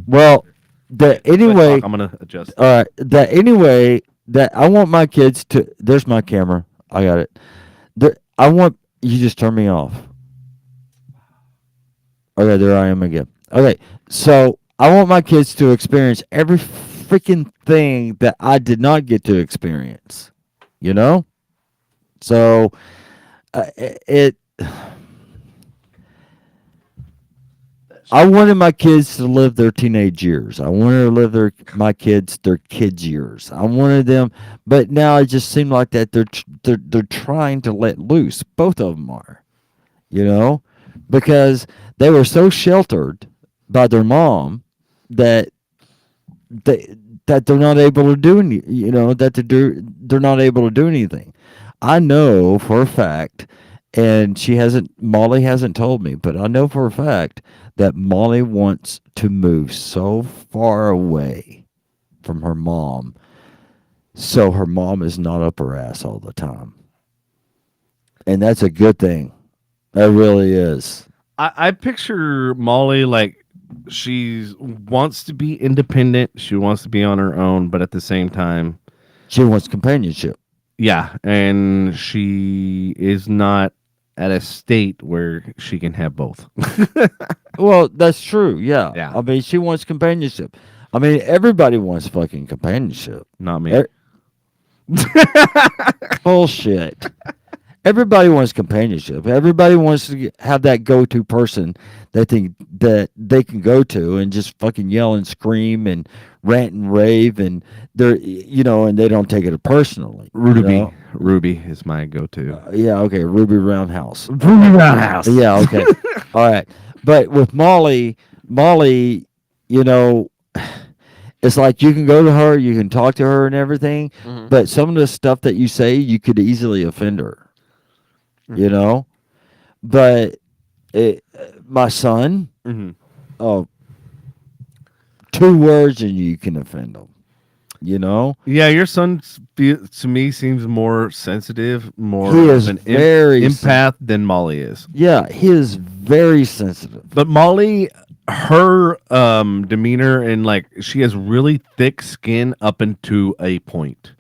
Well, anyway, I'm gonna adjust. all right. That I want my kids to. There's my camera. I got it. I want you just turn me off. Okay, there I am again. Okay, so I want my kids to experience every freaking thing that I did not get to experience. So I wanted my kids to live their teenage years. I wanted to live my kids their kids years. I wanted them, but now it just seemed like that they're trying to let loose. Both of them are, because they were so sheltered by their mom that they're not able to do they're not able to do anything. I know for a fact, and Molly hasn't told me, but I know for a fact that Molly wants to move so far away from her mom so her mom is not up her ass all the time. And that's a good thing. That really is. I picture Molly like she wants to be independent. She wants to be on her own, but at the same time, she wants companionship. Yeah, and she is not at a state where she can have both. Well, that's true. Yeah. Yeah. I mean, she wants companionship. I mean, everybody wants fucking companionship. Not me. Bullshit. Everybody wants companionship. Everybody wants to have that go-to person that they can go to and just fucking yell and scream and rant and rave, and and they don't take it personally. Ruby is my go-to. Yeah, okay, Ruby Roundhouse. Ruby Roundhouse. Yeah, okay. All right. But with Molly, you know, it's like you can go to her, you can talk to her and everything, but some of the stuff that you say, you could easily offend her, you know? But my son, oh, 2 words and you can offend them, you know? Yeah, your son to me seems more sensitive, more He of is an very empath than Molly is. Yeah, he is very sensitive. But Molly, her demeanor and like she has really thick skin up into a point.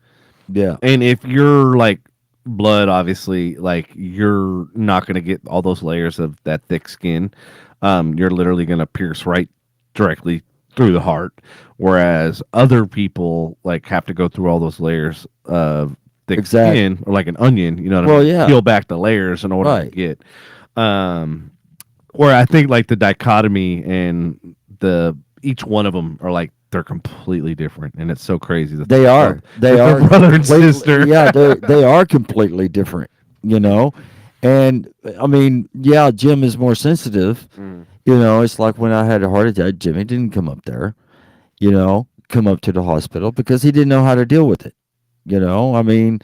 Yeah. And if you're like blood, obviously, like you're not gonna get all those layers of that thick skin. You're literally gonna pierce right directly through the heart. Whereas other people like have to go through all those layers of thick skin, or like an onion, you know what I mean? Yeah. Peel back the layers in order to get. Where I think like the dichotomy and each one of them are like they're completely different, and it's so crazy that They are brother and sister. Yeah, they are completely different, you know. And I mean, yeah, Jim is more sensitive. You know, it's like when I had a heart attack, Jimmy didn't come up there, come up to the hospital because he didn't know how to deal with it. You know, I mean,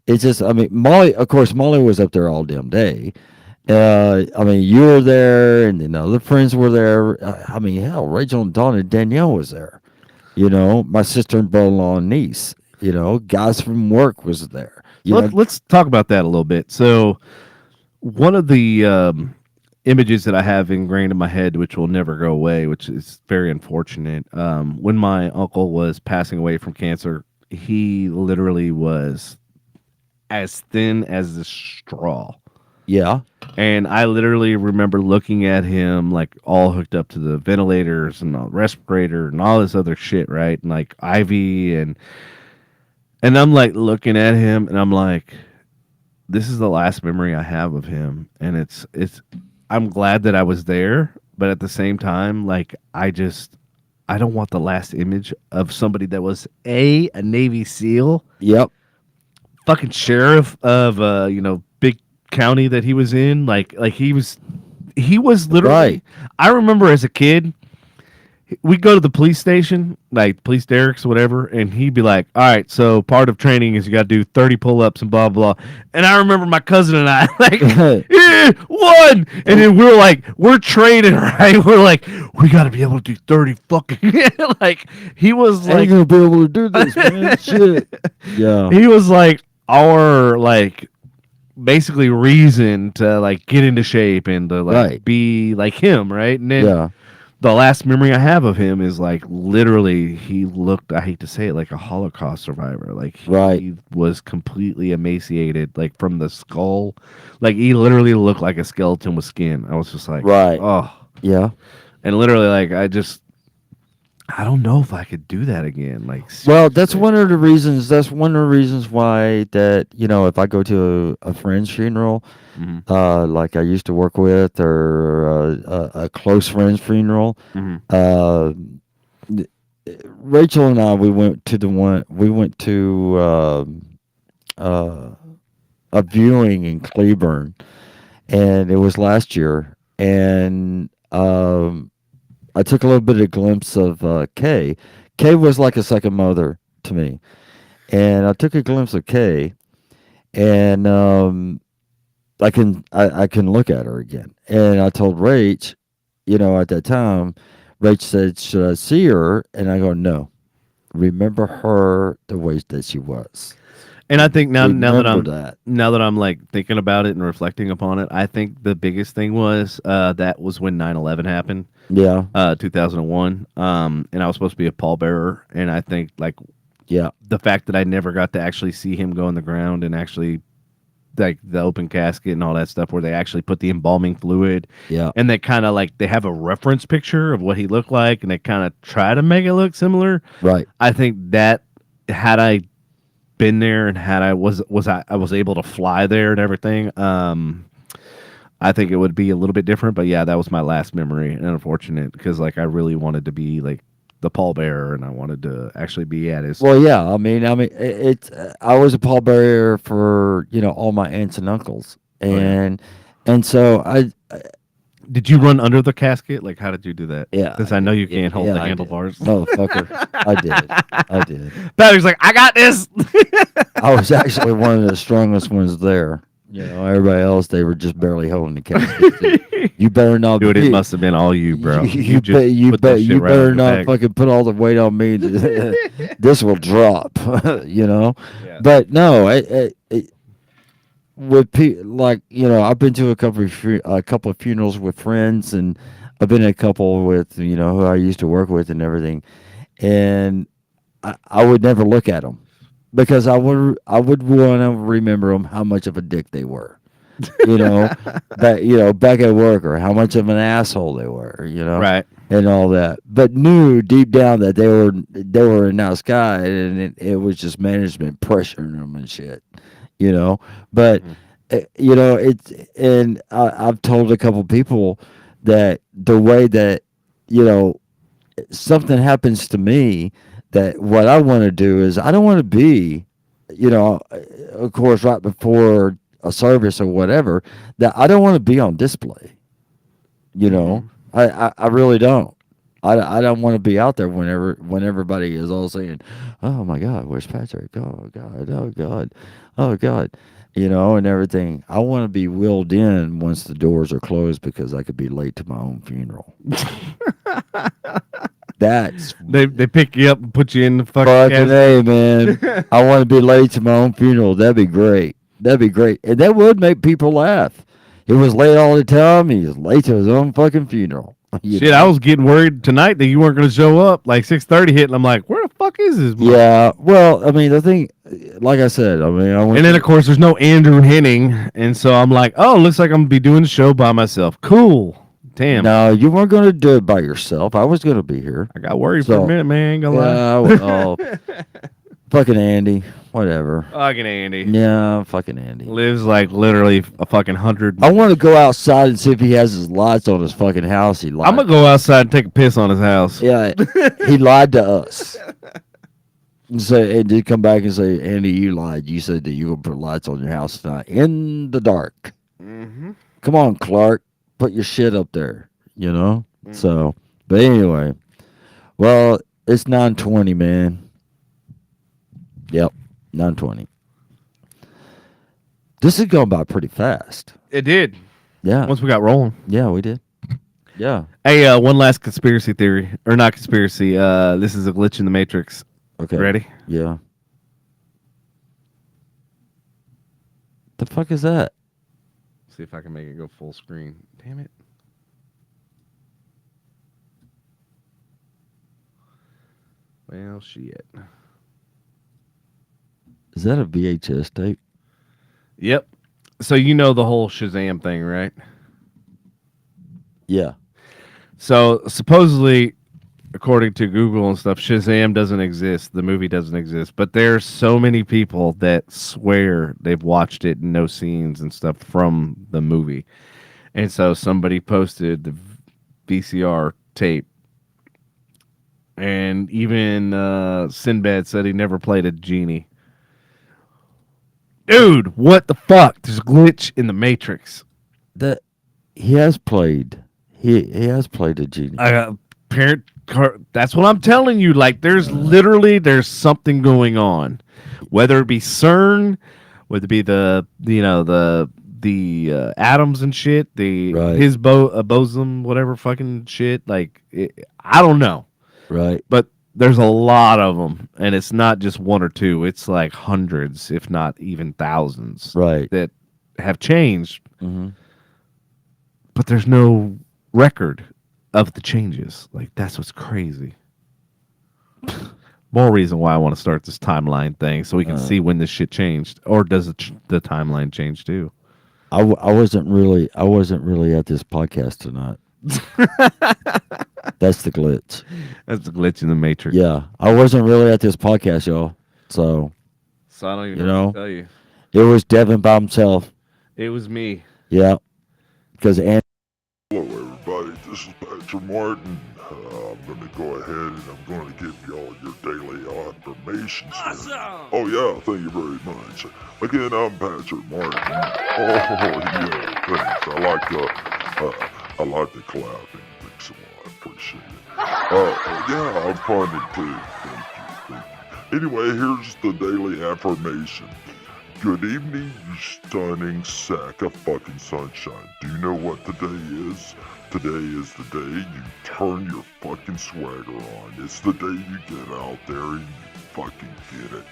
it's just, I mean, Molly was up there all damn day. I mean, you were there, and then other friends were there. I mean, hell, Rachel and Dawn and Danielle was there. You know, my sister and brother-in-law and niece. You know, guys from work was there. Let's talk about that a little bit. So, one of the images that I have ingrained in my head, which will never go away, which is very unfortunate. When my uncle was passing away from cancer, he literally was as thin as a straw. Yeah. And I literally remember looking at him like all hooked up to the ventilators and the respirator and all this other shit, right? And like IV and I'm like looking at him and I'm like, this is the last memory I have of him. And it's I'm glad that I was there, but at the same time, like I don't want the last image of somebody that was a Navy SEAL. Yep. Fucking sheriff of big county that he was in. Like he was literally Right. I remember as a kid, we'd go to the police station, like police derricks, whatever, and he'd be like, all right, so part of training is you got to do 30 pull-ups and blah, blah. And I remember my cousin and I, like, yeah, 1! And then we're training, right? We're like, we got to be able to do 30 fucking, like, he was I like, ain't gonna be able to do this, man. Shit. Yeah. he was like our, like, basically reason to, like, get into shape and to, like, be like him, right? And then the last memory I have of him is like literally he looked, I hate to say it, like a Holocaust survivor. Like he was completely emaciated, like from the skull. Like he literally looked like a skeleton with skin. I was just like, oh. Yeah. And literally like I don't know if I could do that again. Like, seriously. Well, that's one of the reasons why that, if I go to a friend's funeral, like I used to work with, or a close friend's funeral, Rachel and I, we went to a viewing in Cleburne, and it was last year, and I took a little bit of glimpse of Kay. Kay was like a second mother to me, and I took a glimpse of Kay, and I can look at her again. And I told Rach, at that time, Rach said, "Should I see her?" And I go, "No, remember her the way that she was." And I think now that I'm like thinking about it and reflecting upon it, I think the biggest thing was that was when 9/11 happened. Yeah. 2001. And I was supposed to be a pallbearer, and I think the fact that I never got to actually see him go in the ground and actually like the open casket and all that stuff where they actually put the embalming fluid. Yeah. And they kind of like they have a reference picture of what he looked like, and they kind of try to make it look similar. Right. I think that had I been there and had I was able to fly there and everything, I think it would be a little bit different. But yeah, that was my last memory, and unfortunate because like I really wanted to be like the pallbearer, and I wanted to actually be at his. Well, yeah. It's. I was a pallbearer for all my aunts and uncles, Oh, yeah. and so Did you run under the casket? Like, how did you do that? yeah, Because I know you can't hold yeah, the I did. handlebars. Motherfucker, I did, I did. Battery's like, I got this. I was actually one of the strongest ones there. Everybody else, they were just barely holding the casket. You better not. Dude, it must have been all you, bro. You just you put that shit you right better on your not back. fucking put all the weight on me. This will drop. Yeah. But no, with like I've been to a couple of funerals with friends, and I've been in a couple with who I used to work with and everything, and I would never look at them because I would want to remember them how much of a dick they were. Back at work, or how much of an asshole they were, Right. and all that. But knew deep down that they were a nice guy, and it was just management pressuring them and shit, But it's and I've told a couple people that the way that something happens to me, that what I want to do is I don't want to be, of course, right before a service or whatever, that I don't want to be on display. I really don't. I don't want to be out there when everybody is all saying, "Oh my God, where's Patrick? Oh God, oh God, oh God," and everything. I want to be wheeled in once the doors are closed because I could be late to my own funeral. That's They pick you up and put you in the fucking fucking casket. A, man. I want to be late to my own funeral. That'd be great. That'd be great, and that would make people laugh. He was late all the time. He was late to his own fucking funeral. Shit, I was getting worried tonight that you weren't going to show up. Like 6:30 hit, and I'm like, where the fuck is this? Yeah, well, I mean, the thing, like I said, I mean, I went. And then of course there's no Andrew Henning, and so I'm like, oh, looks like I'm gonna be doing the show by myself. Cool. Damn. No, you weren't going to do it by yourself. I was going to be here. I got worried for So, a minute, man. Ain't gonna lie. Yeah, well, fucking Andy, whatever. Fucking Andy. Yeah, fucking Andy. Lives like literally a fucking 100. I want to go outside and see if he has his lights on his fucking house. He lied. I'm gonna go outside and take a piss on his house. Yeah, he lied to us. And did come back and say, Andy, you lied. You said that you were going to put lights on your house tonight in the dark. Mm-hmm. Come on, Clark. Put your shit up there, So, but anyway, well, it's 9:20, man. Yep, 9:20. This is going by pretty fast. It did. Yeah, Once we got rolling. yeah, we did. Yeah. Hey, one last conspiracy theory, or not conspiracy. This is a glitch in the Matrix. Okay. Ready? Yeah. The fuck is that? See if I can make it go full screen. Damn it. Well, shit. Is that a VHS tape? Yep. So you know the whole Shazam thing, right? Yeah. So supposedly, according to Google and stuff, Shazam doesn't exist. The movie doesn't exist. But there's so many people that swear they've watched it and know scenes and stuff from the movie. And so somebody posted the VCR tape. And even Sinbad said he never played a genie. Dude, what the fuck? There's a glitch in the Matrix. That he has played. He has played a genie. That's what I'm telling you. Like, there's something going on, whether it be CERN, whether it be the atoms and shit, Right. his bosom, whatever fucking shit. Like, I don't know, Right. but there's a lot of them, and it's not just one or two. It's like hundreds, if not even thousands, Right. that have changed. Mm-hmm. But there's no record of the changes. Like, that's what's crazy. More reason why I want to start this timeline thing, so we can see when this shit changed, or does the timeline change too? I wasn't really at this podcast tonight. That's the glitch. That's the glitch in the Matrix. Yeah, I wasn't really at this podcast, y'all. So so I don't even You know know, what to tell you. it was Devin by himself. It was me. Yeah, because Andy. Hello, everybody. This is Patrick Martin. I'm going to go ahead and I'm going to give y'all your daily affirmations. Awesome! Oh, yeah, thank you very much. Again, I'm Patrick Martin. Oh, yeah, thanks. I like the clapping. Thanks a lot. I appreciate it. Yeah, I'm funny too. Thank you. Anyway, here's the daily affirmation. Good evening, you stunning sack of fucking sunshine. Do you know what today is? Today is the day you turn your fucking swagger on. It's the day you get out there and you fucking get it.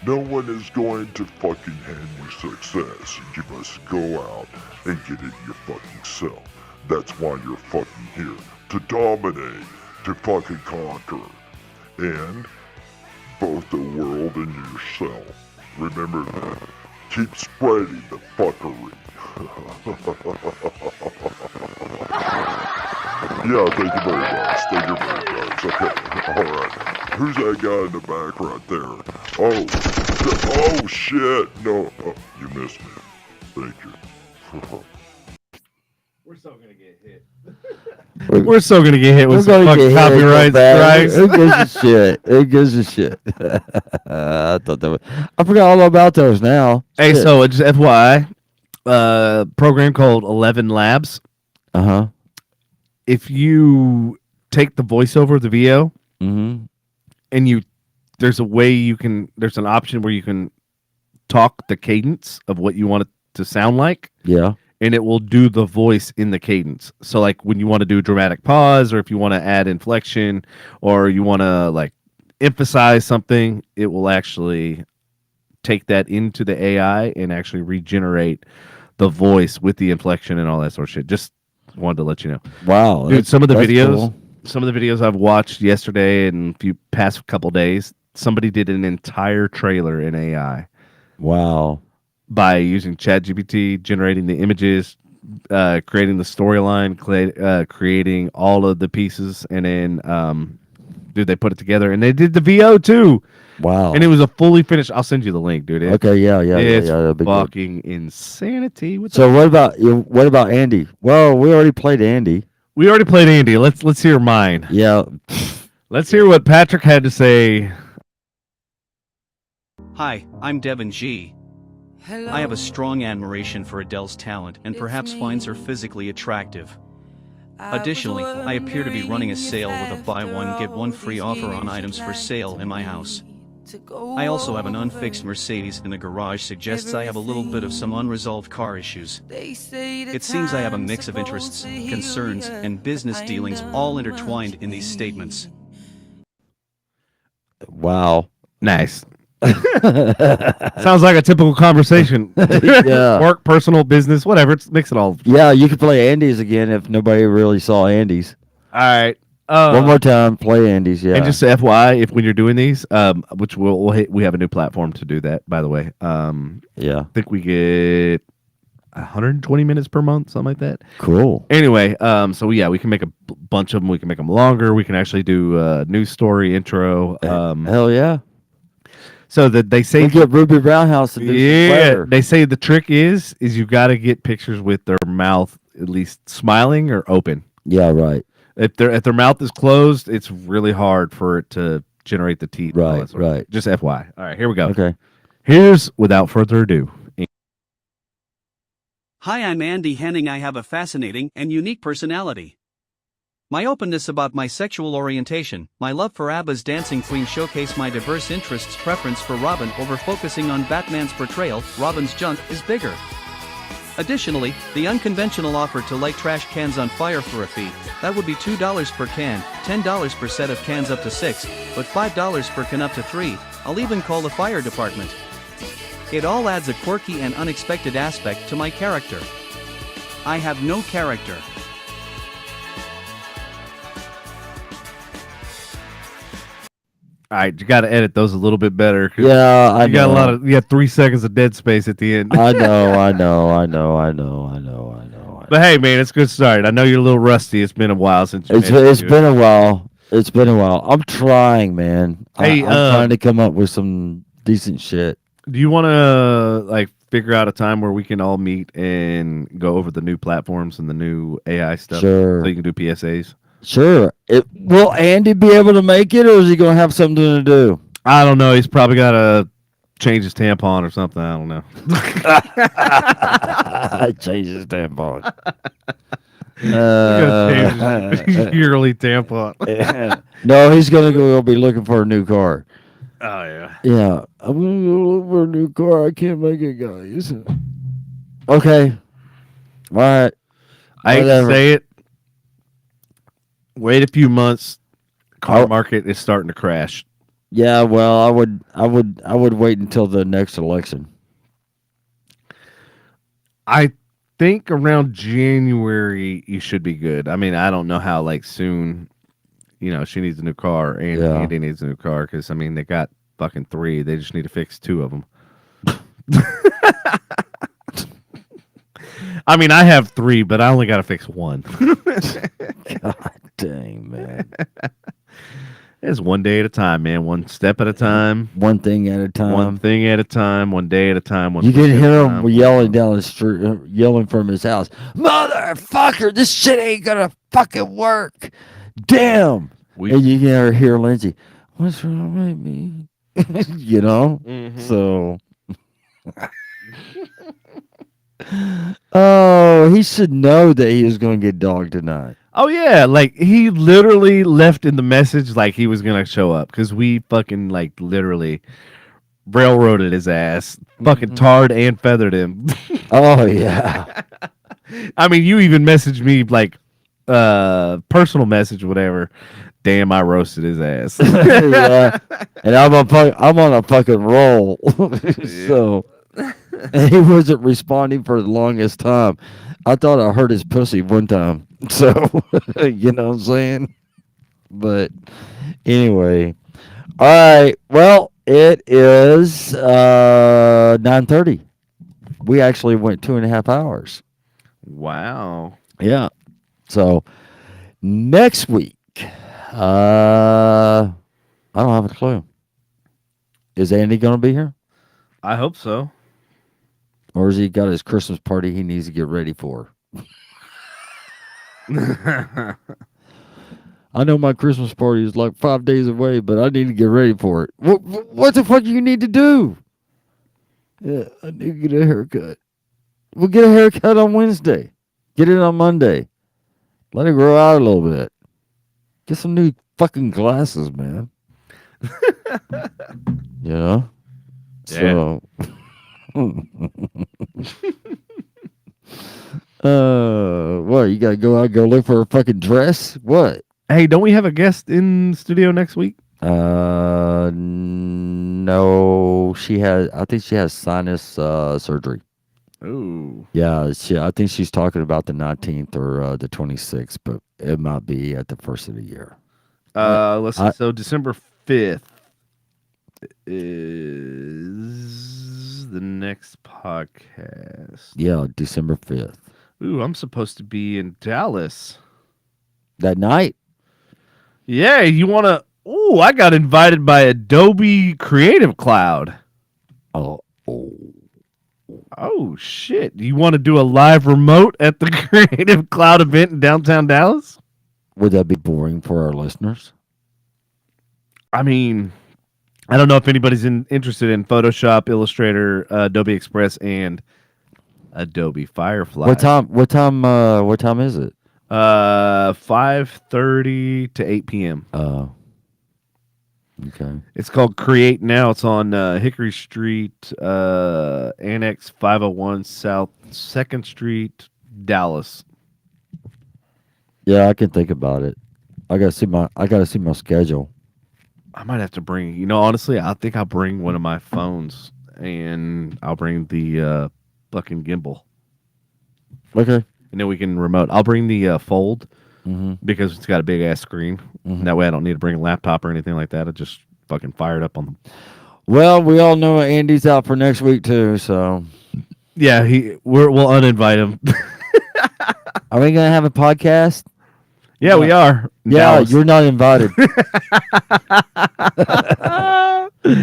No one is going to fucking hand you success. You must go out and get it your fucking self. That's why you're fucking here. To dominate, to fucking conquer. And both the world and yourself. Remember that. Keep spreading the fuckery. Yeah, thank you very much. Thank you very much. Okay, alright. Who's that guy in the back right there? Oh shit. No, you missed me. Thank you. We're so gonna get hit. We're so gonna get hit with We're some gonna fucking get hit copyright so strikes. Who gives a shit? Who gives a shit? I thought that was. I forgot all about those now. Hey, Shit. so just FYI, program called 11 Labs. Uh-huh. If you take the voiceover of the VO Mm-hmm. and there's an option where you can talk the cadence of what you want it to sound like, Yeah. and it will do the voice in the cadence. So like when you want to do dramatic pause, or if you want to add inflection, or you want to like emphasize something, it will actually take that into the AI and actually regenerate the voice with the inflection and all that sort of shit. Just wanted to let you know. Wow. Dude, some of the that's videos cool. some of the videos I've watched yesterday and past couple days, somebody did an entire trailer in AI Wow. by using ChatGPT, generating the images, creating the storyline, creating all of the pieces, and then dude, they put it together and they did the VO too. Wow. And it was a fully finished. I'll send you the link, dude. Okay, yeah. It's That'd be good. fucking insanity. So what about Andy? Well, we already played Andy. We already played Andy. Let's hear mine. Yeah. Let's hear what Patrick had to say. Hi, I'm Devin G. I have a strong admiration for Adele's talent and perhaps finds her physically attractive. Additionally, I appear to be running a sale with a buy one get one free offer on items for sale in my house. I also have an unfixed Mercedes in the garage, suggests I have a little bit of some unresolved car issues. It seems I have a mix of interests, concerns, and business dealings all intertwined in these statements. Wow. Nice. Sounds like a typical conversation. Yeah. Work, personal, business, whatever. It's mix it all. Yeah, you can play Andy's again if nobody really saw Andy's. All right. One more time, play Andy's. Yeah. And just FYI, if when you're doing these, which we have a new platform to do that, by the way. Yeah. I think we get 120 minutes per month, something like that. Cool. Anyway, so yeah, we can make a bunch of them. We can make them longer. We can actually do a news story intro. Hell yeah. So that they say, We get Ruby Roundhouse to do some yeah, flavor. they say the trick is you got to get pictures with their mouth at least smiling or open. Yeah, right. If their mouth is closed, it's really hard for it to generate the teeth. and all Right, that sort of- right. Just FYI. All right, here we go. Okay. Here's without further ado. Hi, I'm Andy Henning. I have a fascinating and unique personality. My openness about my sexual orientation, my love for ABBA's Dancing Queen showcase my diverse interests. Preference for Robin over focusing on Batman's portrayal, Robin's junk is bigger. Additionally, the unconventional offer to light trash cans on fire for a fee, that would be $2 per can, $10 per set of cans up to 6, but $5 per can up to 3, I'll even call the fire department. It all adds a quirky and unexpected aspect to my character. I have no character. All right, you got to edit those a little bit better. 'Cause Yeah, I you know. got you got 3 seconds of dead space at the end. I know. But hey, man, it's a good start. I know you're a little rusty. It's been a while since you It's made it it's to it. been a while. It's been a while. I'm trying, man. Hey, I'm trying to come up with some decent shit. Do you want to like figure out a time where we can all meet and go over the new platforms and the new AI stuff Sure. so you can do PSAs? Sure. Will Andy be able to make it, or is he going to have something to do? I don't know. He's probably got to change his tampon or something. I don't know. I changed his tampon. Change his yearly tampon. No, he's going to go be looking for a new car. Oh yeah. Yeah, I'm going to go look for a new car. I can't make it, guys. Okay. All right. I hate to Whatever. say it. Wait a few months. Car Oh. market is starting to crash. Yeah, well, I would wait until the next election. I think around January you should be good. I mean, I don't know how like soon. You know, she needs a new car, and Yeah. Andy needs a new car because I mean they got fucking 3. They just need to fix 2 of them. I mean, I have 3, but I only got to fix 1. God dang, man. It's one day at a time, man. One step at a time. One thing at a time. One thing at a time. One day at a time. One You push can at a hear time, him one yelling time. down the street, yelling from his house. Motherfucker, this shit ain't gonna fucking work. Damn. We- And you can hear Lindsay. What's wrong with me? You know? Mhm. So. Oh, he should know that he was going to get dogged tonight. Oh yeah, like he literally left in the message like he was gonna show up because we fucking like literally railroaded his ass, fucking tarred and feathered him. Oh, yeah. I mean, you even messaged me like personal message, whatever. Damn, I roasted his ass. Yeah. And I'm on a fucking roll. So, and he wasn't responding for the longest time. I thought I heard his pussy one time. So, you know what I'm saying? But anyway. All right. Well, it is 9:30. We actually went 2.5 hours. Wow. Yeah. So next week, I don't have a clue. Is Andy going to be here? I hope so. Or has he got his Christmas party he needs to get ready for? I know my Christmas party is like 5 days away, but I need to get ready for it. What the fuck do you need to do? Yeah, I need to get a haircut. We'll get a haircut on Wednesday. Get it on Monday. Let it grow out a little bit. Get some new fucking glasses, man. You know? Yeah. So. What? You gotta go out and go look for a fucking dress? What? Hey, don't we have a guest in studio next week? No. I think she has sinus surgery. Ooh. Yeah, I think she's talking about the 19th or the 26th, but it might be at the first of the year. Let's see. So December 5th is the next podcast. Yeah, December 5th. Ooh, I'm supposed to be in Dallas. That night? Yeah, you want to? Ooh, I got invited by Adobe Creative Cloud. Oh. Oh, shit. You want to do a live remote at the Creative Cloud event in downtown Dallas? Would that be boring for our listeners? I mean, I don't know if anybody's interested in Photoshop, Illustrator, Adobe Express, and Adobe Firefly. What time is it? 5:30 to 8 p.m. Oh. Okay. It's called Create Now. It's on Hickory Street, Annex 501 South 2nd Street, Dallas. Yeah, I can think about it. I gotta see my schedule. I might have to bring, honestly, I think I'll bring one of my phones and I'll bring the fucking gimbal. Okay. And then we can remote. I'll bring the Fold Mm-hmm. because it's got a big ass screen. Mhm. That way I don't need to bring a laptop or anything like that. I just fucking fire it up on them. Well, we all know Andy's out for next week too, so Yeah, we'll uninvite him. are we gonna have a podcast? Yeah, we are. in Yeah, Dallas. you're not invited.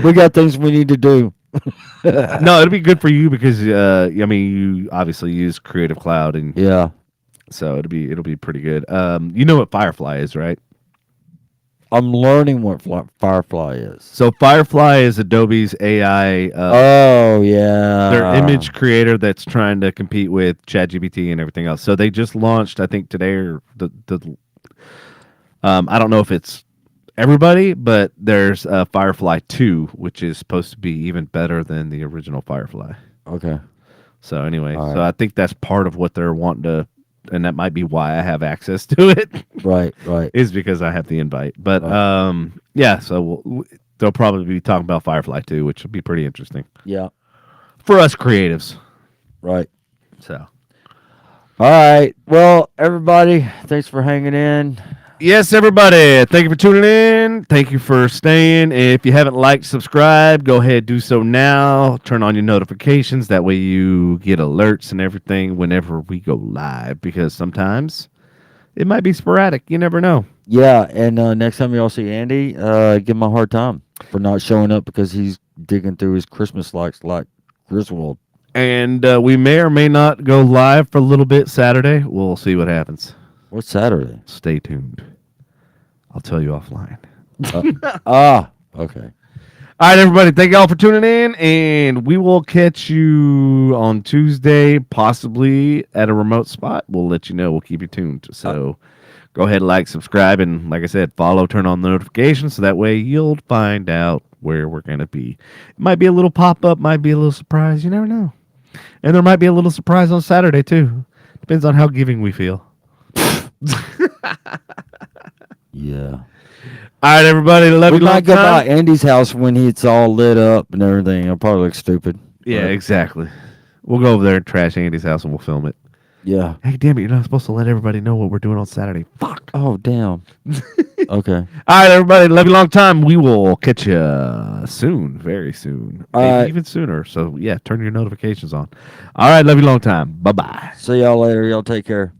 We got things we need to do. No, it'll be good for you because I mean, you obviously use Creative Cloud, and Yeah. so it'll be pretty good. You know what Firefly is, right? I'm learning what Firefly is. So Firefly is Adobe's AI, Oh, yeah. their image creator that's trying to compete with ChatGPT and everything else. So they just launched, I think today, or the I don't know if it's everybody, but there's Firefly 2, which is supposed to be even better than the original Firefly. Okay. So anyway, All right. so I think that's part of what they're wanting to, and that might be why I have access to it. Right. Is because I have the invite. But Right. yeah, so they'll probably be talking about Firefly 2, which will be pretty interesting Yeah. for us creatives. Right. So All right. Well, everybody, thanks for hanging in. yes, everybody, thank you for tuning in. Thank you for staying. If you haven't liked, subscribe, go ahead, do so now. Turn on your notifications. That way you get alerts and everything whenever we go live, because sometimes it might be sporadic. You never know. Yeah, and next time y'all see Andy, give him a hard time for not showing up because he's digging through his Christmas lights like Griswold. And we may or may not go live for a little bit Saturday. We'll see what happens. What's Saturday? Stay tuned. I'll tell you offline. Okay. All right, everybody. Thank y'all for tuning in, and we will catch you on Tuesday, possibly at a remote spot. We'll let you know. We'll keep you tuned. So go ahead, like, subscribe, and like I said, follow, turn on the notifications, so that way you'll find out where we're going to be. It might be a little pop-up, might be a little surprise. You never know. And there might be a little surprise on Saturday, too. Depends on how giving we feel. Yeah. All right, everybody. Love We you. might Long go by time. Andy's house when it's all lit up and everything. It'll probably look stupid. Yeah, but, exactly. We'll go over there and trash Andy's house, and we'll film it. yeah. Hey, damn it! You're not supposed to let everybody know what we're doing on Saturday. Fuck. Oh, damn. Okay. All right, everybody. Love you long time. We will catch you soon, very soon, All maybe right. even sooner. So yeah, turn your notifications on. All right, love you long time. Bye bye. See y'all later. Y'all take care.